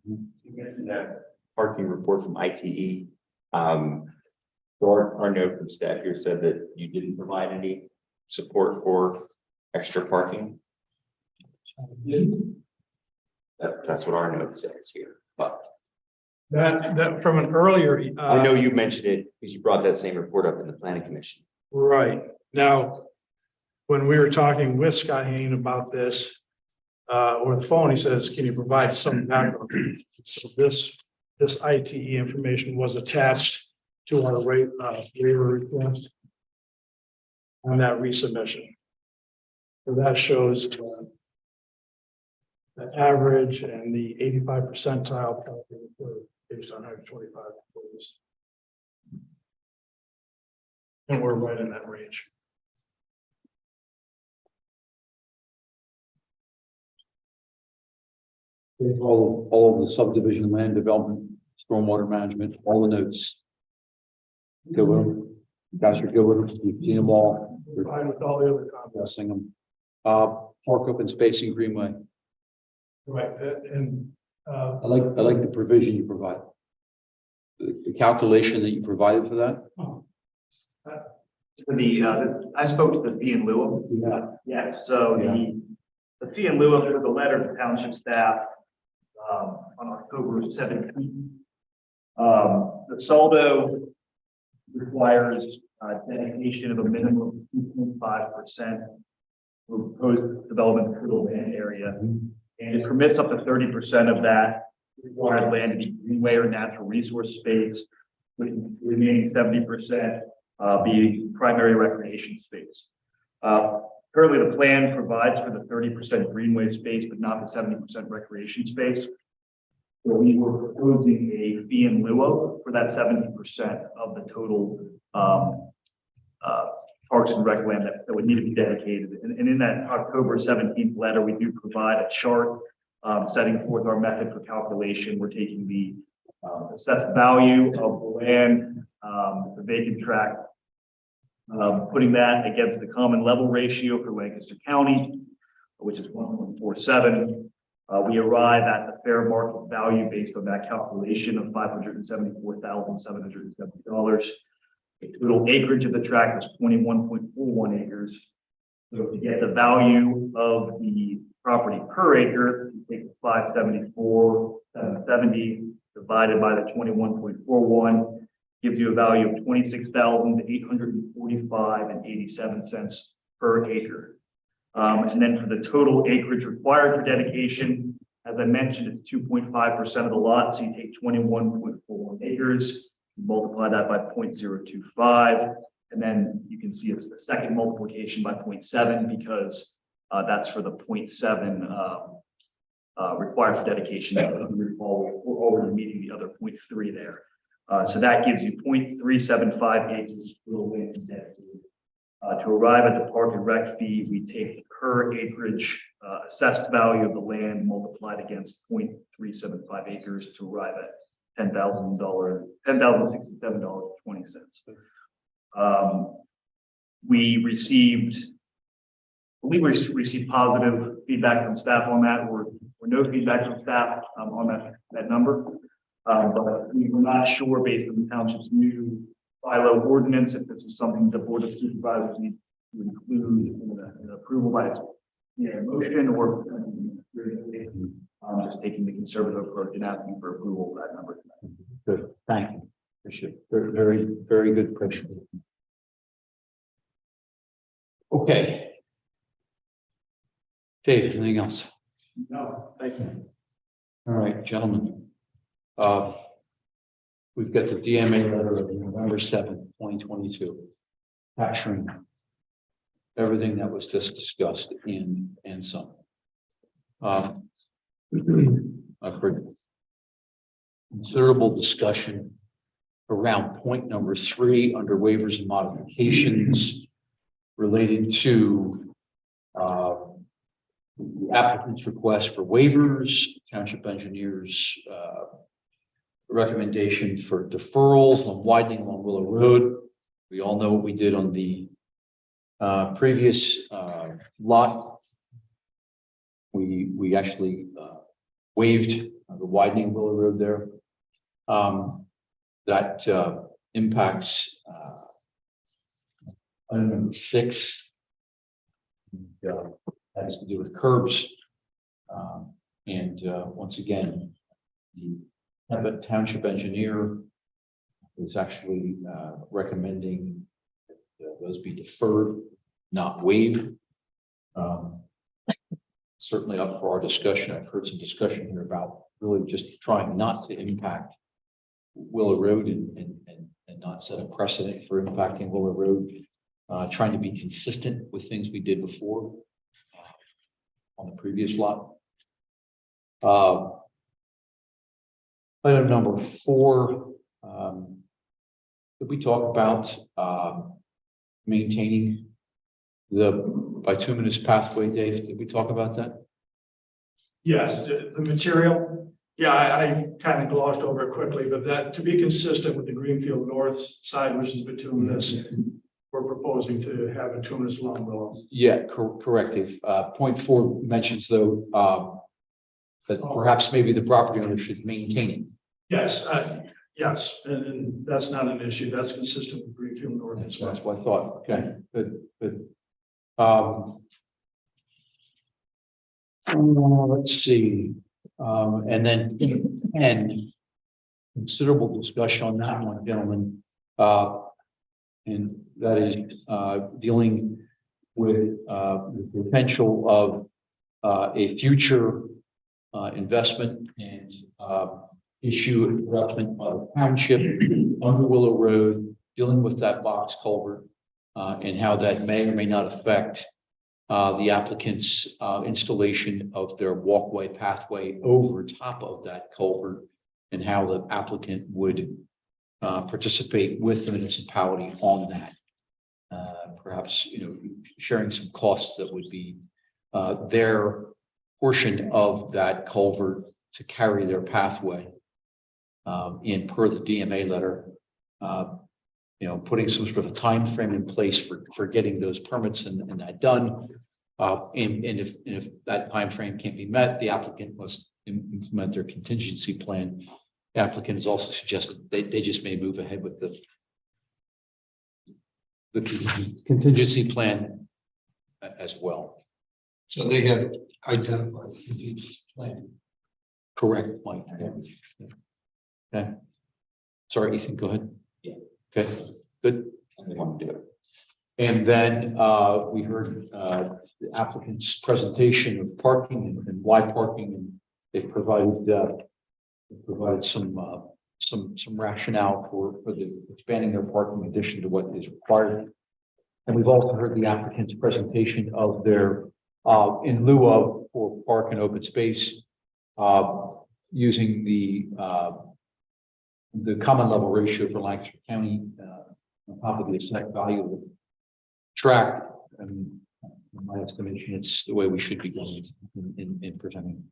You mentioned that parking report from ITE. Our note from staff here said that you didn't provide any support for extra parking. That's what our note says here, but That from an earlier. I know you mentioned it because you brought that same report up in the planning commission. Right. Now, when we were talking with Scott Hain about this, over the phone, he says, can you provide some background? So this ITE information was attached to our waiver request on that resubmission. So that shows the average and the 85 percentile based on 125 employees. And we're right in that range. All of the subdivision, land development, stormwater management, all the notes. Good with them. You guys are good with them. You've seen them all. You're Fine with all the other comments. addressing them. Park open spacing Greenway. Right, and I like the provision you provide. The calculation that you provided for that. I spoke to the fee in lieu of. Yeah. Yes, so the fee in lieu of for the letter to township staff on October 17th. The saldo requires dedication of a minimum of 2.5% for proposed development critical land area. And it permits up to 30% of that required land to be greenway or natural resource space, with the remaining 70% being primary recreation space. Currently, the plan provides for the 30% greenway space, but not the 70% recreation space. So we were proposing a fee in lieu of for that 70% of the total Parks and Rec land that would need to be dedicated. And in that October 17th letter, we do provide a chart setting forth our method for calculation. We're taking the assessed value of the land, the vacant tract, putting that against the common level ratio for Lancaster County, which is 1.47. We arrive at the fair market value based on that calculation of $574,770. The total acreage of the tract is 21.41 acres. So to get the value of the property per acre, you take 574,770 divided by the 21.41 gives you a value of $26,845.87 per acre. And then for the total acreage required for dedication, as I mentioned, it's 2.5% of the lot. So you take 21.41 acres, multiply that by 0.025, and then you can see it's the second multiplication by 0.7 because that's for the 0.7 required for dedication. We're already meeting the other 0.3 there. So that gives you 0.375 acres for the land dedicated. To arrive at the park and rec fee, we take the per acreage assessed value of the land multiplied against 0.375 acres to arrive at $10,067.20. We received positive feedback from staff on that, or no feedback from staff on that number. But we were not sure based on the township's new bylaw ordinance if this is something the Board of Supervisors needs to include in the approval by its motion, or just taking the conservative approach and asking for approval of that number. Good, thank you. Appreciate it. Very, very, very good question. Okay. Dave, anything else? No, thank you. All right, gentlemen. We've got the DMA letter of November 7th, 2022, capturing everything that was just discussed and some. I've heard considerable discussion around point number 3 under waivers and modifications related to the applicant's request for waivers, township engineers recommendation for deferrals on widening along Willow Road. We all know what we did on the previous lot. We actually waived the widening Willow Road there. That impacts item number 6. That has to do with curbs. Once again, the township engineer is actually recommending that those be deferred, not waived. Certainly up for our discussion. I've heard some discussion here about really just trying not to impact Willow Road and not set a precedent for impacting Willow Road. Trying to be consistent with things we did before on the previous lot. Item number 4, did we talk about maintaining the bituminous pathway, Dave? Did we talk about that? Yes, the material. Yeah, I kind of glossed over it quickly, but that to be consistent with the Greenfield North side, which is bituminous, we're proposing to have bituminous along Willow. Yeah, corrective. Point 4 mentions though that perhaps maybe the property owner should maintain it. Yes, yes, and that's not an issue. That's consistent with Greenfield North as well. That's what I thought. Okay, good. Let's see. And then considerable discussion on that one, gentlemen. And that is dealing with the potential of a future investment and issue investment by the township on Willow Road, dealing with that box culvert and how that may or may not affect the applicant's installation of their walkway pathway over top of that culvert and how the applicant would participate with the municipality on that. Perhaps, sharing some costs that would be their portion of that culvert to carry their pathway in per the DMA letter. Putting some sort of a time frame in place for getting those permits and that done. And if that time frame can't be met, the applicant must implement their contingency plan. The applicant has also suggested they just may move ahead with the contingency plan as well. So they have identified the contingency plan. Correct, Mike. Okay. Sorry, Ethan, go ahead. Yeah. Okay, good. I want to do it. And then we heard the applicant's presentation of parking and why parking, and they provided some rationale for the expanding their parking in addition to what is required. And we've also heard the applicant's presentation of their in lieu of for park and open space using the common level ratio for Lancaster County on top of the assessed value of the track. And in my estimation, it's the way we should be going in presenting.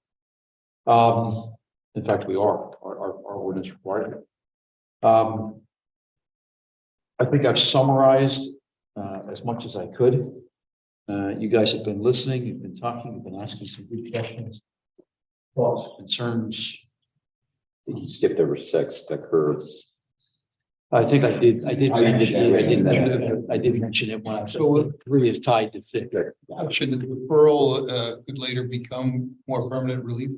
In fact, we are. Our ordinance required it. I think I've summarized as much as I could. You guys have been listening, you've been talking, you've been asking some good questions, thoughts, concerns. You skipped over 6, the curves. I think I did I mention it when I said 3 is tied to 6. Should the deferral could later become more permanent relief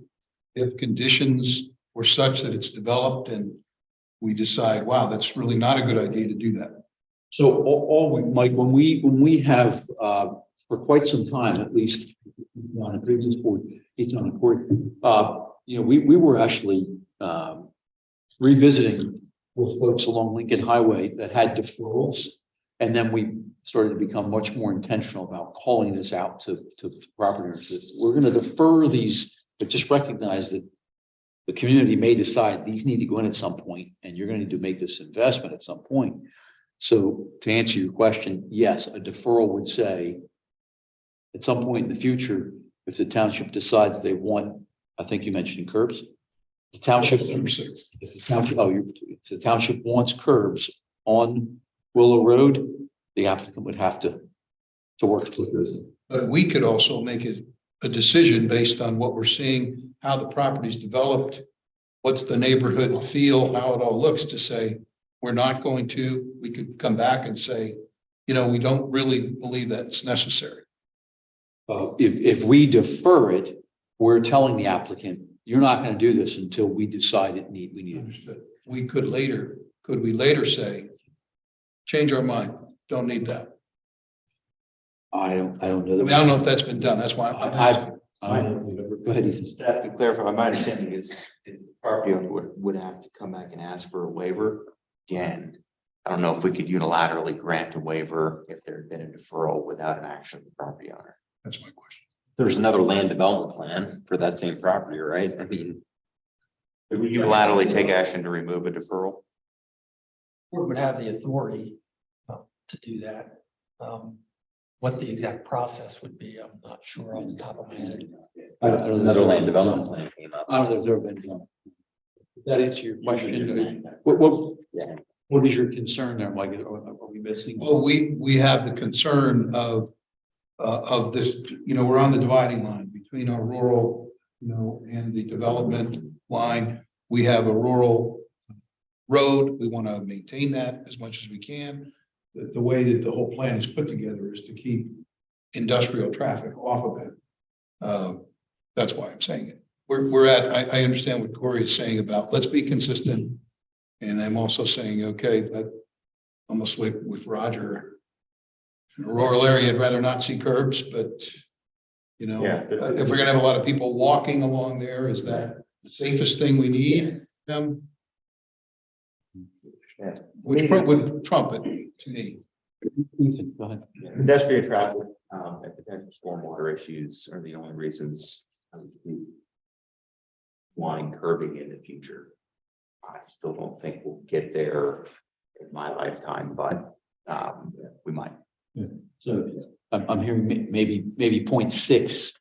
if conditions were such that it's developed and we decide, wow, that's really not a good idea to do that? So Mike, when we have for quite some time, at least on a previous board, it's on a board, we were actually revisiting with folks along Lincoln Highway that had deferrals. And then we started to become much more intentional about calling this out to property owners that we're going to defer these, but just recognize that the community may decide these need to go in at some point, and you're going to need to make this investment at some point. So to answer your question, yes, a deferral would say at some point in the future, if the township decides they want, I think you mentioned curbs, the township, if the township wants curbs on Willow Road, the applicant would have to work with those. But we could also make it a decision based on what we're seeing, how the property's developed, what's the neighborhood feel, how it all looks, to say, we're not going to, we could come back and say, we don't really believe that it's necessary. If we defer it, we're telling the applicant, you're not going to do this until we decide we need it. Understood. Could we later say, change our mind, don't need that? I don't know. I mean, I don't know if that's been done. That's why I don't know. Go ahead, Ethan. That to clarify, my understanding is the property owner would have to come back and ask for a waiver again. I don't know if we could unilaterally grant a waiver if there had been a deferral without an action of the property owner. That's my question. There's another land development plan for that same property, right? I mean, Would we unilaterally take action to remove a deferral? Board would have the authority to do that. What the exact process would be, I'm not sure off the top of my head. I don't know. another land development plan came up. I don't know if there's ever been done. Does that answer your question? Yeah. What is your concern there, Mike? Are we missing? Well, we have the concern of this, we're on the dividing line between our rural, and the development line. We have a rural road. We want to maintain that as much as we can. The way that the whole plan is put together is to keep industrial traffic off of it. That's why I'm saying it. I understand what Corey is saying about, let's be consistent. And I'm also saying, okay, that almost with Roger, in a rural area, I'd rather not see curbs, but if we're gonna have a lot of people walking along there, is that the safest thing we need? Which would trump it to me. Ethan, go ahead. Pedestrian traffic, and potential stormwater issues are the only reasons I would see wanting curbing in the future. I still don't think we'll get there in my lifetime, but we might. So I'm hearing maybe 0.6.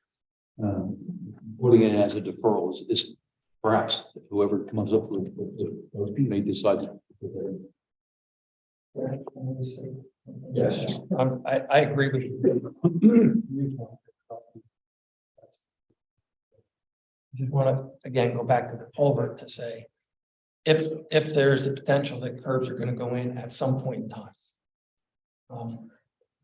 Putting it as a deferral is perhaps whoever comes up with those people may decide to put that in. Yes, I agree with you. Just want to, again, go back to the culvert to say, if there's the potential that curbs are going to go in at some point in time,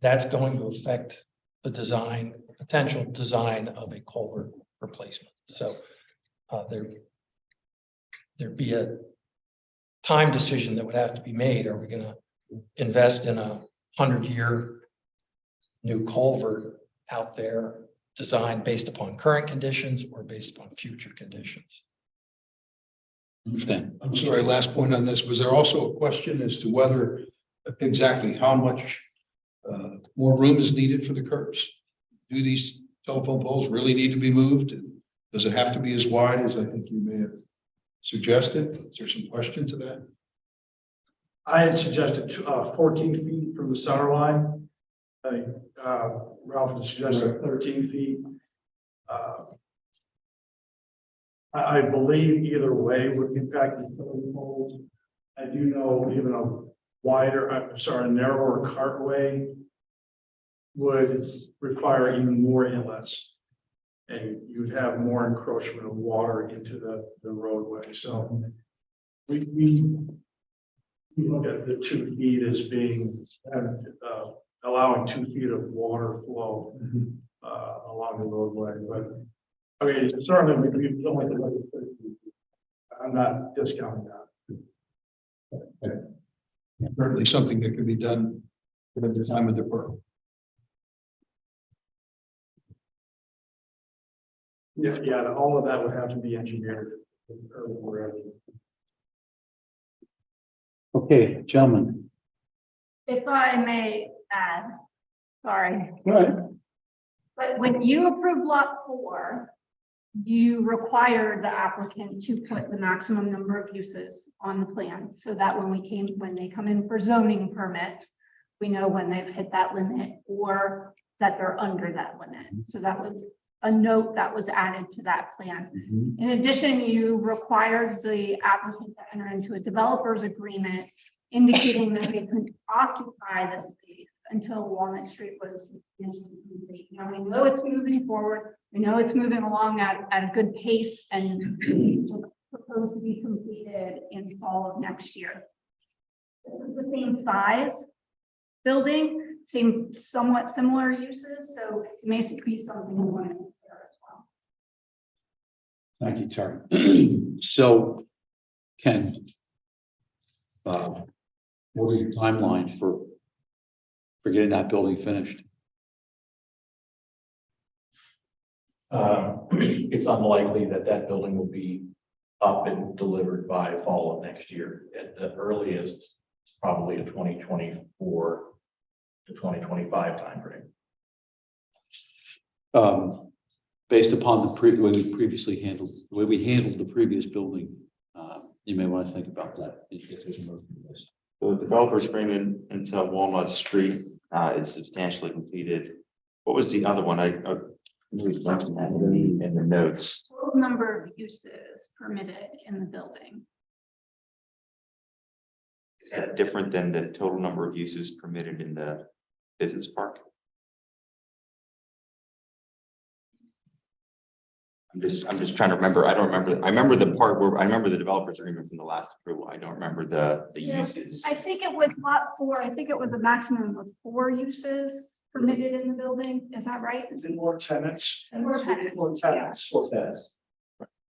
that's going to affect the design, potential design of a culvert replacement. So there'd be a time decision that would have to be made. Are we going to invest in a 100-year new culvert out there designed based upon current conditions or based upon future conditions? Understand? I'm sorry, last point on this. Was there also a question as to whether exactly how much more room is needed for the curbs? Do these telephone poles really need to be moved? Does it have to be as wide as I think you may have suggested? Is there some question to that? I had suggested 14 feet from the center line. I think Ralph had suggested 13 feet. I believe either way would impact the telephone poles. I do know even a narrower cartway would require even more inlets. And you would have more encroachment of water into the roadway. So we look at the 2 feet as being allowing 2 feet of water flow along the roadway. But I mean, certainly we don't like to look at 30 feet. I'm not discounting that. Certainly something that can be done at the time of deferral. Yeah, all of that would have to be engineered. Okay, gentlemen. If I may add, sorry, All right. but when you approved lot 4, you required the applicant to put the maximum number of uses on the plan so that when they come in for zoning permits, we know when they've hit that limit or that they're under that limit. So that was a note that was added to that plan. In addition, you required the applicant to enter into a developer's agreement indicating that they could occupy the space until Walnut Street was complete. Now we know it's moving forward. We know it's moving along at a good pace and proposed to be completed in fall of next year. The same size building, somewhat similar uses, so it may be something we want to consider as well. Thank you, Terry. So, Ken, what is your timeline for getting that building finished? It's unlikely that building will be up and delivered by fall of next year. At the earliest, it's probably a 2024 to 2025 timeframe. Based upon the way we handled the previous building, you may want to think about that. If there's a motion for this. The developer's agreement into Walnut Street is substantially completed. What was the other one? I mentioned that in the notes. Total number of uses permitted in the building. Is that different than the total number of uses permitted in the business park? I'm just trying to remember. I don't remember. I remember the part where I remember the developer's agreement from the last approval. I don't remember the uses. I think it was lot 4. I think it was a maximum of 4 uses permitted in the building. Is that right? It's in more tenants. More tenants. More tenants. 4 tenants.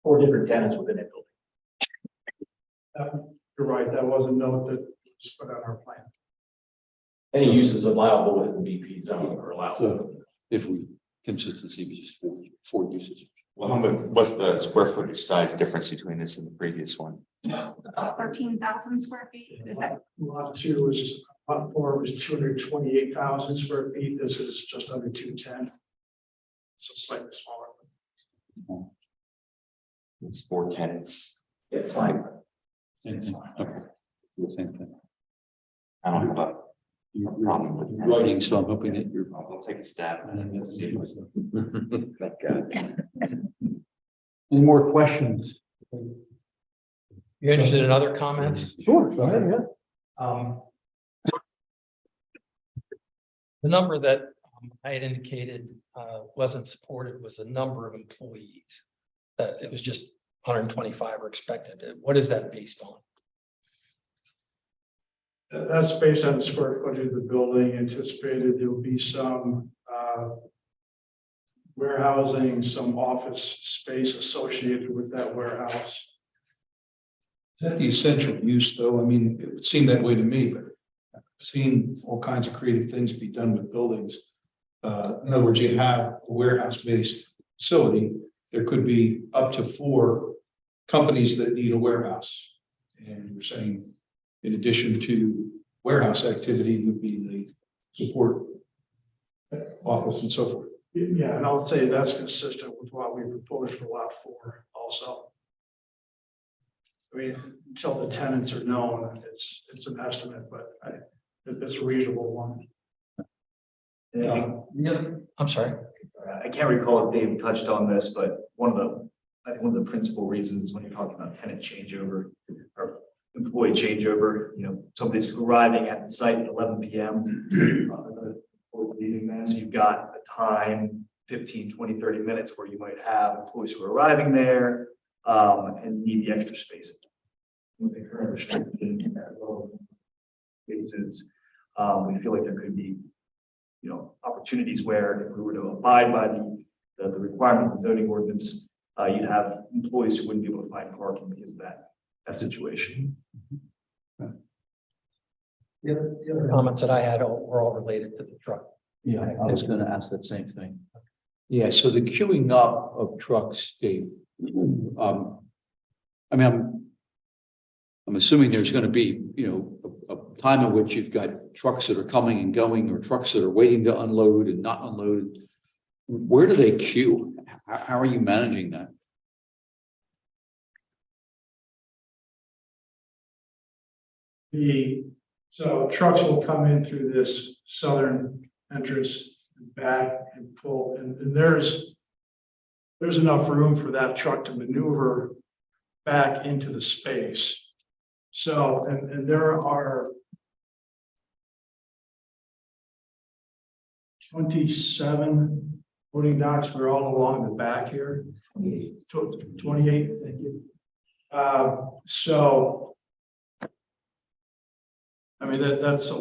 4 different tenants within a building. You're right. That was a note that was put on our plan. Any uses allowable within the BP zone are allowed. So, if consistency was just four uses. Well, what's the square footage size difference between this and the previous one? About 13,000 square feet. Is that Lot 2 is Lot 4 was 228,000 square feet. This is just under 210. So slightly smaller. It's 4 tenants. It's fine. Same thing. Okay. Same thing. I don't have a problem with that. Writing, so I'm hoping that you're. I'll take a stab. Any Thank God. more questions? You interested in other comments? Sure, go ahead, yeah. The number that I had indicated wasn't supported was the number of employees. That it was just 125 were expected. What is that based on? That's based on the square footage of the building. Anticipated there'll be some warehousing, some office space associated with that warehouse. Is that the essential use, though? I mean, it would seem that way to me, but I've seen all kinds of creative things be done with buildings. In other words, you have a warehouse-based facility. There could be up to 4 companies that need a warehouse. And you're saying, in addition to warehouse activity, would be the support office and so forth. Yeah, and I'll say that's consistent with what we proposed for lot 4 also. I mean, until the tenants are known, it's an estimate, but it's a reasonable one. I'm sorry. I can't recall if Dave touched on this, but I think one of the principal reasons when you're talking about tenant changeover or employee changeover, somebody's arriving at the site at 11 p.m. Leaving then, so you've got a time, 15, 20, 30 minutes where you might have employees who are arriving there and need the extra space. With the current restrictions at low spaces, we feel like there could be, opportunities where if we were to abide by the requirement of the zoning ordinance, you'd have employees who wouldn't be able to find parking because of that situation. The other comments that I had were all related to the truck. Yeah, I was gonna ask that same thing. Yeah, so the queuing up of trucks, Dave, I mean, I'm assuming there's gonna be, a time in which you've got trucks that are coming and going, or trucks that are waiting to unload and not unloaded. Where do they queue? How are you managing that? So trucks will come in through this southern entrance and back and pull, and there's enough room for that truck to maneuver back into the space. So, and there are 27 loading docks. They're all along the back here. 28, thank you. So, I mean, that's a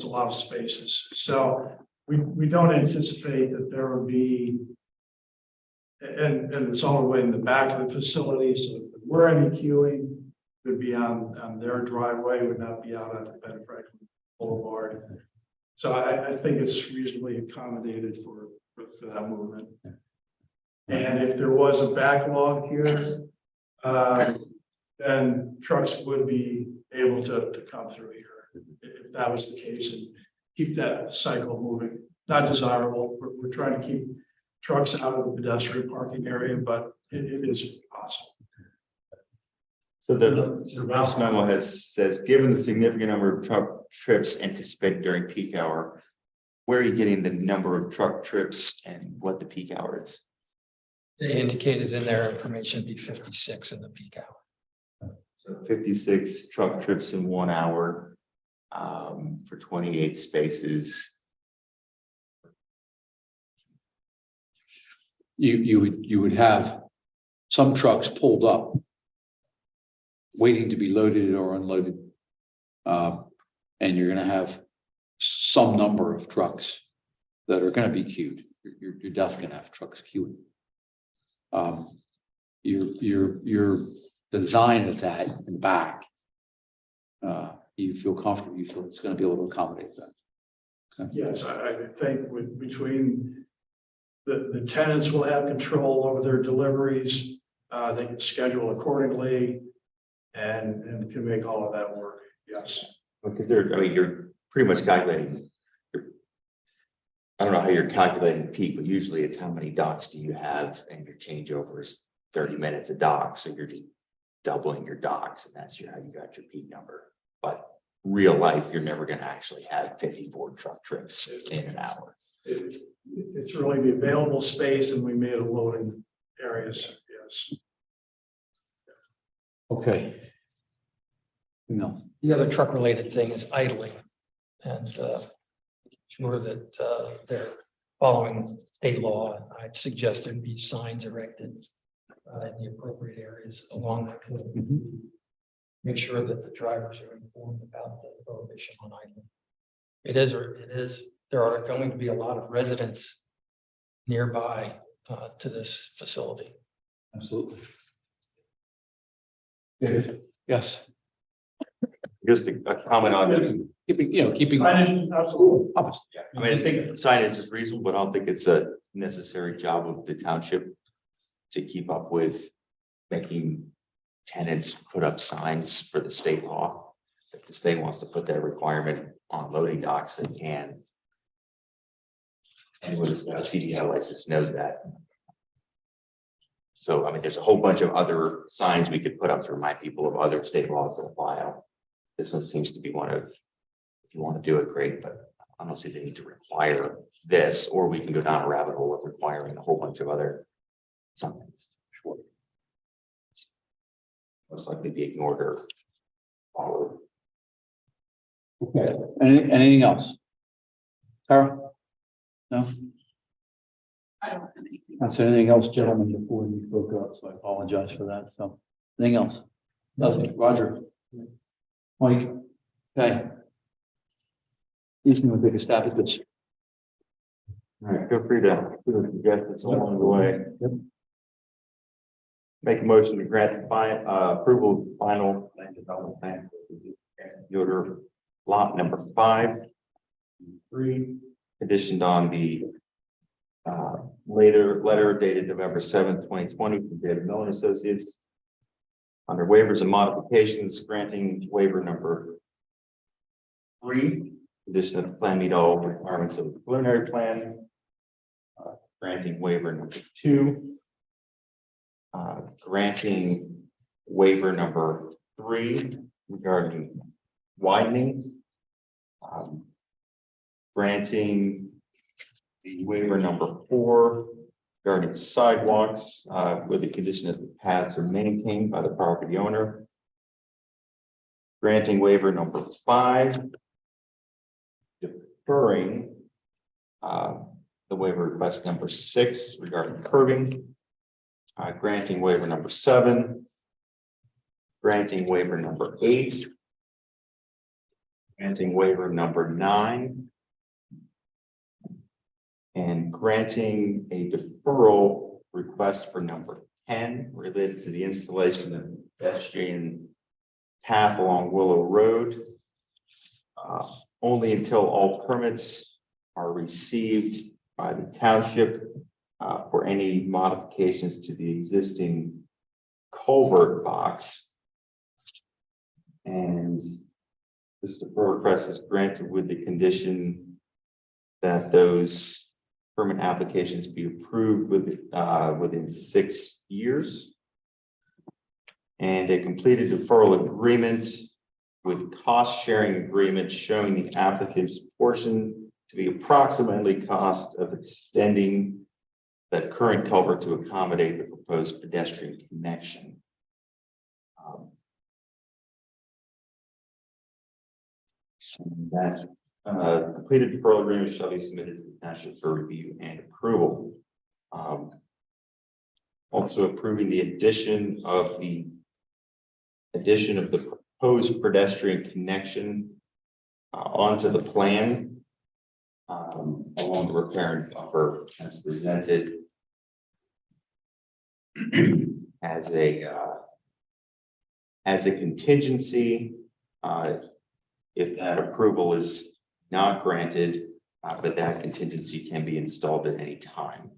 lot of spaces. So we don't anticipate that there will be, and it's all the way in the back of the facility. So if there were any queuing, it would be on their driveway, would not be out on the Ben Franklin Boulevard. So I think it's reasonably accommodated for that movement. And if there was a backlog here, then trucks would be able to come through here if that was the case and keep that cycle moving. Not desirable. We're trying to keep trucks out of the pedestrian parking area, but it is possible. So the last memo says, given the significant number of truck trips anticipated during peak hour, where are you getting the number of truck trips and what the peak hour is? They indicated in their information it'd be 56 in the peak hour. So 56 truck trips in 1 hour for 28 spaces. You would have some trucks pulled up, waiting to be loaded or unloaded. And you're gonna have some number of trucks that are gonna be queued. You're definitely gonna have trucks queuing. Your design of that in the back, you feel comfortable, you feel it's gonna be able to accommodate that. Okay. Yes, I think between the tenants will have control over their deliveries. They can schedule accordingly and can make all of that work. Yes. Because you're pretty much calculating. I don't know how you're calculating peak, but usually it's how many docks do you have, and your changeover is 30 minutes a dock, so you're just doubling your docks, and that's how you got your peak number. But real life, you're never going to actually have 54 truck trips in an hour. It's really the available space, and we made a loading areas, yes. Okay. No. The other truck related thing is idling. And sure that they're following state law. And I'd suggest there be signs erected in the appropriate areas along that road. Make sure that the drivers are informed about the prohibition on idling. There are going to be a lot of residents nearby to this facility. Absolutely. David? Yes. Just a comment on, Keeping. Absolutely. I mean, I think signage is reasonable, but I don't think it's a necessary job of the township to keep up with making tenants put up signs for the state law. If the state wants to put that requirement on loading docks, they can. Anyone who's got a CDL license knows that. So, I mean, there's a whole bunch of other signs we could put up to remind people of other state laws that apply. This one seems to be one of, if you want to do it, great, but I don't see the need to require this, or we can go down a rabbit hole of requiring a whole bunch of other signs. Sure. Most likely be ignored or followed. Okay. Anything else? Tara? No? I don't have anything. That's anything else, gentlemen, before you spoke up, so I apologize for that. So, anything else? Nothing. Roger? Mike? Okay. Ethan will take a stab at this. All right, feel free to suggest this along the way. Yep. Make a motion to grant the approval of final land development plan. Yoder lot number 5. 3, conditioned on the letter dated November 7th, 2020 from David Miller Associates. Under waivers and modifications, granting waiver number 3, condition that the plan meet all requirements of the preliminary plan. Granting waiver number 2. Granting waiver number 3 regarding widening. Granting the waiver number 4 regarding sidewalks with the condition that the paths are maintained by the property owner. Granting waiver number 5, deferring the waiver request number 6 regarding curbing. Granting waiver number 7. Granting waiver number 8. Granting waiver number 9. And granting a deferral request for number 10 related to the installation of pedestrian path along Willow Road. Only until all permits are received by the township for any modifications to the existing culvert box. And this deferral request is granted with the condition that those permit applications be approved within 6 years. And a completed deferral agreement with cost sharing agreement showing the applicant's portion to be approximately cost of extending the current culvert to accommodate the proposed pedestrian connection. And that completed deferral agreement shall be submitted to the township for review and approval. Also approving the addition of the proposed pedestrian connection onto the plan along the repair and buffer as presented as a contingency if that approval is not granted, but that contingency can be installed at any time.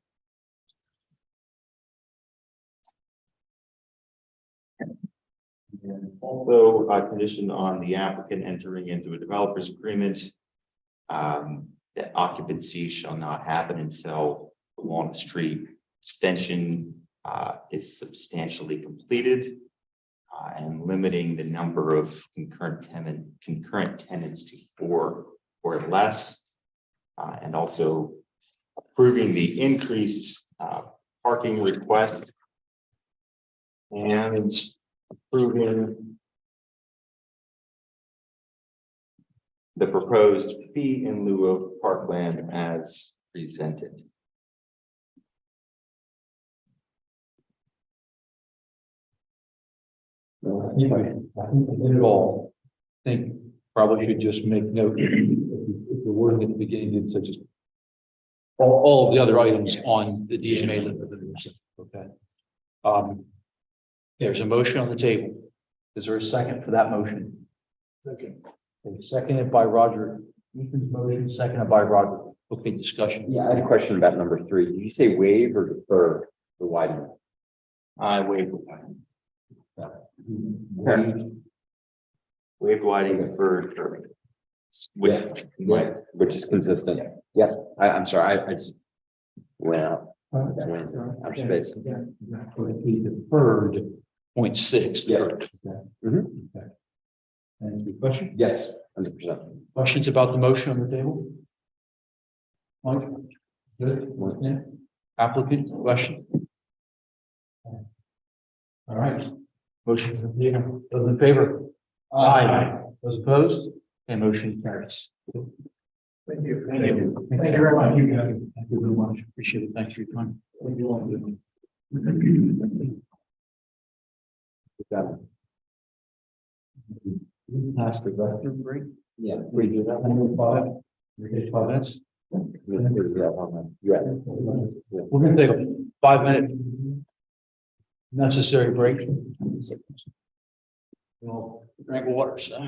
And also conditioned on the applicant entering into a developer's agreement that occupancy shall not happen until the Walnut Street extension is substantially completed, and limiting the number of concurrent tenants to 4 or less, and also approving the increased parking request and approving the proposed fee in lieu of parkland as presented. Anyway, I think I did it all. I think probably should just make note, if the wording at the beginning did such as all of the other items on the DMA list. Okay. There's a motion on the table. Is there a second for that motion? Okay. Seconded by Roger. Ethan's motion, seconded by Roger. Okay, discussion. Yeah, I had a question about number 3. Did you say waive or defer the widening? I waive widening for with Right, which is consistent. Yeah, I'm sorry, I just went out. Went out of space. We deferred 0.6. Yeah. Mhm. Okay. Any question? Yes, 100%. Questions about the motion on the table? Mike? Good. Yeah. Applicant, question? All right. Motion is in those in favor? Aye. Those opposed? And motion carries. Thank you. Thank you. Thank you very much. Thank you very much. Appreciate it. Thanks for your time. Pass the restroom break. Yeah. We do that. 5 minutes. Yeah. We're gonna take a 5-minute necessary break. We'll drink water, so.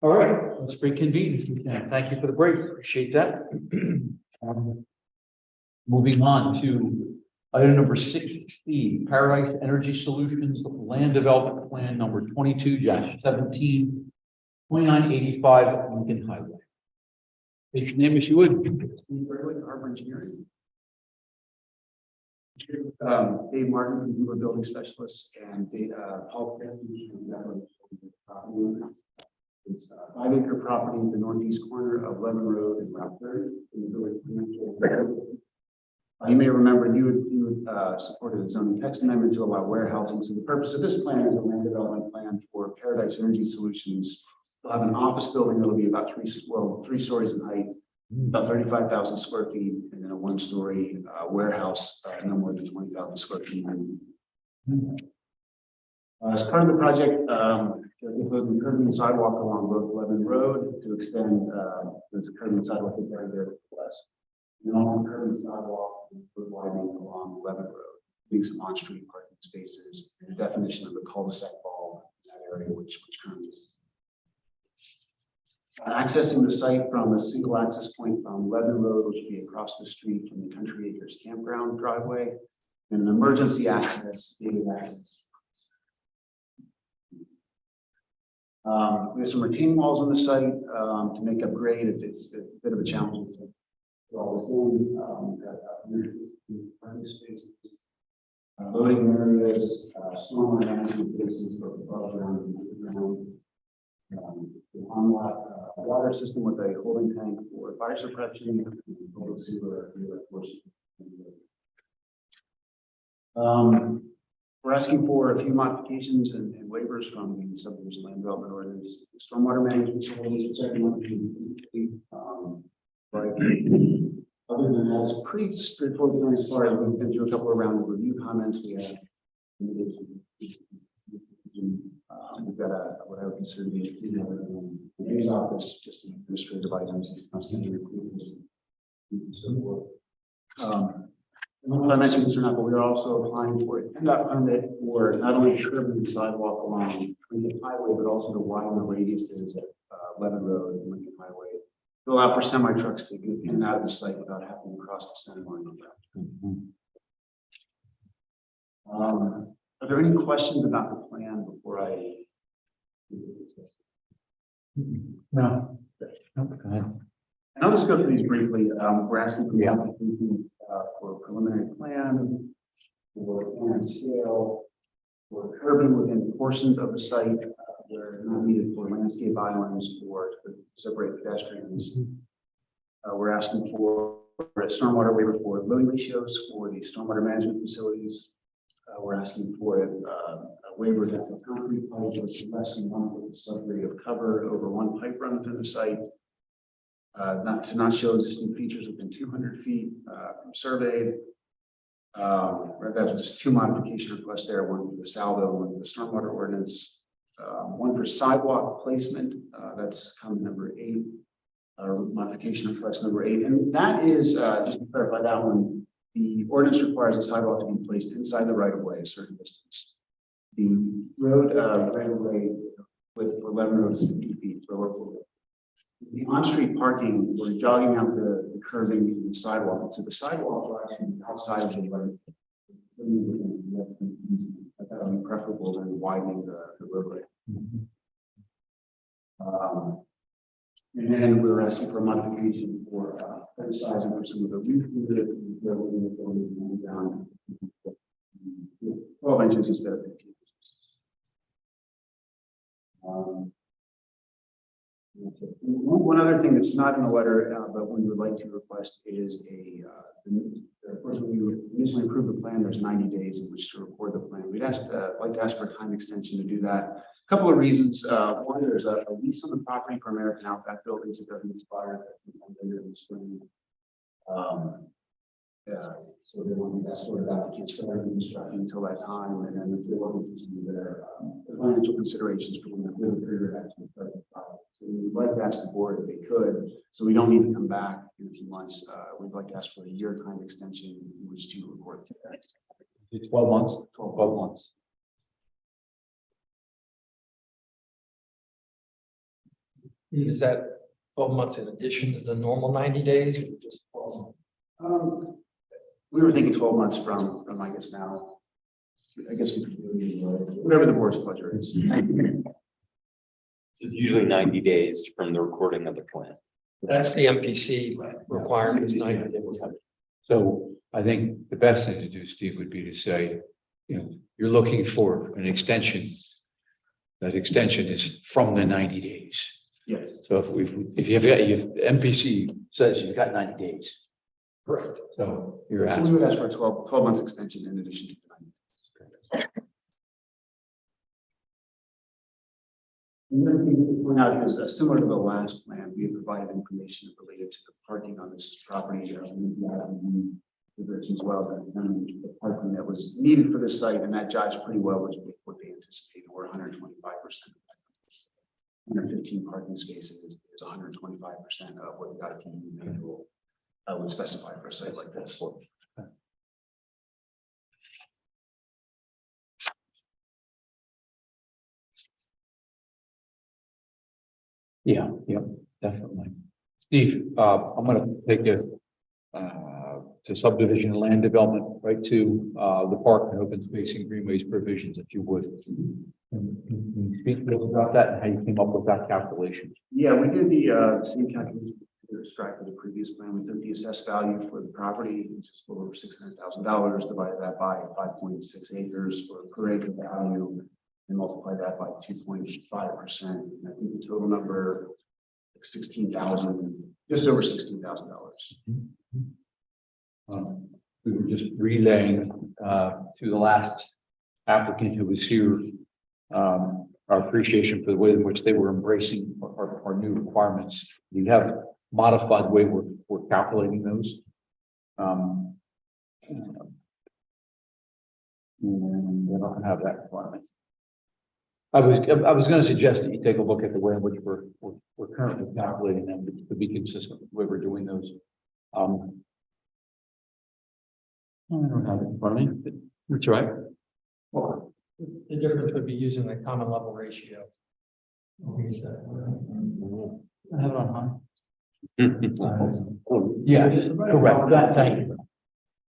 All right, let's reconvene if we can. Thank you for the break. Appreciate that. Moving on to item number 6C, Paradise Energy Solutions Land Development Plan number 22-17, 2985 Lincoln Highway. State your name if you would. Harbor Engineering. Dave Martin, from Hoover Building Specialist, and Paul Kennedy from Netherlands. It's a 5-acre property in the northeast corner of Lemon Road and Route 30 in the village. You may remember you supported a zoning text amendment to allow warehousing. So the purpose of this plan is a land development plan for Paradise Energy Solutions. They'll have an office building that'll be about 3 stories in height, about 35,000 square feet, and then a 1-story warehouse, no more than 20,000 square feet. As part of the project, including curbing and sidewalk along both Lebanon Road to extend, there's a curbing and sidewalk right there to the west. And all curbing and sidewalk with widening along Lebanon Road, being some on-street parking spaces, and the definition of the cul-de-sac bulb in that area, which currently is. Accessing the site from a single access point from Lebanon Road, which would be across the street from the Country Acres Campground driveway, and an emergency access, gated access. We have some retaining walls on the site to make up grade. It's a bit of a challenge. All this in, parking spaces, loading areas, stormwater management bases for above ground and underground. On-lot water system with a holding tank for fire suppression. We're asking for a few modifications and waivers from the subdivision land development ordinance, stormwater management. Other than that, it's pretty straightforward as far as we've been through a couple of rounds of review comments. We have we've got what I would consider to be the mayor's office, just some administrative items, and so forth. I mentioned this or not, but we are also applying for a PennDOT permit for not only curbing the sidewalk along Lincoln Highway, but also to widen the radiuses at Lebanon Road and Lincoln Highway to allow for semi trucks to get in and out of the site without having to cross the center line. Are there any questions about the plan before I? No. Go ahead. And I'll just go through these briefly. We're asking for the application for preliminary plan, for plan scale, for curbing within portions of the site where not needed for landscape islands or to separate pedestrians. We're asking for a stormwater waiver for loading ratios for the stormwater management facilities. We're asking for a waiver to have concrete pipe which is less than 1 foot subgrade of cover over 1 pipe run within the site. Not show existing features within 200 feet from surveyed. That's just 2 modification requests there, one for the salvo, one for the stormwater ordinance, one for sidewalk placement. That's comment number 8, modification request number 8. And that is, just to clarify that one, the ordinance requires a sidewalk to be placed inside the right of way a certain distance. The road right of way for Lebanon Road is 50 feet for local. The on-street parking, we're jogging out the curving in the sidewalk. So the sidewalk are actually outside of the right. That would be preferable than widening the roadway. And then we were asking for a modification for sizing for some of the roof down 12 inches instead of 15 inches. One other thing that's not in the letter, but we would like to request is of course, when you initially approve the plan, there's 90 days in which to record the plan. We'd like to ask for a time extension to do that. A couple of reasons. One, there's a lease on the property for American Outback Buildings that doesn't expire later in the spring. So they want that sort of out. Can't start construction until that time, and then if they want to see their financial considerations for when the period actually start the project. So we would like to ask the board if they could, so we don't need to come back in a few months. We'd like to ask for a year time extension in which to record that. 12 months. 12 months. Is that 12 months in addition to the normal 90 days? Or just 12 months? We were thinking 12 months from, I guess now. I guess we could do whatever the board's pleasure is. It's usually 90 days from the recording of the plan. That's the MPC requirement is 90 days. So I think the best thing to do, Steve, would be to say, you're looking for an extension. That extension is from the 90 days. Yes. So if the MPC says you've got 90 days. Correct. So you're So we asking. would ask for a 12 months extension in addition to the 90. Another thing to point out is similar to the last plan, we have provided information related to the parking on this property. As well, the parking that was needed for this site, and that jives pretty well with what they anticipated. We're 125%. 115 parking spaces is 125% of what the ITU manual would specify for a site like this. Yeah, definitely. Steve, I'm going to take you to subdivision and land development, right to the park and open space and greenways provisions, if you would. Can you speak a little about that and how you came up with that calculation? Yeah, we did the same calculation we described for the previous plan. We took the assessed value for the property, which is a little over $600,000, divided that by 5.6 acres for per acre value, and multiply that by 2.5%. And I think the total number, like 16,000, just over $16,000. We were just relaying to the last applicant who was here our appreciation for the way in which they were embracing our new requirements. We have modified the way we're calculating those. And we're not going to have that requirement. I was going to suggest that you take a look at the way in which we're currently calculating them to be consistent with the way we're doing those. I don't have it in front of me, but that's right. Well, the difference would be using the common level ratio. I have it on high. Yeah, correct. Thank you.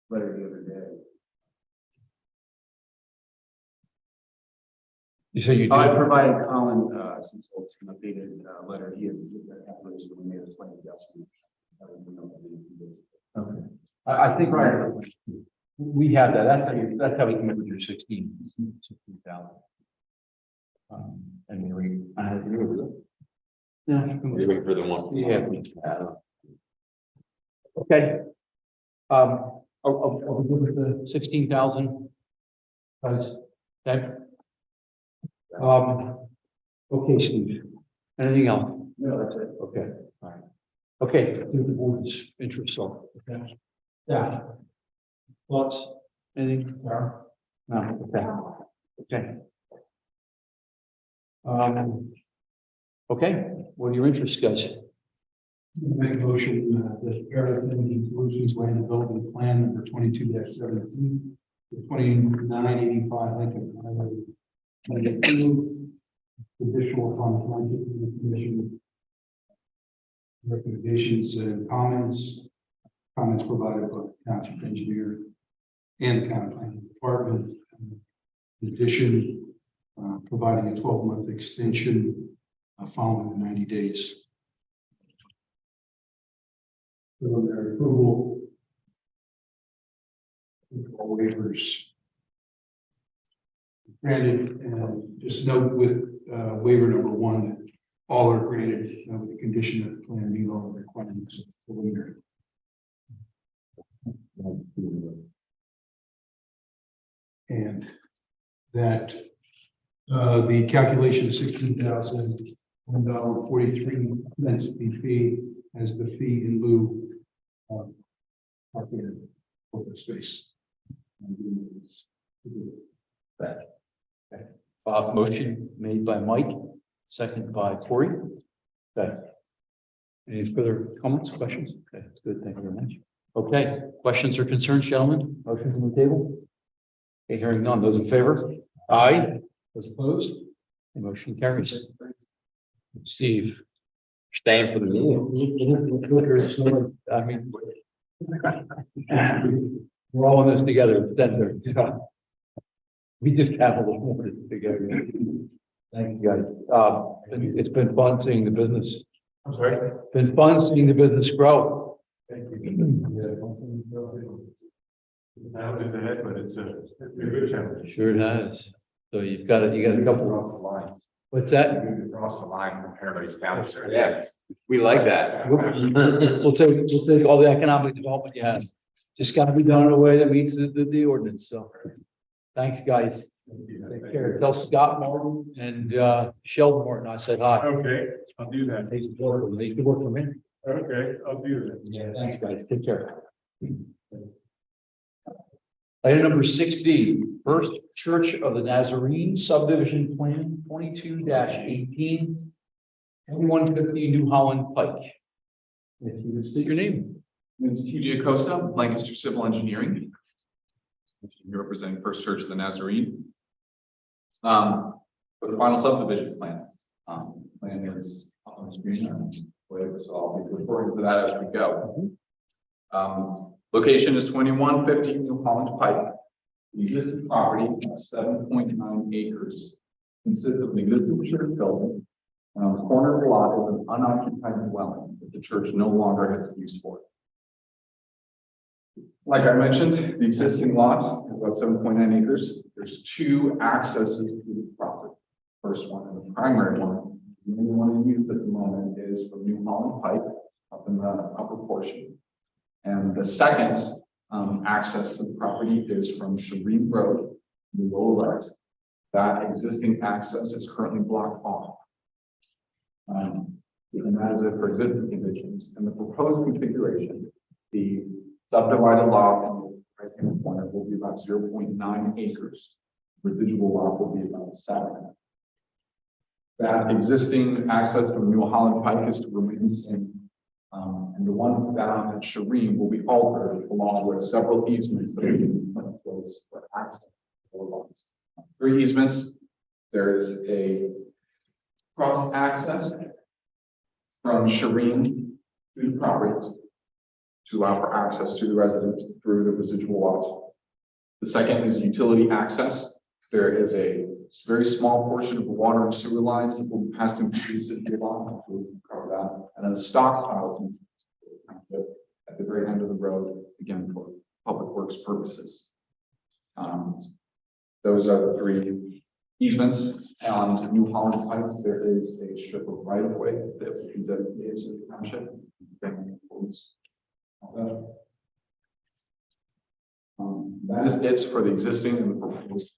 Letter the other day. So you I do. provided Colin since it's an updated letter. He had calculated when we made a slight adjustment. Okay. I think we have that. That's how we come up with your 16,000. And I have to remember that. Yeah. You're waiting for the one. Yeah. Okay. Are we good with the 16,000? Guys, okay. Okay, Steve. Anything else? No, that's it. Okay, all right. Okay, to the board's interest, so. Okay. Yeah. Thoughts? Anything? No. Okay. Okay. Okay, what are your interests, guys? Make a motion that Paradise Energy Solutions Land Development Plan number 22-17, 2985 Lincoln Highway. Additional upon the commission recommendations and comments provided by the township engineer and the county planning department. In addition, providing a 12-month extension following the 90 days. Preliminary approval. All waivers granted, and just note with waiver number 1 that all are granted with the condition that the plan meet all the requirements of preliminary. And that the calculation of $16,001.43 fee as the fee in lieu of parking open space. Motion made by Mike, second by Corey. Okay. Any further comments, questions? Okay, good. Thank you very much. Okay, questions or concerns, gentlemen? Motion from the table? Okay, hearing none. Those in favor? Aye. Those opposed? The motion carries. Steve, Staying for the meeting. I mean, we're all in this together. We just have a little more together. Thank you, guys. It's been fun seeing the business. I'm sorry. Been fun seeing the business grow. Thank you. Now it's ahead, but it's a good challenge. Sure it has. So you got a couple. Across the line. What's that? Across the line from Paradise Valley. Yeah, we like that. We'll take all the economic development you have. Just gotta be done in a way that meets the ordinance, so. Thanks, guys. Take care. Tell Scott Martin and Sheldon Martin I said hi. Okay, I'll do that. They used to work for me. Okay, I'll do that. Yeah, thanks, guys. Take care. Item number 6D, First Church of the Nazarene Subdivision Plan 22-18, 2150 New Holland Pike. If you would state your name. It's TJ Acosta, Lancaster Civil Engineering. Here representing First Church of the Nazarene. For the final subdivision plan. Plan is on the screen. So I'll be referring to that as we go. Location is 2150 New Holland Pike. The existing property is 7.9 acres. Consists of the existing church building. The corner of the lot is an unoccupied dwelling that the church no longer has use for. Like I mentioned, the existing lot is about 7.9 acres. There's two accesses to the property. First one, and the primary one, the only one in use at the moment, is from New Holland Pike up in the upper portion. And the second access to the property is from Shereen Road, the lower right. That existing access is currently blocked off. And that is it for existing conditions. And the proposed configuration, the subdivided lot in the right-hand corner will be about 0.9 acres. Residual lot will be about 7. That existing access from New Holland Pike is to remain the same. And the one down at Shereen will be altered along with several easements that are being put in place for access. 3 easements. There is a cross access from Shereen to the property to allow for access to the residents through the residual lots. The second is utility access. There is a very small portion of the water and sewer lines that will be passed into the residual lot. We'll cover that. And then the stockpiles at the very end of the road, again, for public works purposes. Those are the 3 easements. On New Holland Pike, there is a strip of right of way that will be dedicated to the township. That is it for the existing and the proposed.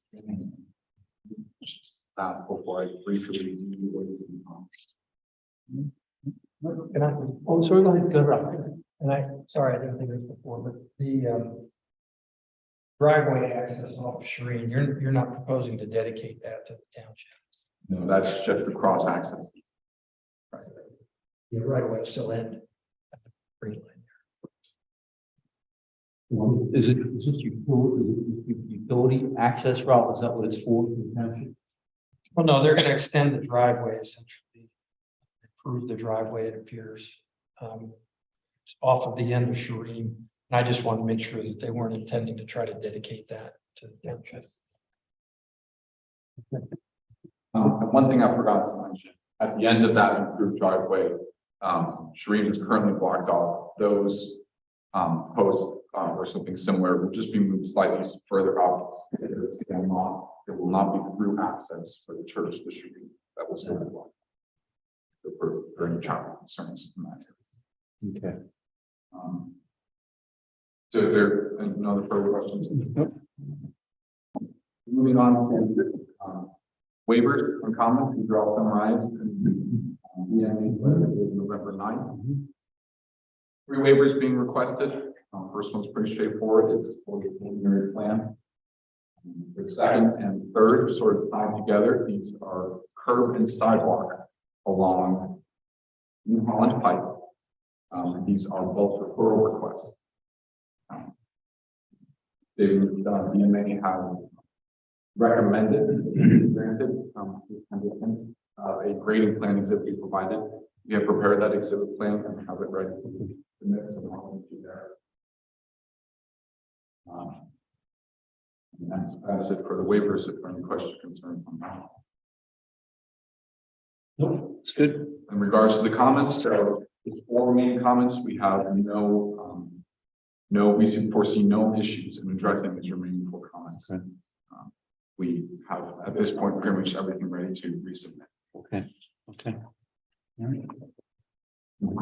Before I briefly review what you Can I, Oh, sorry, go ahead. Go ahead. and sorry, I didn't think of this before, but the driveway access off of Shereen, you're not proposing to dedicate that to the township. No, that's just the cross access. The right away still end. At the green line. Is it utility access route? Is that what it's for? Well, no, they're going to extend the driveway essentially, improve the driveway, it appears, off of the end of Shereen. And I just wanted to make sure that they weren't intending to try to dedicate that to the township. And one thing I forgot to mention, at the end of that improved driveway, Shereen is currently blocked off. Those posts or something similar will just be moved slightly further up. It will not be through access for the church to Shereen. That will still be blocked. For any traffic concerns in that area. Okay. So there are no other further questions? Nope. Moving on to waivers and comments, these are all summarized in the November 9th. 3 waivers being requested. First one's pretty straightforward. It's for the preliminary plan. The second and third are sort of tied together. These are curb and sidewalk along New Holland Pike. These are both referral requests. The DMA have recommended granted a grading plan exhibit we provided. We have prepared that exhibit plan and have it ready for the next and I'll do that. And that's it for the waivers. If there are any questions or concerns on that. Nope, it's good. In regards to the comments, so the four main comments, we have we foresee no issues in addressing these remaining four comments. Okay. We have at this point pretty much everything ready to resubmit. Okay, okay. All right.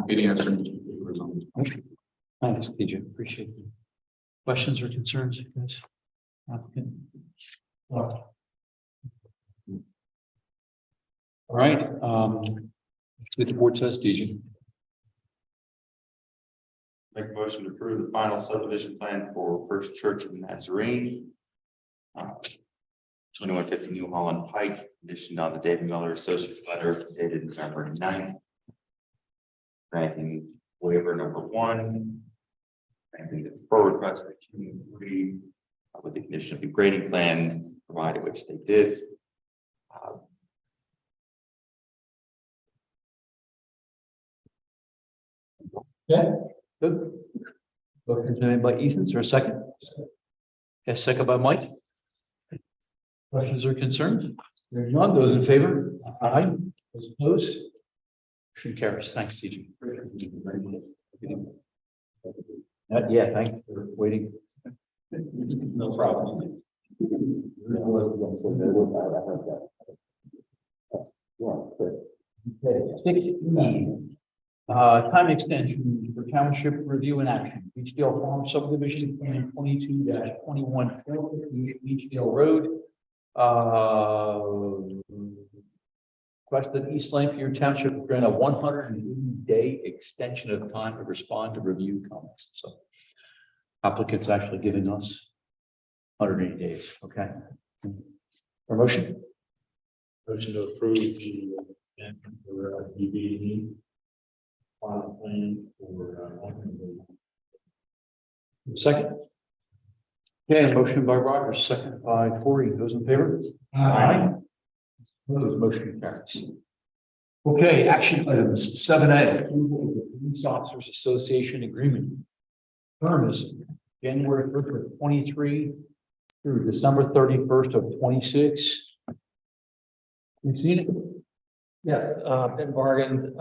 Any answering waivers on this? Okay. Thanks, TJ. Appreciate it. Questions or concerns, guys? Applicant? All right, let's get the board says, TJ. Make a motion to approve the final subdivision plan for First Church of the Nazarene. 2150 New Holland Pike, conditioned on the David Miller Associates letter dated November 9th. Granting waiver number 1. Granting the deferral request for 2 and 3 with the condition of the grading plan provided, which they did. Okay, good. Motion made by Ethan, is there a second? Okay, second by Mike. Questions or concerns? There's none. Those in favor? Aye. Those opposed? Motion carries. Thanks, TJ. Yeah, thanks for waiting. No problem. Okay, 16. Time extension for township review and action. Beachdale Farm subdivision plan 22-21 Beachdale Road. Request that East Lampeter Township grant a 180-day extension of time to respond to review comments. So applicant's actually giving us 180 days. Okay. For motion? Motion to approve the for DBE final plan for Second. Okay, motion by Rogers, second by Corey. Those in favor? Aye. Opposed, motion carries. Okay, action items 7A, approval of the Police Officers Association Agreement. Term is January 1st of 23 through December 31st of 26. You've seen it? Yes, been bargained.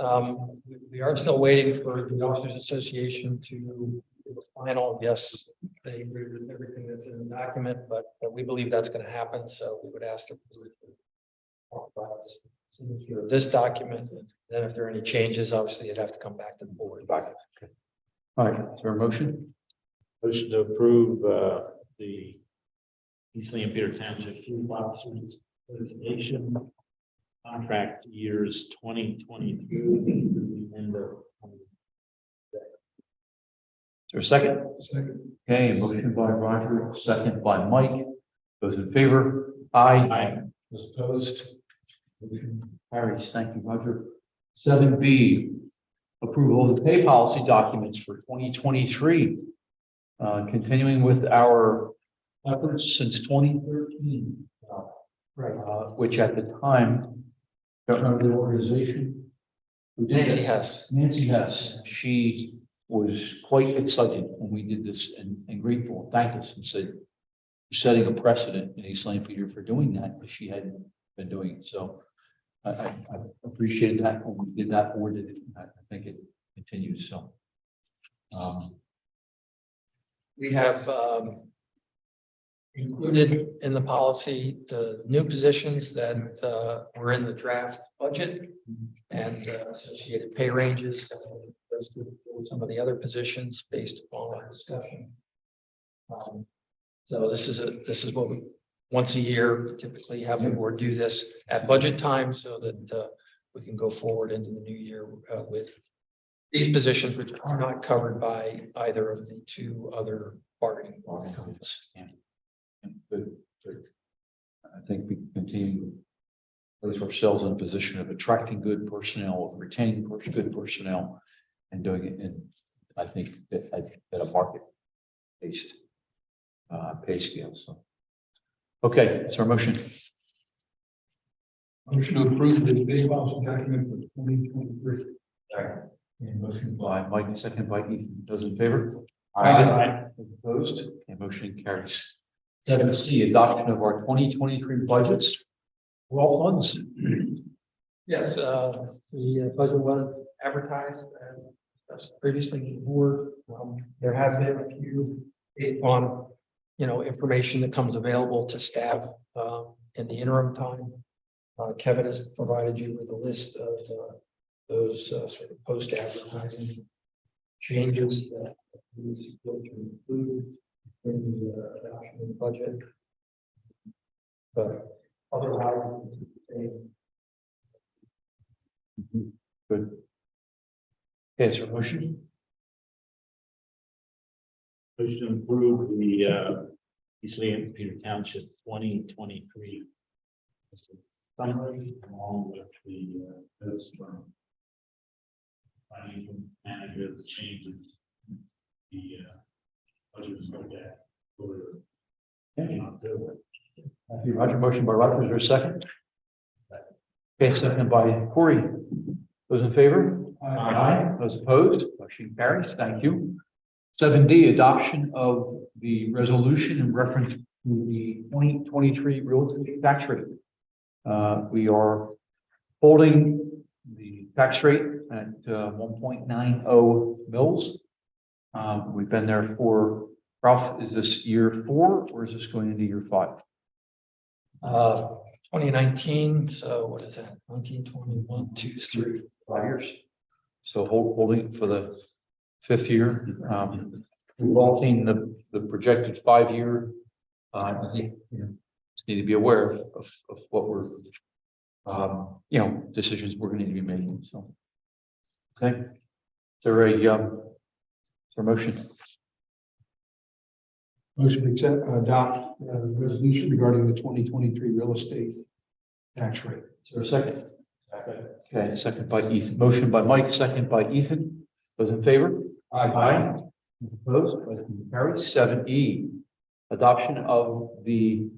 We are still waiting for the Officers Association to do the final. Yes, they agree with everything that's in the document, but we believe that's going to happen. So we would ask the board to authorize signature of this document. Then if there are any changes, obviously it'd have to come back to the board. Okay. All right, is there a motion? motion to approve the East Lampeter Township Police Officers Association contract years 2023 through the end of. Is there a second? Second. Okay, motion by Roger, second by Mike. Those in favor? Aye. Aye. Those opposed? Motion carries. Thank you, Roger. 7B, approval of the pay policy documents for 2023. Continuing with our efforts since 2013, which at the time, governor of the organization, Nancy Hess. Nancy Hess, she was quite excited when we did this and grateful, thanked us and said, "You're setting a precedent in East Lampeter for doing that," because she hadn't been doing it. So I appreciated that when we did that board. I think it continues. So We have included in the policy the new positions that were in the draft budget and associated pay ranges. Some of the other positions based upon our discussion. So this is what we once a year typically have the board do this at budget time so that we can go forward into the new year with these positions, which are not covered by either of the two other bargaining committees. yeah. Good. I think we continue to place ourselves in a position of attracting good personnel, of retaining good personnel, and doing it in, I think, at a market-based pay scale. So, okay, it's our motion. Motion to approve the pay policy document for 2023. And motion by Mike, second by Ethan. Those in favor? Aye. Those opposed? And motion carries. 7C, adoption of our 2023 budgets for all funds. Yes, the budget was advertised and discussed previously with the board. There have been a few based on, information that comes available to staff in the interim time. Kevin has provided you with a list of those sort of post-advertising changes that we feel to include in the adoption of the budget. But otherwise, it's the same. Good. Okay, is there a motion? Motion to approve the East Lamphere Township 2023 summary along with the notes from financial manager, the changes, the budget was looked at for in October. Thank you, Roger. Motion by Roger. Is there a second? Okay, second by Corey. Those in favor? Aye. Those opposed? Motion carries. Thank you. 7D, adoption of the resolution in reference to the 2023 real estate tax rate. We are holding the tax rate at 1.90 mils. We've been there for, Ralph, is this year 4 or is this going into year 5? 2019, so what is that? 19, 21, 2, 3. 5 years. So holding for the 5th year. We've all seen the projected 5-year. I think, just need to be aware of what we're, decisions we're going to need to be making. So, okay. Is there a motion? Motion to accept, adopt, resolution regarding the 2023 real estate tax rate. Is there a second? Okay, second by Ethan. Motion by Mike, second by Ethan. Those in favor? Aye. Opposed? Motion carries. 7E, adoption of the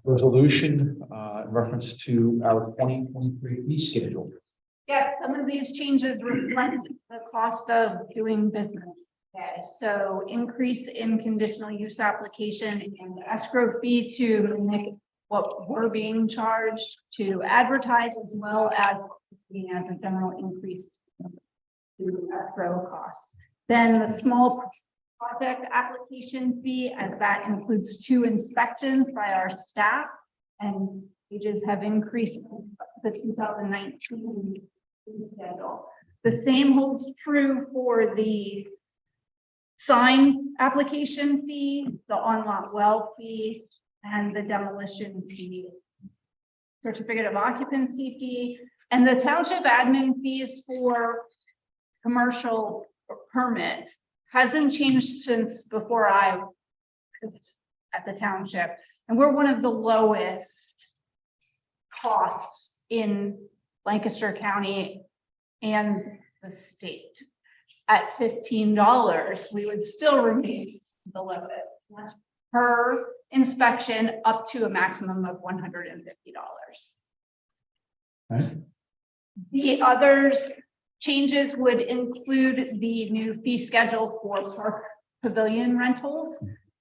resolution in reference to our 2023 fee schedule. Yes, some of these changes reflect the cost of doing business. Okay, so increase in conditional use application and escrow fee to mimic what we're being charged to advertise, as well as being as a general increase to escrow costs. Then the small project application fee, as that includes 2 inspections by our staff, and wages have increased the 2019 schedule. The same holds true for the sign application fee, the on-lot well fee, and the demolition fee, certificate of occupancy fee, and the township admin fees for commercial permits hasn't changed since before I was at the township. And we're one of the lowest costs in Lancaster County and the state. At $15, we would still remain the lowest. That's per inspection up to a maximum of $150. Right. The others changes would include the new fee schedule for park pavilion rentals,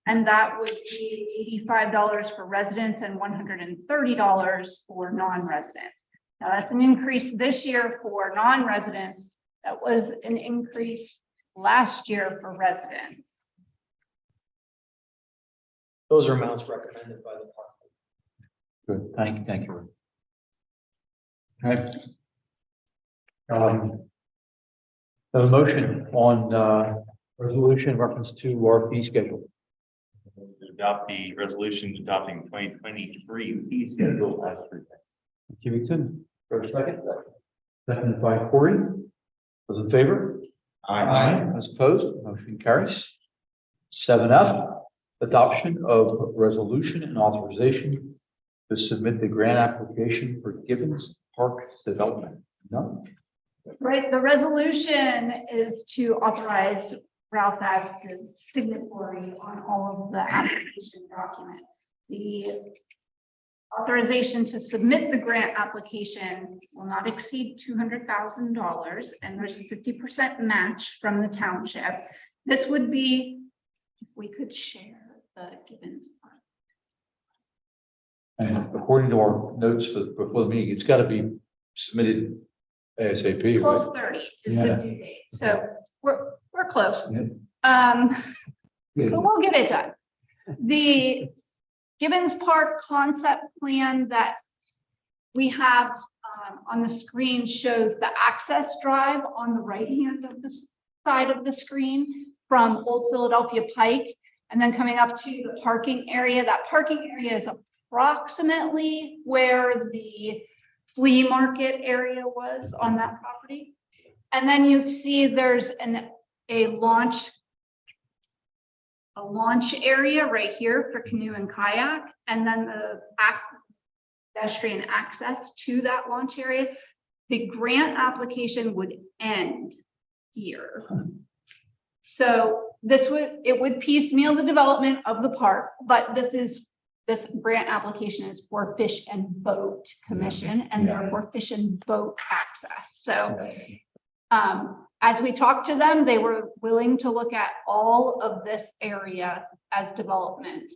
and that would be $85 for residents and $130 for non-residents. Now that's an increase this year for non-residents. That was an increase last year for residents. Those are amounts recommended by the park. Good. Thank you. Okay. A motion on resolution in reference to our fee schedule. Adopt the resolution adopting 2023 fee schedule as presented. Hewington, for a second. Seconded by Corey. Those in favor? As opposed? Motion carries. 7F, adoption of resolution and authorization to submit the grant application for Gibbons Park development. No. Right, the resolution is to authorize Ralph as the signatory on all of the application documents. The Authorization to submit the grant application will not exceed $200,000, and there's a 50% match from the township. This would be, if we could share the Gibbons part. And according to our notes before the meeting, it's got to be submitted ASAP, right? 12:30 is Yeah. the due date, so we're close. Yeah. But we'll get it done. The Gibbons Park concept plan that we have on the screen shows the access drive on the right hand of the side of the screen from Old Philadelphia Pike, and then coming up to the parking area. That parking area is approximately where the flea market area was on that property. And then you see there's a launch area right here for canoe and kayak, and then the pedestrian access to that launch area. The grant application would end here. So it would piecemeal the development of the park, but this grant application is for Fish and Boat Commission, and therefore Fish and Boat access. So as we talked to them, they were willing to look at all of this area as development.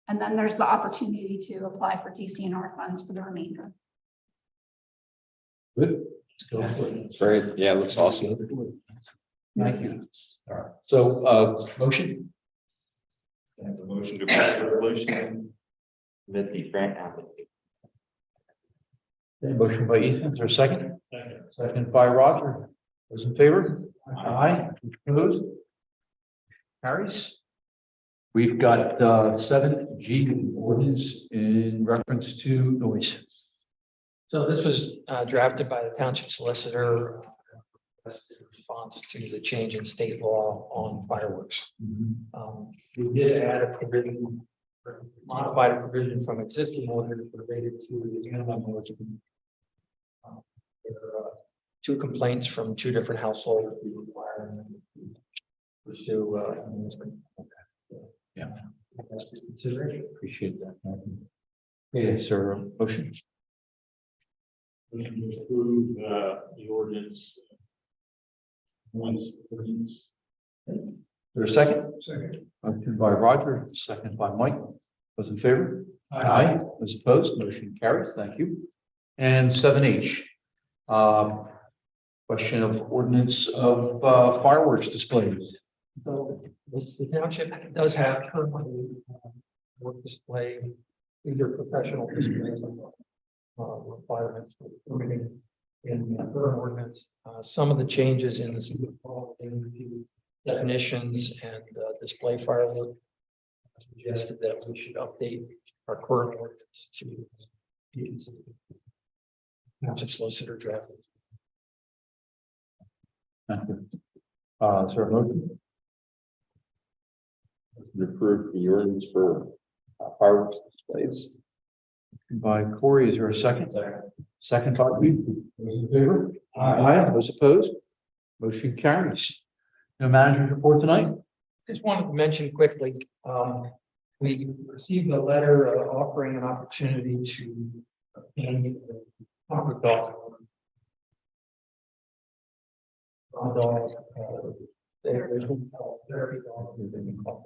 And then there's the opportunity to apply for DCNR funds for the remainder. Good. Great. Yeah, it looks awesome. Thank you. All right. So, motion? And the motion to pass the resolution. Submit the grant application. Motion by Ethan, is there a second? Second by Roger. Those in favor? Aye. Opposed? Carries. We've got 7G ordinance in reference to noise. So this was drafted by the township solicitor as a response to the change in state law on fireworks. We did add a provision, modified a provision from existing ordinance related to the minimum noise. There are two complaints from two different households. We require them to pursue enforcement. Yeah. That's for consideration. Appreciate that. Okay, sir, motion? We can approve the ordinance. Once ordinance. Is there a second? Second. Motion by Roger, second by Mike. Those in favor? Aye. Those opposed? Motion carries. Thank you. And 7H. Question of ordinance of fireworks displays. So the township does have currently work display, either professional displays or requirements for permitting in the current ordinance. Some of the changes in the city hall definitions and display firework suggested that we should update our current ordinance to township solicitor draft. Thank you. Is there a motion? Approve the ordinance for fireworks displays. By Corey, is there a second? Second by Pete. Those in favor? Aye. Those opposed? Motion carries. No manager's report tonight? Just wanted to mention quickly, we received a letter offering an opportunity to obtain a comfort dog. Therapy dog.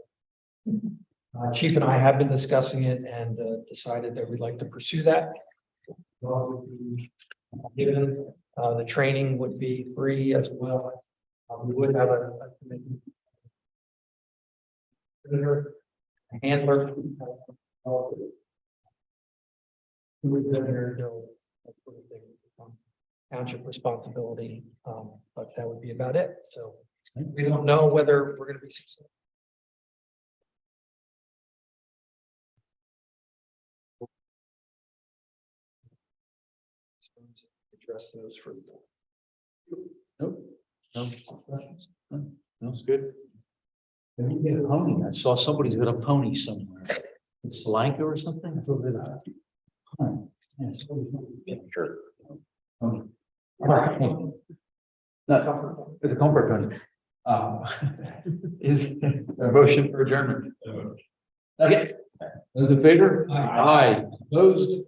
Chief and I have been discussing it and decided that we'd like to pursue that. Given the training would be free as well. We would have a handler. Who would live there, that sort of thing, township responsibility, but that would be about it. So we don't know whether we're going to be successful. Address those for Nope. No. No, that's good. Can you get a pony? I saw somebody's got a pony somewhere. It's Lanka or something? I thought that. Huh. Yes. Yeah, sure. Pony. All right. No, it's a comfort pony. Is a motion for adjournment? Okay. Those in favor? Aye. Opposed?